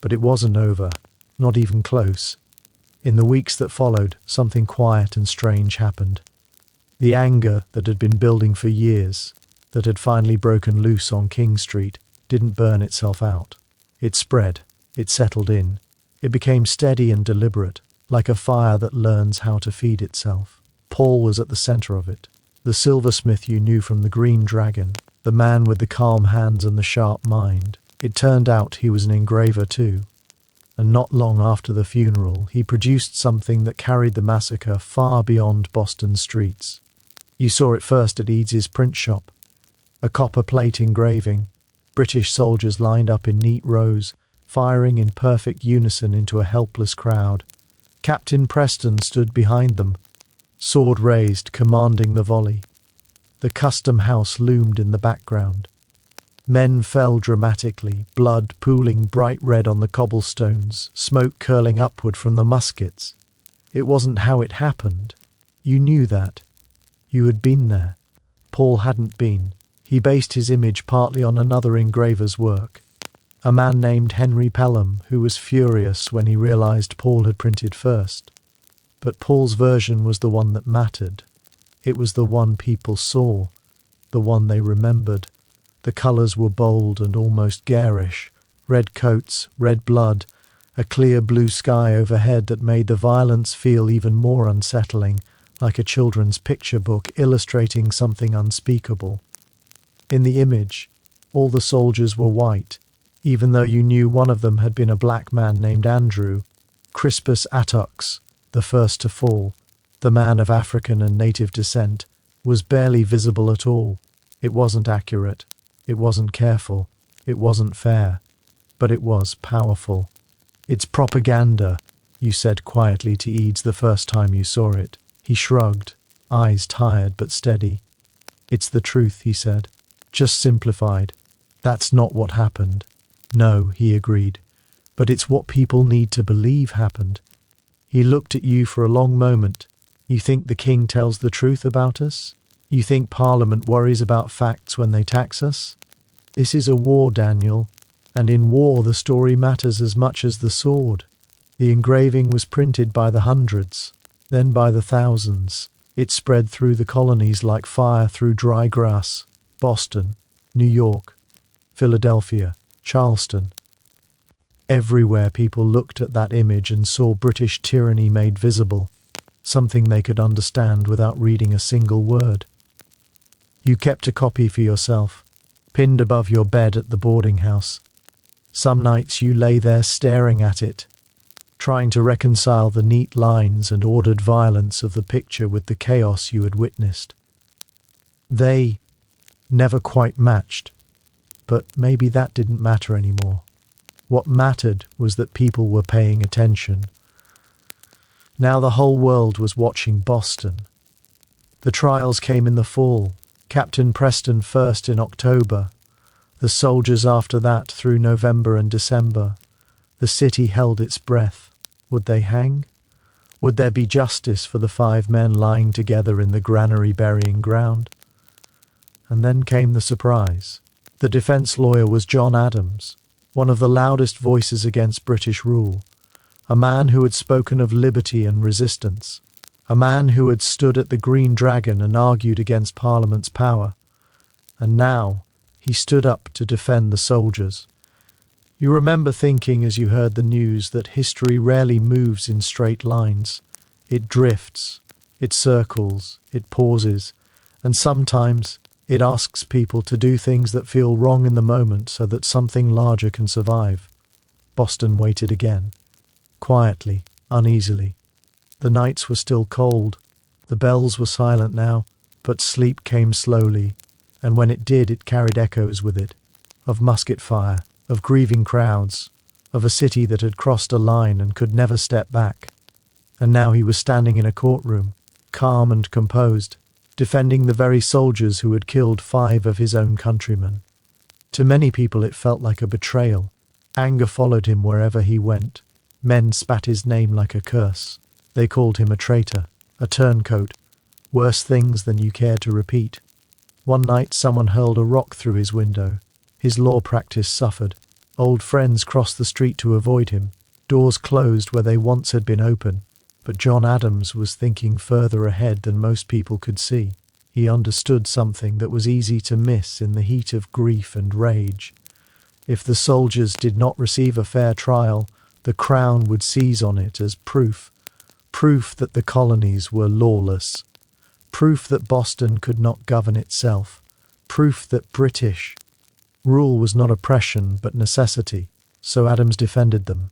But it wasn't over, not even close. In the weeks that followed, something quiet and strange happened. The anger that had been building for years, that had finally broken loose on King Street, didn't burn itself out. It spread, it settled in, it became steady and deliberate, like a fire that learns how to feed itself. Paul was at the center of it, the silversmith you knew from the Green Dragon, the man with the calm hands and the sharp mind. It turned out he was an engraver too. And not long after the funeral, he produced something that carried the massacre far beyond Boston streets. You saw it first at Eads's print shop. A copper plate engraving, British soldiers lined up in neat rows, firing in perfect unison into a helpless crowd. Captain Preston stood behind them, sword raised, commanding the volley. The custom house loomed in the background. Men fell dramatically, blood pooling bright red on the cobblestones, smoke curling upward from the muskets. It wasn't how it happened. You knew that. You had been there. Paul hadn't been. He based his image partly on another engraver's work, a man named Henry Pelham, who was furious when he realized Paul had printed first. But Paul's version was the one that mattered. It was the one people saw, the one they remembered. The colours were bold and almost garish. Red coats, red blood, a clear blue sky overhead that made the violence feel even more unsettling, like a children's picture book illustrating something unspeakable. In the image, all the soldiers were white, even though you knew one of them had been a black man named Andrew. Crispus Attucks, the first to fall, the man of African and native descent, was barely visible at all. It wasn't accurate. It wasn't careful. It wasn't fair. but it was powerful. "It's propaganda," you said quietly to Eads the first time you saw it. He shrugged, eyes tired but steady. "It's the truth," he said, "just simplified. That's not what happened." "No," he agreed, "but it's what people need to believe happened." He looked at you for a long moment. "You think the king tells the truth about us? You think Parliament worries about facts when they tax us? This is a war, Daniel, and in war the story matters as much as the sword." The engraving was printed by the hundreds, then by the thousands. It spread through the colonies like fire through dry grass. Boston, New York, Philadelphia, Charleston. Everywhere people looked at that image and saw British tyranny made visible, something they could understand without reading a single word. You kept a copy for yourself, pinned above your bed at the boarding house. Some nights you lay there staring at it, trying to reconcile the neat lines and ordered violence of the picture with the chaos you had witnessed. They never quite matched, but maybe that didn't matter anymore. What mattered was that people were paying attention. Now the whole world was watching Boston. The trials came in the fall, Captain Preston first in October, the soldiers after that through November and December. The city held its breath. Would they hang? Would there be justice for the 5 men lying together in the granary burying ground? And then came the surprise. The defense lawyer was John Adams, one of the loudest voices against British rule, a man who had spoken of liberty and resistance, a man who had stood at the Green Dragon and argued against Parliament's power. And now he stood up to defend the soldiers. You remember thinking as you heard the news that history rarely moves in straight lines. It drifts, it circles, it pauses, and sometimes it asks people to do things that feel wrong in the moment so that something larger can survive. Boston waited again, quietly, uneasily. The nights were still cold, the bells were silent now, but sleep came slowly, and when it did, it carried echoes with it, of musket fire, of grieving crowds, of a city that had crossed a line and could never step back. And now he was standing in a courtroom, calm and composed, defending the very soldiers who had killed 5 of his own countrymen. To many people it felt like a betrayal. Anger followed him wherever he went. Men spat his name like a curse. They called him a traitor, a turncoat, worse things than you cared to repeat. One night someone hurled a rock through his window. His law practice suffered. Old friends crossed the street to avoid him. Doors closed where they once had been open. But John Adams was thinking further ahead than most people could see. He understood something that was easy to miss in the heat of grief and rage. If the soldiers did not receive a fair trial, the Crown would seize on it as proof that the colonies were lawless, proof that Boston could not govern itself, proof that British rule was not oppression but necessity. So Adams defended them.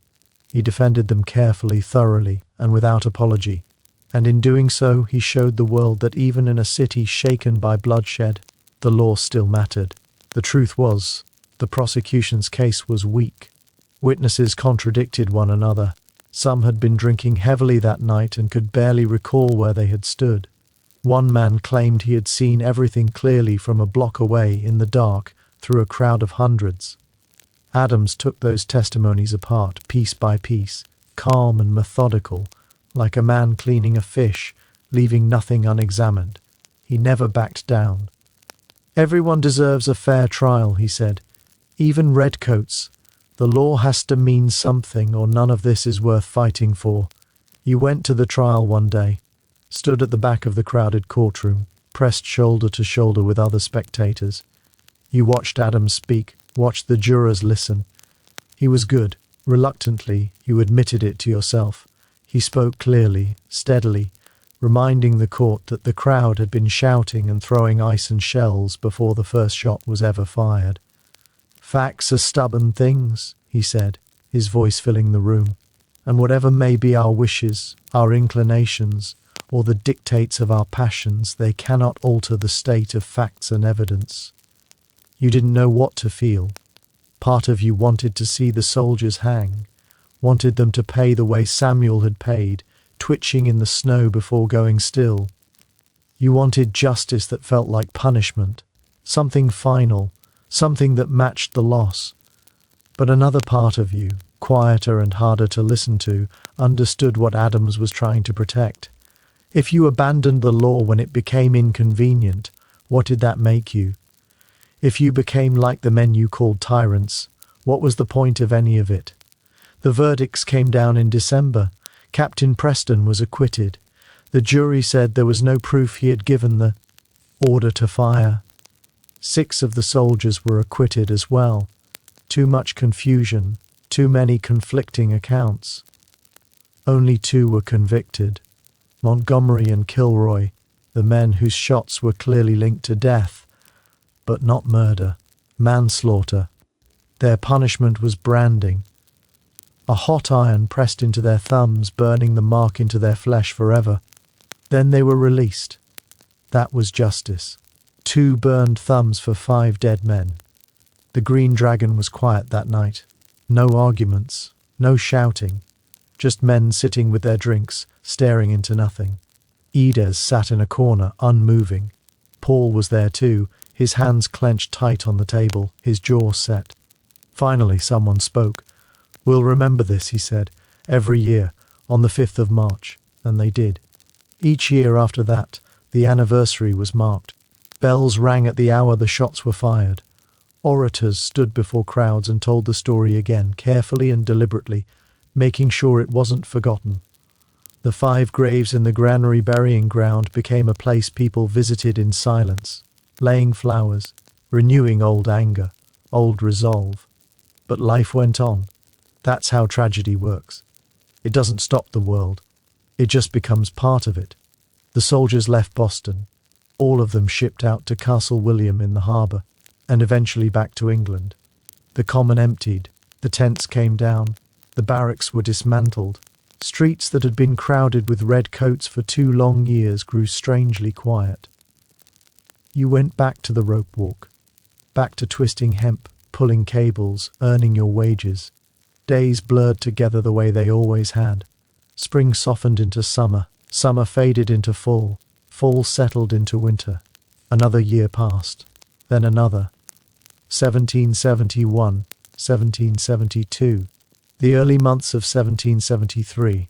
He defended them carefully, thoroughly, and without apology. And in doing so, he showed the world that even in a city shaken by bloodshed, the law still mattered. The truth was, the prosecution's case was weak. Witnesses contradicted one another. Some had been drinking heavily that night and could barely recall where they had stood. One man claimed he had seen everything clearly from a block away in the dark through a crowd of hundreds. Adams took those testimonies apart, piece by piece, calm and methodical, like a man cleaning a fish, leaving nothing unexamined. He never backed down. "Everyone deserves a fair trial," he said. "Even redcoats. The law has to mean something, or none of this is worth fighting for." You went to the trial one day, stood at the back of the crowded courtroom, pressed shoulder to shoulder with other spectators. You watched Adams speak, watched the jurors listen. He was good. Reluctantly, you admitted it to yourself. He spoke clearly, steadily, reminding the court that the crowd had been shouting and throwing ice and shells before the first shot was ever fired. "Facts are stubborn things," he said, his voice filling the room. "And whatever may be our wishes, our inclinations, or the dictates of our passions, they cannot alter the state of facts and evidence." You didn't know what to feel. Part of you wanted to see the soldiers hang, wanted them to pay the way Samuel had paid, twitching in the snow before going still. You wanted justice that felt like punishment, something final, something that matched the loss. But another part of you, quieter and harder to listen to, understood what Adams was trying to protect. If you abandoned the law when it became inconvenient, what did that make you? If you became like the men you called tyrants, what was the point of any of it? The verdicts came down in December. Captain Preston was acquitted. The jury said there was no proof he had given the order to fire. 6 of the soldiers were acquitted as well. Too much confusion, too many conflicting accounts. Only 2 were convicted. Montgomery and Kilroy, the men whose shots were clearly linked to death, but not murder, manslaughter. Their punishment was branding. A hot iron pressed into their thumbs, burning the mark into their flesh forever. Then they were released. That was justice. 2 burned thumbs for 5 dead men. The Green Dragon was quiet that night. No arguments, no shouting. Just men sitting with their drinks, staring into nothing. Edez sat in a corner, unmoving. Paul was there too, his hands clenched tight on the table, his jaw set. Finally someone spoke. "We'll remember this," he said, "every year, on the 5th of March." And they did. Each year after that, the anniversary was marked. Bells rang at the hour the shots were fired. Orators stood before crowds and told the story again, carefully and deliberately, making sure it wasn't forgotten. The 5 graves in the granary burying ground became a place people visited in silence, laying flowers, renewing old anger, old resolve. But life went on. That's how tragedy works. It doesn't stop the world. It just becomes part of it. The soldiers left Boston. All of them shipped out to Castle William in the harbour, and eventually back to England. The common emptied, the tents came down, the barracks were dismantled. Streets that had been crowded with red coats for 2 long years grew strangely quiet. You went back to the rope walk, back to twisting hemp, pulling cables, earning your wages. Days blurred together the way they always had. Spring softened into summer, summer faded into fall, fall settled into winter. Another year passed, then another. 1771, 1772, the early months of 1773.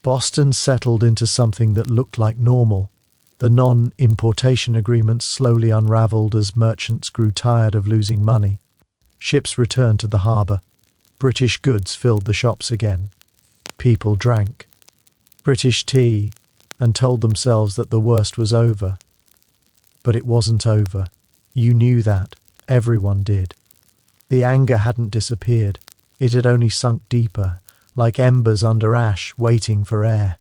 Boston settled into something that looked like normal. The non-importation agreements slowly unraveled as merchants grew tired of losing money. Ships returned to the harbour. British goods filled the shops again. People drank British tea and told themselves that the worst was over. But it wasn't over. You knew that. Everyone did. The anger hadn't disappeared. It had only sunk deeper, like embers under ash, waiting for air.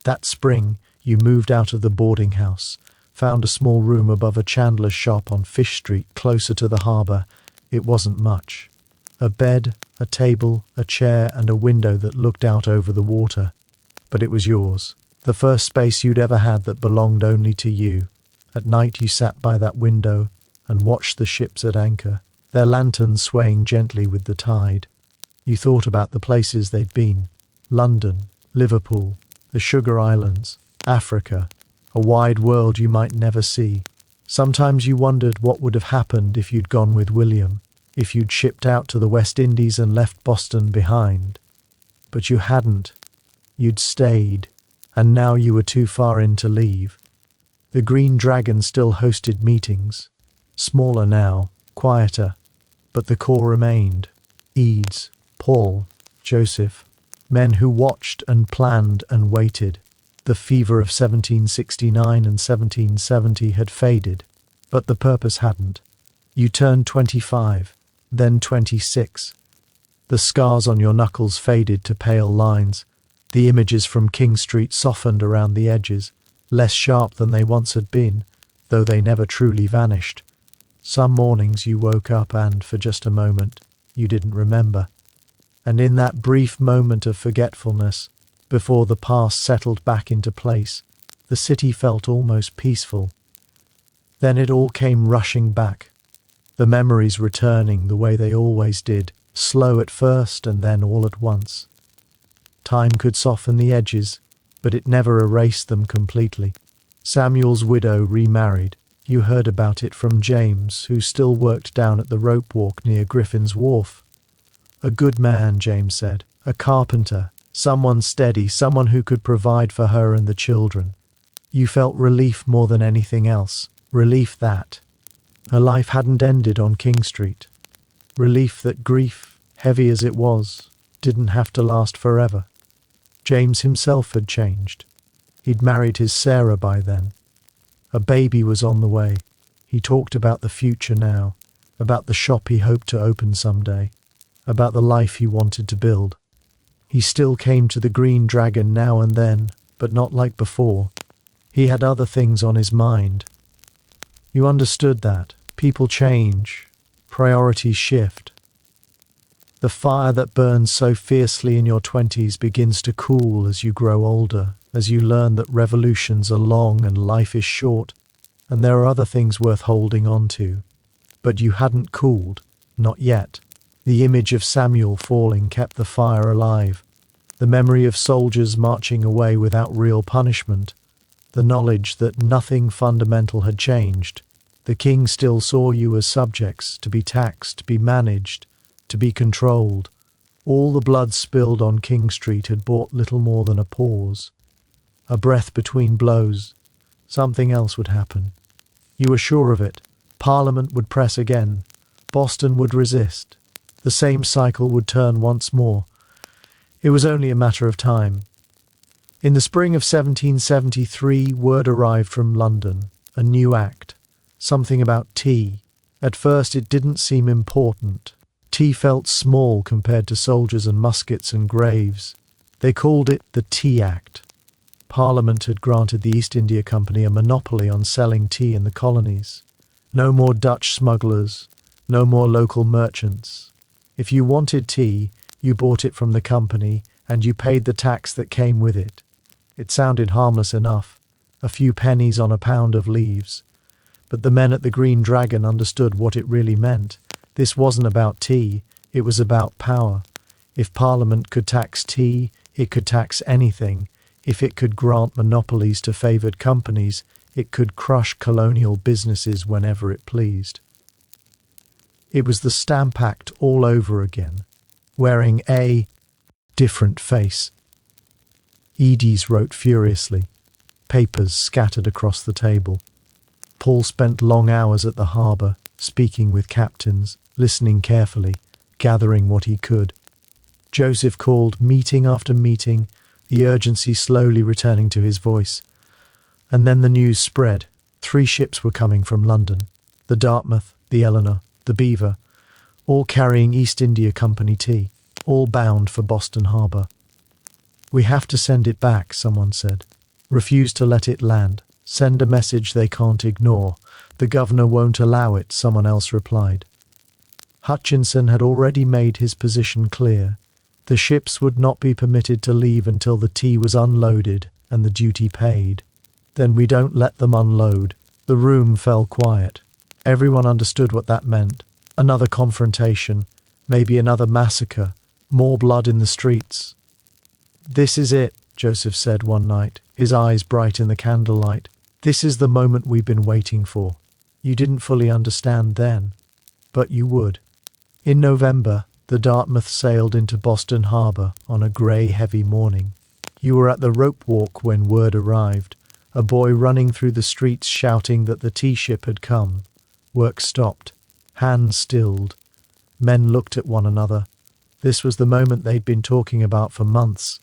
That spring, you moved out of the boarding house, found a small room above a chandler's shop on Fish Street, closer to the harbour. It wasn't much. A bed, a table, a chair, and a window that looked out over the water. But it was yours. The first space you'd ever had that belonged only to you. At night you sat by that window and watched the ships at anchor, their lanterns swaying gently with the tide. You thought about the places they'd been. London, Liverpool, the Sugar Islands, Africa, a wide world you might never see. Sometimes you wondered what would have happened if you'd gone with William, if you'd shipped out to the West Indies and left Boston behind. But you hadn't. You'd stayed, and now you were too far in to leave. The Green Dragon still hosted meetings. Smaller now, quieter, but the core remained. Eads, Paul, Joseph, men who watched and planned and waited. The fever of 1769 and 1770 had faded, but the purpose hadn't. You turned 25, then 26. The scars on your knuckles faded to pale lines. The images from King Street softened around the edges, less sharp than they once had been, though they never truly vanished. Some mornings you woke up and, for just a moment, you didn't remember. And in that brief moment of forgetfulness, before the past settled back into place, the city felt almost peaceful. Then it all came rushing back. the memories returning the way they always did, slow at first and then all at once. Time could soften the edges, but it never erased them completely. Samuel's widow remarried. You heard about it from James, who still worked down at the rope walk near Griffin's Wharf. A good man, James said. A carpenter. Someone steady, someone who could provide for her and the children. You felt relief more than anything else. Relief that her life hadn't ended on King Street. Relief that grief, heavy as it was, didn't have to last forever. James himself had changed. He'd married his Sarah by then. A baby was on the way. He talked about the future now, about the shop he hoped to open someday, about the life he wanted to build. He still came to the Green Dragon now and then, but not like before. He had other things on his mind. You understood that. People change. Priorities shift. The fire that burns so fiercely in your 20s begins to cool as you grow older, as you learn that revolutions are long and life is short, and there are other things worth holding on to. But you hadn't cooled. Not yet. The image of Samuel falling kept the fire alive. The memory of soldiers marching away without real punishment. The knowledge that nothing fundamental had changed. The king still saw you as subjects, to be taxed, to be managed, to be controlled. All the blood spilled on King Street had bought little more than a pause. A breath between blows. Something else would happen. You were sure of it. Parliament would press again. Boston would resist. The same cycle would turn once more. It was only a matter of time. In the spring of 1773, word arrived from London. A new act. Something about tea. At first it didn't seem important. Tea felt small compared to soldiers and muskets and graves. They called it the Tea Act. Parliament had granted the East India Company a monopoly on selling tea in the colonies. No more Dutch smugglers. No more local merchants. If you wanted tea, you bought it from the company, and you paid the tax that came with it. It sounded harmless enough, a few pennies on a pound of leaves. But the men at the Green Dragon understood what it really meant. This wasn't about tea, it was about power. If Parliament could tax tea, it could tax anything. If it could grant monopolies to favoured companies, it could crush colonial businesses whenever it pleased. It was the Stamp Act all over again, wearing a different face. Edie's wrote furiously. Papers scattered across the table. Paul spent long hours at the harbour, speaking with captains, listening carefully, gathering what he could. Joseph called meeting after meeting, the urgency slowly returning to his voice. And then the news spread. 3 ships were coming from London. The Dartmouth, the Eleanor, the Beaver, all carrying East India Company tea, all bound for Boston Harbour. We have to send it back, someone said. Refuse to let it land. Send a message they can't ignore. The governor won't allow it, someone else replied. Hutchinson had already made his position clear. The ships would not be permitted to leave until the tea was unloaded and the duty paid. Then we don't let them unload. The room fell quiet. Everyone understood what that meant. Another confrontation, maybe another massacre, more blood in the streets. This is it, Joseph said one night, his eyes bright in the candlelight. This is the moment we've been waiting for. You didn't fully understand then, but you would. In November, the Dartmouth sailed into Boston Harbour on a grey, heavy morning. You were at the rope walk when word arrived, a boy running through the streets shouting that the tea ship had come. Work stopped. Hands stilled. Men looked at one another. This was the moment they'd been talking about for months.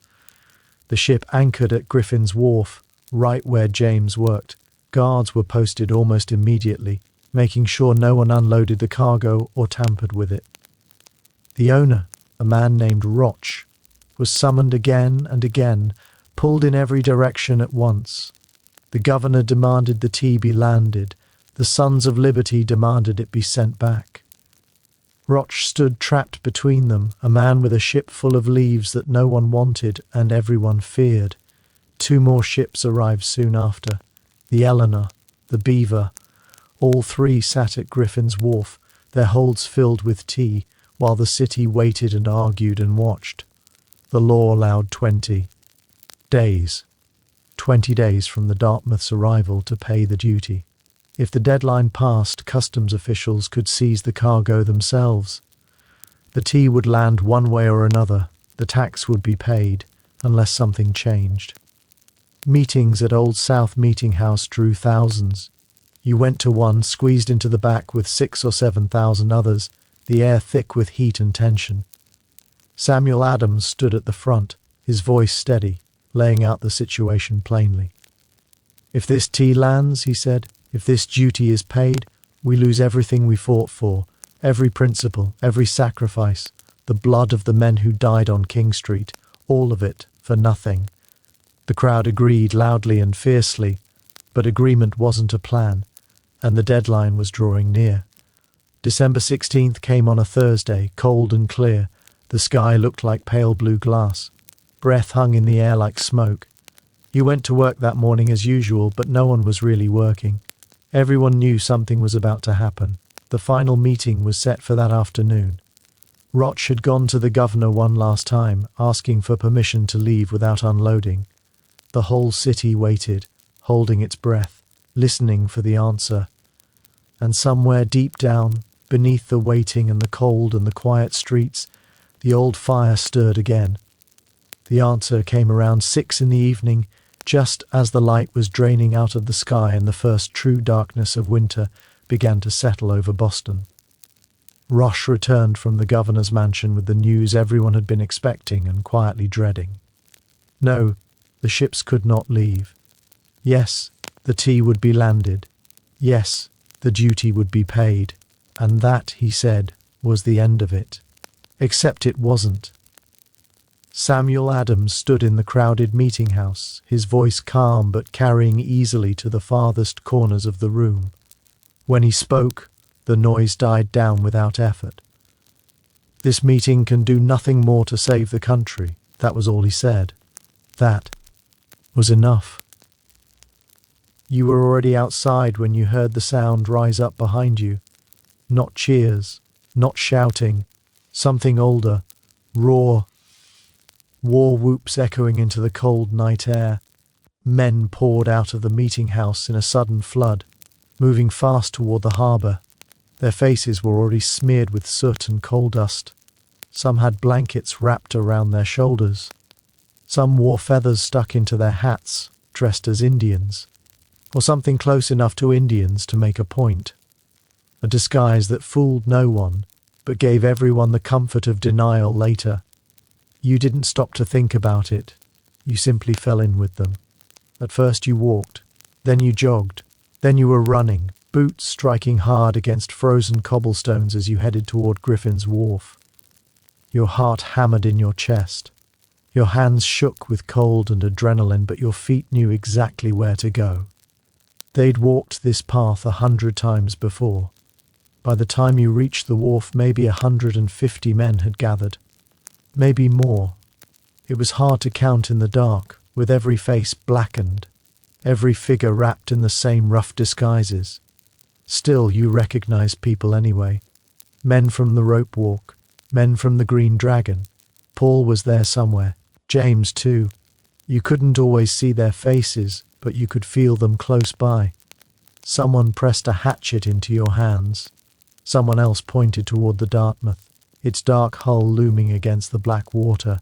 The ship anchored at Griffin's Wharf, right where James worked. Guards were posted almost immediately, making sure no one unloaded the cargo or tampered with it. The owner, a man named Roch, was summoned again and again, pulled in every direction at once. The governor demanded the tea be landed. The Sons of Liberty demanded it be sent back. Roch stood trapped between them, a man with a ship full of leaves that no one wanted and everyone feared. 2 more ships arrived soon after. The Eleanor, the Beaver, all 3 sat at Griffin's Wharf, their holds filled with tea, while the city waited and argued and watched. The law allowed 20 days. 20 days from the Dartmouth's arrival to pay the duty. If the deadline passed, customs officials could seize the cargo themselves. The tea would land one way or another. The tax would be paid, unless something changed. Meetings at Old South Meeting House drew thousands. You went to one, squeezed into the back with 6,000 or 7,000 others, the air thick with heat and tension. Samuel Adams stood at the front, his voice steady, laying out the situation plainly. "If this tea lands," he said, "if this duty is paid, we lose everything we fought for, every principle, every sacrifice, the blood of the men who died on King Street, all of it, for nothing." The crowd agreed loudly and fiercely, but agreement wasn't a plan, and the deadline was drawing near. December 16th came on a Thursday, cold and clear. The sky looked like pale blue glass. Breath hung in the air like smoke. You went to work that morning as usual, but no one was really working. Everyone knew something was about to happen. The final meeting was set for that afternoon. Roch had gone to the governor one last time, asking for permission to leave without unloading. The whole city waited, holding its breath, listening for the answer. And somewhere deep down, beneath the waiting and the cold and the quiet streets, the old fire stirred again. The answer came around 6 in the evening, just as the light was draining out of the sky and the first true darkness of winter began to settle over Boston. Roch returned from the governor's mansion with the news everyone had been expecting and quietly dreading. No, the ships could not leave. Yes, the tea would be landed. Yes, the duty would be paid. And that, he said, was the end of it. Except it wasn't. Samuel Adams stood in the crowded meeting house, his voice calm but carrying easily to the farthest corners of the room. When he spoke, the noise died down without effort. "This meeting can do nothing more to save the country," that was all he said. That was enough. You were already outside when you heard the sound rise up behind you. Not cheers, not shouting, something older, raw. War whoops echoing into the cold night air. Men poured out of the meeting house in a sudden flood, moving fast toward the harbour. Their faces were already smeared with soot and coal dust. Some had blankets wrapped around their shoulders. Some wore feathers stuck into their hats, dressed as Indians, or something close enough to Indians to make a point. A disguise that fooled no one, but gave everyone the comfort of denial later. You didn't stop to think about it. You simply fell in with them. At first you walked, then you jogged, then you were running, boots striking hard against frozen cobblestones as you headed toward Griffin's Wharf. Your heart hammered in your chest. Your hands shook with cold and adrenaline, but your feet knew exactly where to go. They'd walked this path 100 times before. By the time you reached the wharf, maybe 150 men had gathered. Maybe more. It was hard to count in the dark, with every face blackened, every figure wrapped in the same rough disguises. Still, you recognized people anyway. Men from the rope walk, men from the Green Dragon. Paul was there somewhere. James too. You couldn't always see their faces, but you could feel them close by. Someone pressed a hatchet into your hands. Someone else pointed toward the Dartmouth, its dark hull looming against the black water.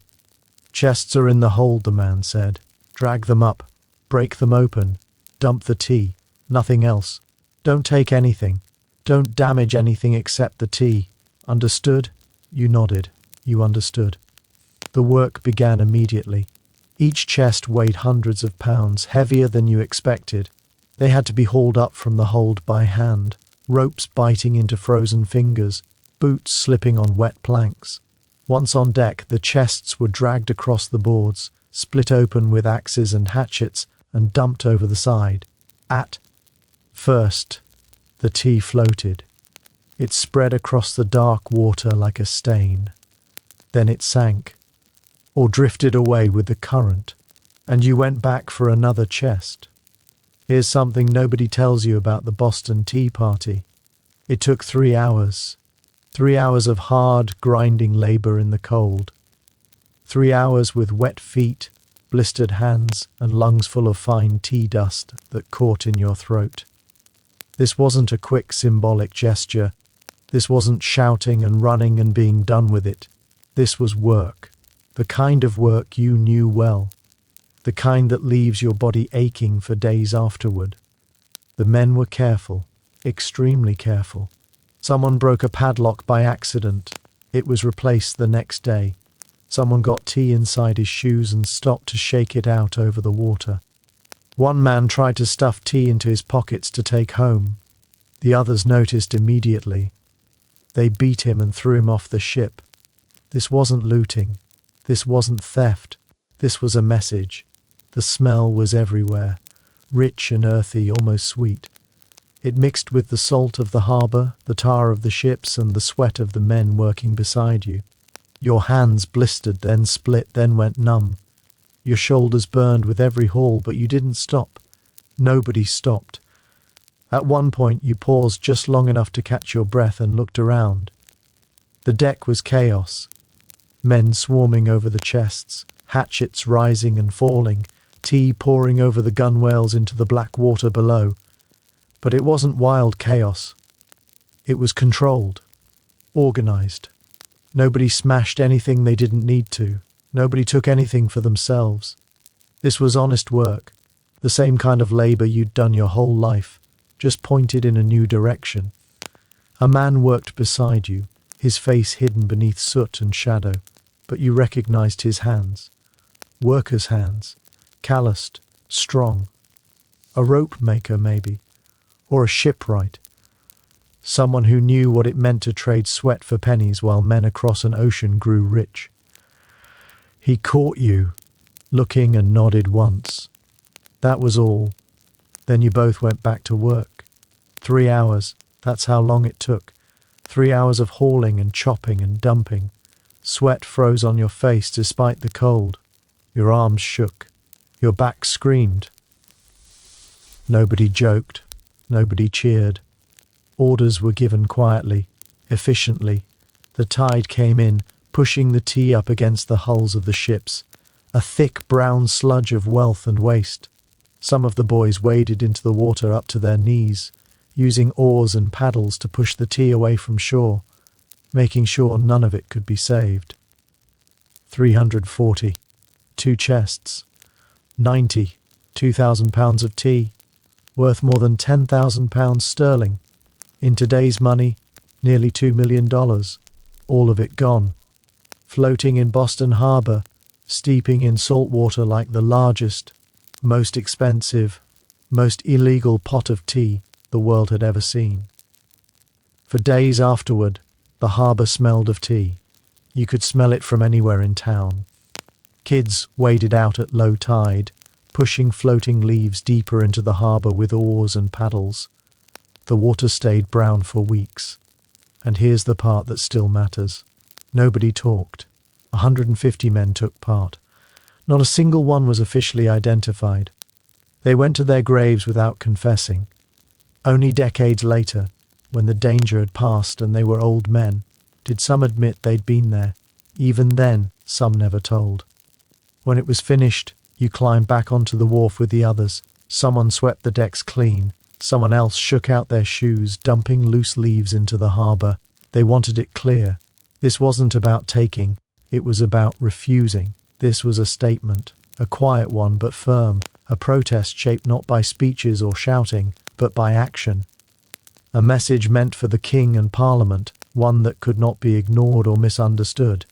"Chests are in the hold," the man said. "Drag them up. Break them open. Dump the tea. Nothing else. Don't take anything. Don't damage anything except the tea. Understood?" You nodded. You understood. The work began immediately. Each chest weighed hundreds of pounds, heavier than you expected. They had to be hauled up from the hold by hand, ropes biting into frozen fingers, boots slipping on wet planks. Once on deck, the chests were dragged across the boards, split open with axes and hatchets, and dumped over the side. At first, the tea floated. It spread across the dark water like a stain. Then it sank, or drifted away with the current, and you went back for another chest. Here's something nobody tells you about the Boston Tea Party. It took 3 hours. 3 hours of hard, grinding labor in the cold. 3 hours with wet feet, blistered hands, and lungs full of fine tea dust that caught in your throat. This wasn't a quick symbolic gesture. This wasn't shouting and running and being done with it. This was work. The kind of work you knew well. The kind that leaves your body aching for days afterward. The men were careful, extremely careful. Someone broke a padlock by accident. It was replaced the next day. Someone got tea inside his shoes and stopped to shake it out over the water. One man tried to stuff tea into his pockets to take home. The others noticed immediately. They beat him and threw him off the ship. This wasn't looting. This wasn't theft. This was a message. The smell was everywhere, rich and earthy, almost sweet. It mixed with the salt of the harbour, the tar of the ships, and the sweat of the men working beside you. Your hands blistered, then split, then went numb. Your shoulders burned with every haul, but you didn't stop. Nobody stopped. At one point you paused just long enough to catch your breath and looked around. The deck was chaos. Men swarming over the chests, hatchets rising and falling, tea pouring over the gunwales into the black water below. But it wasn't wild chaos. It was controlled, organized. Nobody smashed anything they didn't need to. Nobody took anything for themselves. This was honest work, the same kind of labor you'd done your whole life, just pointed in a new direction. A man worked beside you, his face hidden beneath soot and shadow, but you recognized his hands. Workers' hands, calloused, strong. A rope maker, maybe, or a shipwright. Someone who knew what it meant to trade sweat for pennies while men across an ocean grew rich. He caught you, looking, and nodded once. That was all. Then you both went back to work. 3 hours, that's how long it took. 3 hours of hauling and chopping and dumping. Sweat froze on your face despite the cold. Your arms shook. Your back screamed. Nobody joked. Nobody cheered. Orders were given quietly, efficiently. The tide came in, pushing the tea up against the hulls of the ships, a thick brown sludge of wealth and waste. Some of the boys waded into the water up to their knees, using oars and paddles to push the tea away from shore, making sure none of it could be saved. 340. 2 chests. 90. 2,000 pounds of tea, worth more than 10,000 pounds sterling. In today's money, nearly $2 million. All of it gone. Floating in Boston Harbor, steeping in salt water like the largest, most expensive, most illegal pot of tea the world had ever seen. For days afterward, the harbor smelled of tea. You could smell it from anywhere in town. Kids waded out at low tide, pushing floating leaves deeper into the harbor with oars and paddles. The water stayed brown for weeks. And here's the part that still matters. Nobody talked. 150 men took part. Not a single one was officially identified. They went to their graves without confessing. Only decades later, when the danger had passed and they were old men, did some admit they'd been there. Even then, some never told. When it was finished, you climbed back onto the wharf with the others. Someone swept the decks clean. Someone else shook out their shoes, dumping loose leaves into the harbor. They wanted it clear. This wasn't about taking. It was about refusing. This was a statement, a quiet one but firm, a protest shaped not by speeches or shouting, but by action. A message meant for the king and parliament, one that could not be ignored or misunderstood.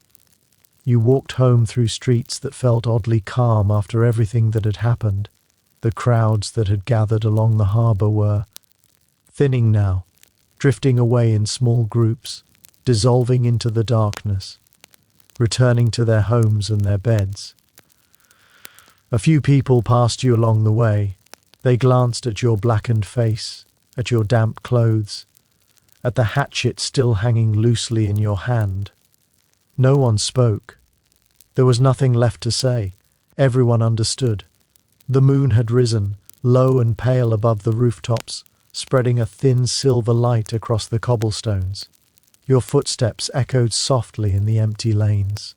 You walked home through streets that felt oddly calm after everything that had happened. The crowds that had gathered along the harbor were thinning now, drifting away in small groups, dissolving into the darkness, returning to their homes and their beds. A few people passed you along the way. They glanced at your blackened face, at your damp clothes, at the hatchet still hanging loosely in your hand. No one spoke. There was nothing left to say. Everyone understood. The moon had risen, low and pale above the rooftops, spreading a thin silver light across the cobblestones. Your footsteps echoed softly in the empty lanes.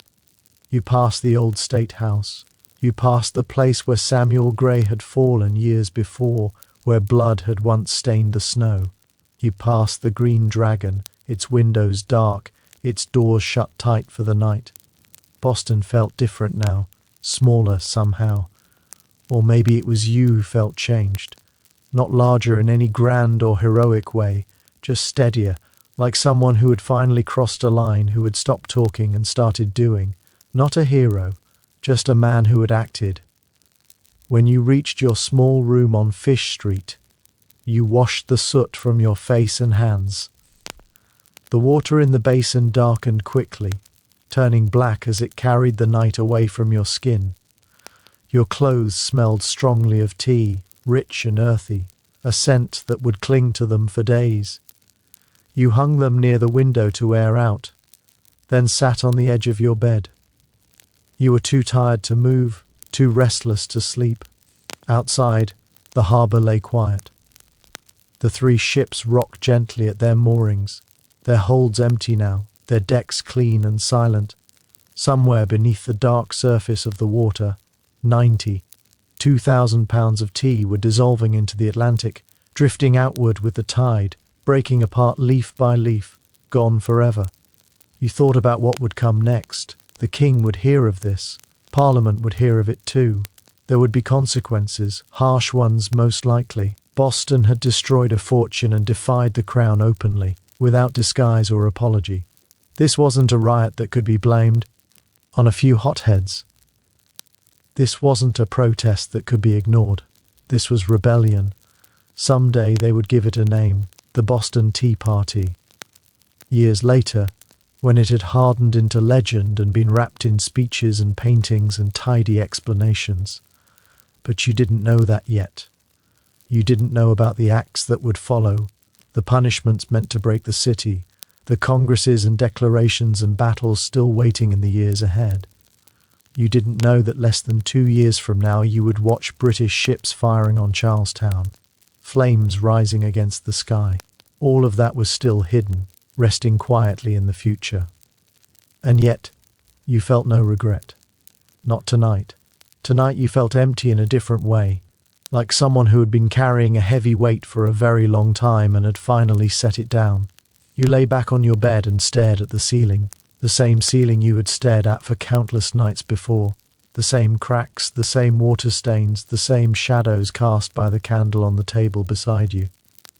You passed the old state house. You passed the place where Samuel Gray had fallen years before, where blood had once stained the snow. You passed the Green Dragon, its windows dark, its doors shut tight for the night. Boston felt different now, smaller somehow. Or maybe it was you who felt changed. Not larger in any grand or heroic way, just steadier, like someone who had finally crossed a line, who had stopped talking and started doing. Not a hero, just a man who had acted. When you reached your small room on Fish Street, you washed the soot from your face and hands. The water in the basin darkened quickly, turning black as it carried the night away from your skin. Your clothes smelled strongly of tea, rich and earthy, a scent that would cling to them for days. You hung them near the window to air out, then sat on the edge of your bed. You were too tired to move, too restless to sleep. Outside, the harbour lay quiet. The 3 ships rocked gently at their moorings, their holds empty now, their decks clean and silent. Somewhere beneath the dark surface of the water, 2,000 pounds of tea were dissolving into the Atlantic, drifting outward with the tide, breaking apart leaf by leaf, gone forever. You thought about what would come next. The king would hear of this. Parliament would hear of it too. There would be consequences, harsh ones most likely. Boston had destroyed a fortune and defied the crown openly, without disguise or apology. This wasn't a riot that could be blamed on a few hotheads. This wasn't a protest that could be ignored. This was rebellion. Someday they would give it a name, the Boston Tea Party. Years later, when it had hardened into legend and been wrapped in speeches and paintings and tidy explanations. But you didn't know that yet. You didn't know about the acts that would follow, the punishments meant to break the city, the congresses and declarations and battles still waiting in the years ahead. You didn't know that less than 2 years from now you would watch British ships firing on Charlestown, flames rising against the sky. All of that was still hidden, resting quietly in the future. And yet, you felt no regret. Not tonight. Tonight you felt empty in a different way, like someone who had been carrying a heavy weight for a very long time and had finally set it down. You lay back on your bed and stared at the ceiling, the same ceiling you had stared at for countless nights before. The same cracks, the same water stains, the same shadows cast by the candle on the table beside you.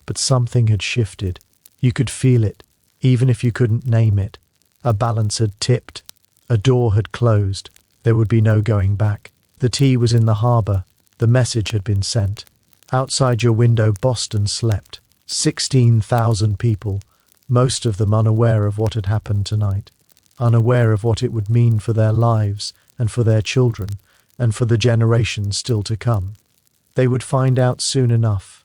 But something had shifted. You could feel it, even if you couldn't name it. A balance had tipped. A door had closed. There would be no going back. The tea was in the harbour. The message had been sent. Outside your window, Boston slept. 16,000 people, most of them unaware of what had happened tonight, unaware of what it would mean for their lives and for their children and for the generations still to come. They would find out soon enough.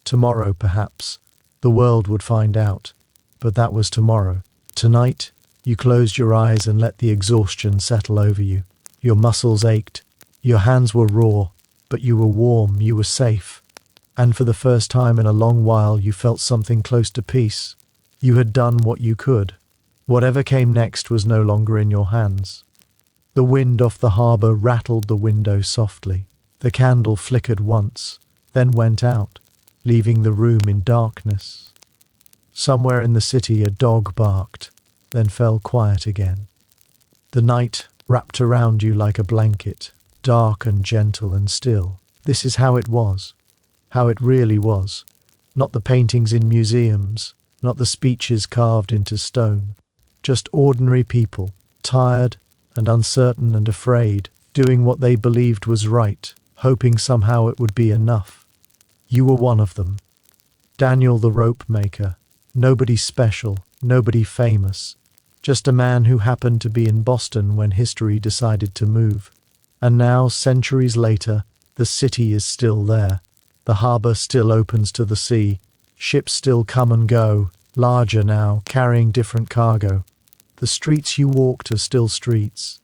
Tomorrow, perhaps. The world would find out. But that was tomorrow. Tonight, you closed your eyes and let the exhaustion settle over you. Your muscles ached. Your hands were raw, but you were warm, you were safe. And for the first time in a long while, you felt something close to peace. You had done what you could. Whatever came next was no longer in your hands. The wind off the harbour rattled the window softly. The candle flickered once, then went out, leaving the room in darkness. Somewhere in the city a dog barked, then fell quiet again. The night wrapped around you like a blanket, dark and gentle and still. This is how it was, how it really was. Not the paintings in museums, not the speeches carved into stone. Just ordinary people, tired and uncertain and afraid, doing what they believed was right, hoping somehow it would be enough. You were one of them. Daniel the rope maker. Nobody special, nobody famous. Just a man who happened to be in Boston when history decided to move. And now, centuries later, the city is still there. The harbour still opens to the sea. Ships still come and go, larger now, carrying different cargo. The streets you walked are still streets,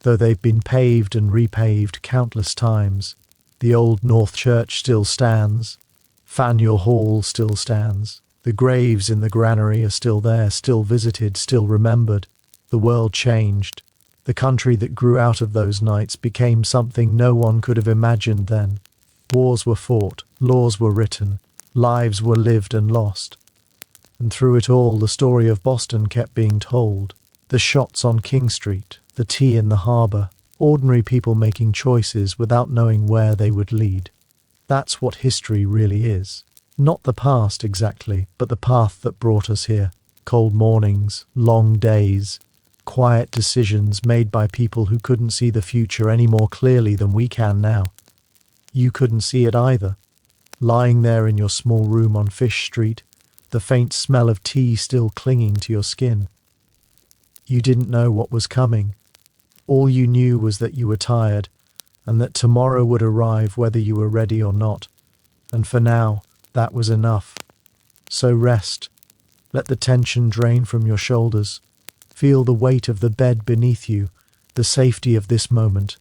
though they've been paved and repaved countless times. The old North Church still stands, Faneuil Hall still stands. The graves in the granary are still there, still visited, still remembered. The world changed. The country that grew out of those nights became something no one could have imagined then. Wars were fought, laws were written, lives were lived and lost. And through it all, the story of Boston kept being told. The shots on King Street, the tea in the harbour, ordinary people making choices without knowing where they would lead. That's what history really is. Not the past exactly, but the path that brought us here. Cold mornings, long days, quiet decisions made by people who couldn't see the future any more clearly than we can now. You couldn't see it either. Lying there in your small room on Fish Street, the faint smell of tea still clinging to your skin. You didn't know what was coming. All you knew was that you were tired, and that tomorrow would arrive whether you were ready or not. And for now, that was enough. So rest. Let the tension drain from your shoulders. Feel the weight of the bed beneath you, the safety of this moment.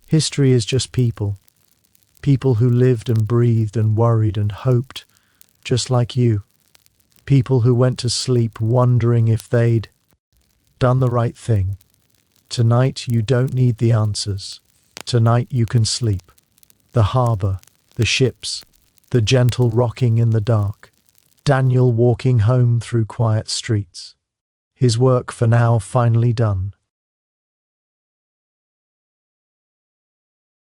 History is just people. People who lived and breathed and worried and hoped, just like you. People who went to sleep wondering if they'd done the right thing. Tonight you don't need the answers. Tonight you can sleep. The harbour, the ships, the gentle rocking in the dark. Daniel walking home through quiet streets. His work for now finally done.